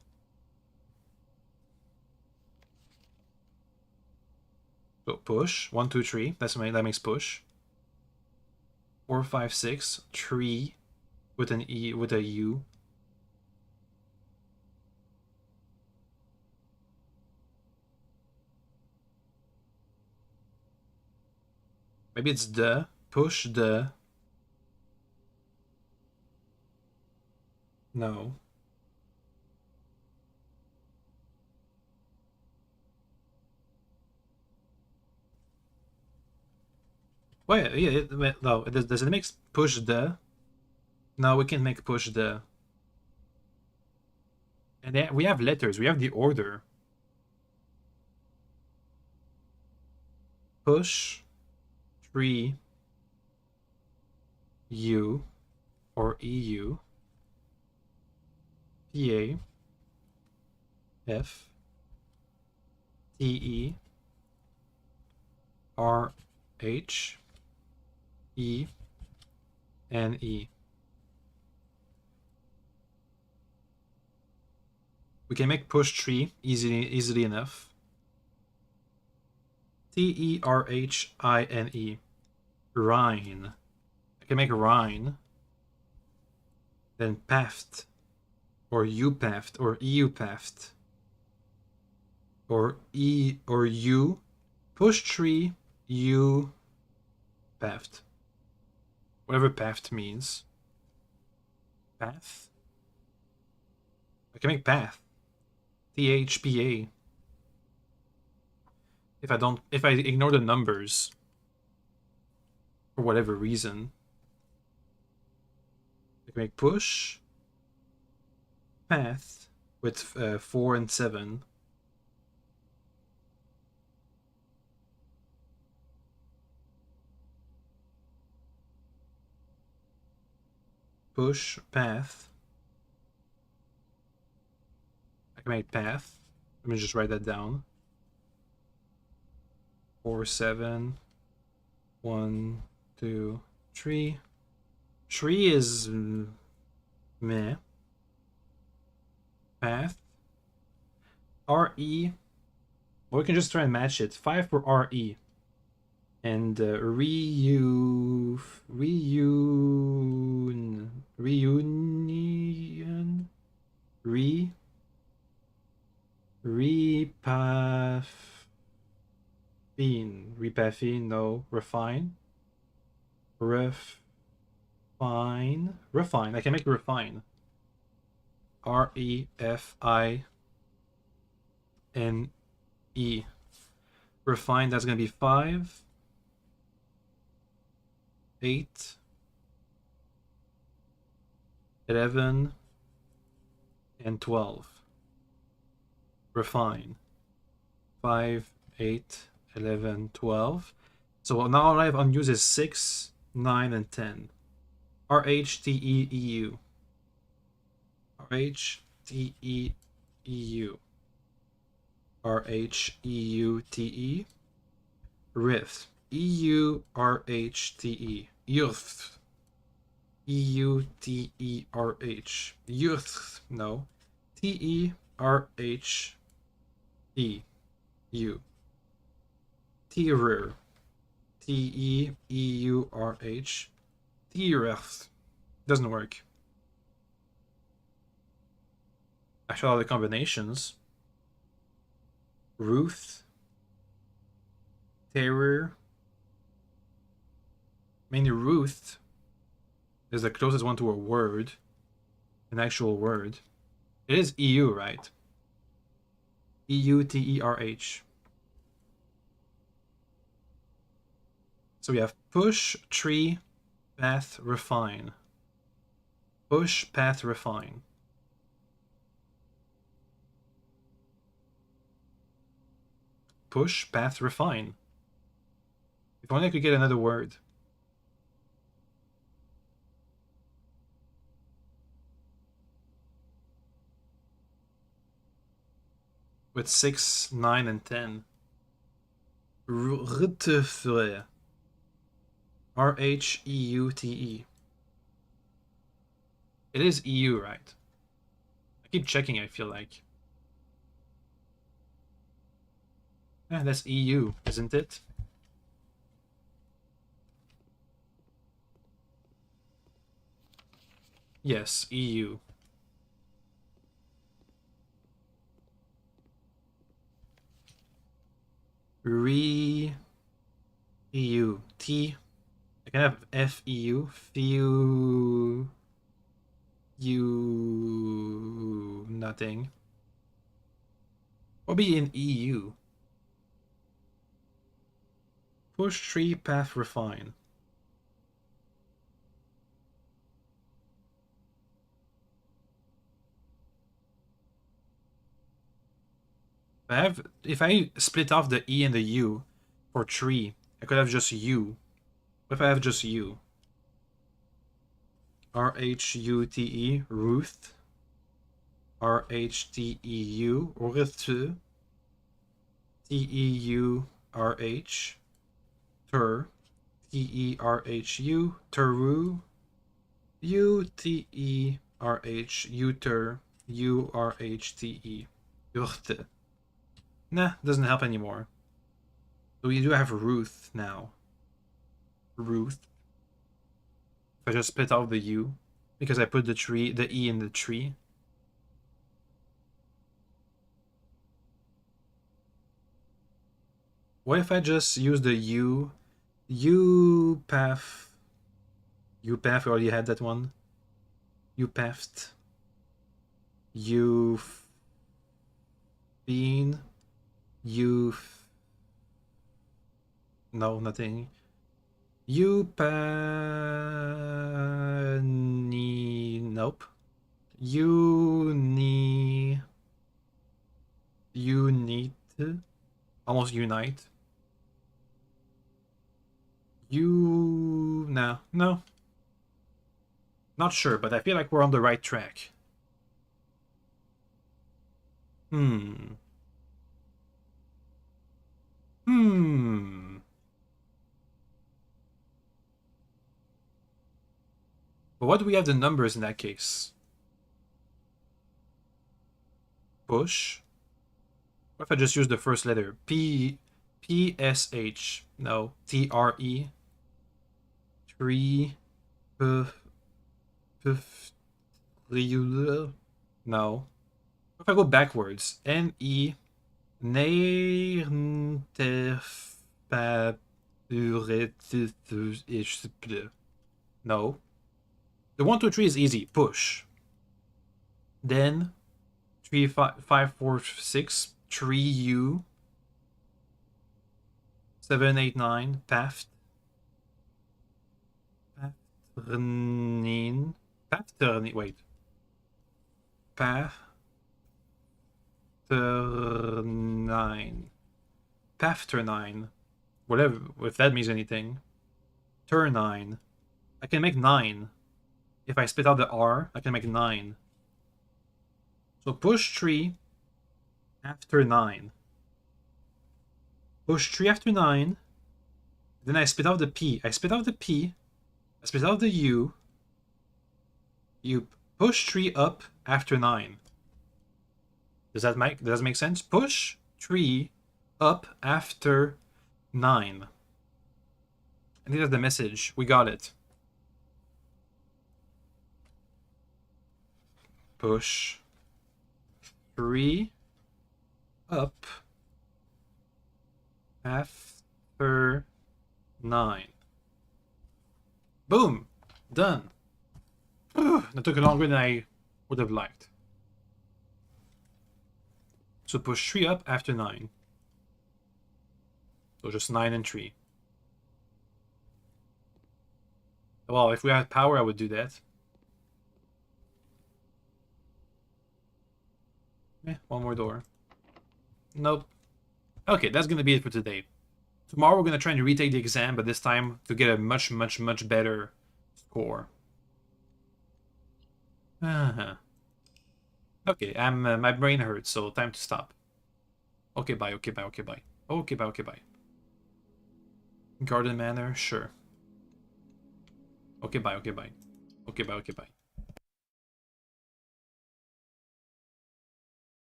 So push. 1, 2, 3. That makes push. 4, 5, 6. 3 with an E with a U. Maybe it's the push the. No. Wait, yeah, no. Does it make push the? No, we can make push the. And then we have letters. We have the order. Push 3 U or EU PA F TE RH E N E. We can make push 3 easily enough. Terhine. Rhine. I can make Rhine. Then Paft. Or UPaft. Or EUPaft. Or E or U. Push 3 U Paft. Whatever Paft means. Path? I can make path. THPA. If I ignore the numbers for whatever reason, I can make push path with 4 and 7. Push path. I can make path. Let me just write that down. 4, 7. 1, 2, 3. 3 is meh. Path. RE. Well, we can just try and match it. 5 for RE. And reunion. Repaffine, no. Refine. Refine. I can make refine. REFINE. Refine, that's gonna be 5, 8, 11, and 12. Refine. 5, 8, 11, 12. So now all I have unused is 6, 9, and 10. RHTEEU. RHTEEU. RHEUTE. Rift. EURHTE. Youth. EUTERH. Youth. No. TERHE. U. Terror. TEEURH. Terreth. Doesn't work. Actually, all the combinations. Ruth. Terror. Mainly Ruth is the closest one to a word. An actual word. It is EU, right? EUTERH. So we have push, tree, path, refine. Push, path, refine. Push, path, refine. If only I could get another word. With 6, 9, and 10. Rheute. RHEUTE. It is EU, right? I keep checking, I feel like. Yeah, that's EU, isn't it? Yes, EU. EU. T. I can have FEU. FEU. U. Nothing. What would be in EU? Push, tree, path, refine. If I split off the E and the U for tree, I could have just U. What if I have just U? RHUTE, Ruth. RHTEU, Ruth. TEURH, Ter. TERHU, Teru. UTERH, Uter. URHTE, Urte. Nah, doesn't help anymore. So we do have Ruth now. Ruth. If I just split out the U, because I put the E in the tree. What if I just use the U? UPath. UPath, we already had that one. UPathed. Bean. No, nothing. Nope. Unite. Almost unite. No. Not sure, but I feel like we're on the right track. But what do we have the numbers in that case? Push. What if I just use the first letter? PSH. No. TRE. Tree. No. What if I go backwards? NE. No. The 1, 2, 3 is easy. Push. Then 3, 5, 4, 6. 3 U. 7, 8, 9. Path. Patternin. Wait. Path. 9. after 9. Whatever, if that means anything. Turn 9. I can make 9. If I spit out the R, I can make 9. So push 3 after 9. Push 3 after 9. Then I spit out the P. I spit out the P. I spit out the U. You push 3 up after 9. Does that make sense? Push 3 up after 9. I think that's the message. We got it. Push 3 up after 9. Boom! Done. That took longer than I would have liked. So push 3 up after 9. So just 9 and 3. Well, if we had power, I would do that. One more door. Nope. Okay, that's gonna be it for today. Tomorrow we're gonna try and retake the exam, but this time to get a much, much, much better score. Okay, my brain hurts, so time to stop. Okay, bye, okay, bye, okay, bye. Okay, bye, okay, bye. Garden Manor, sure. Okay, bye, okay, bye. Okay, bye, okay, bye.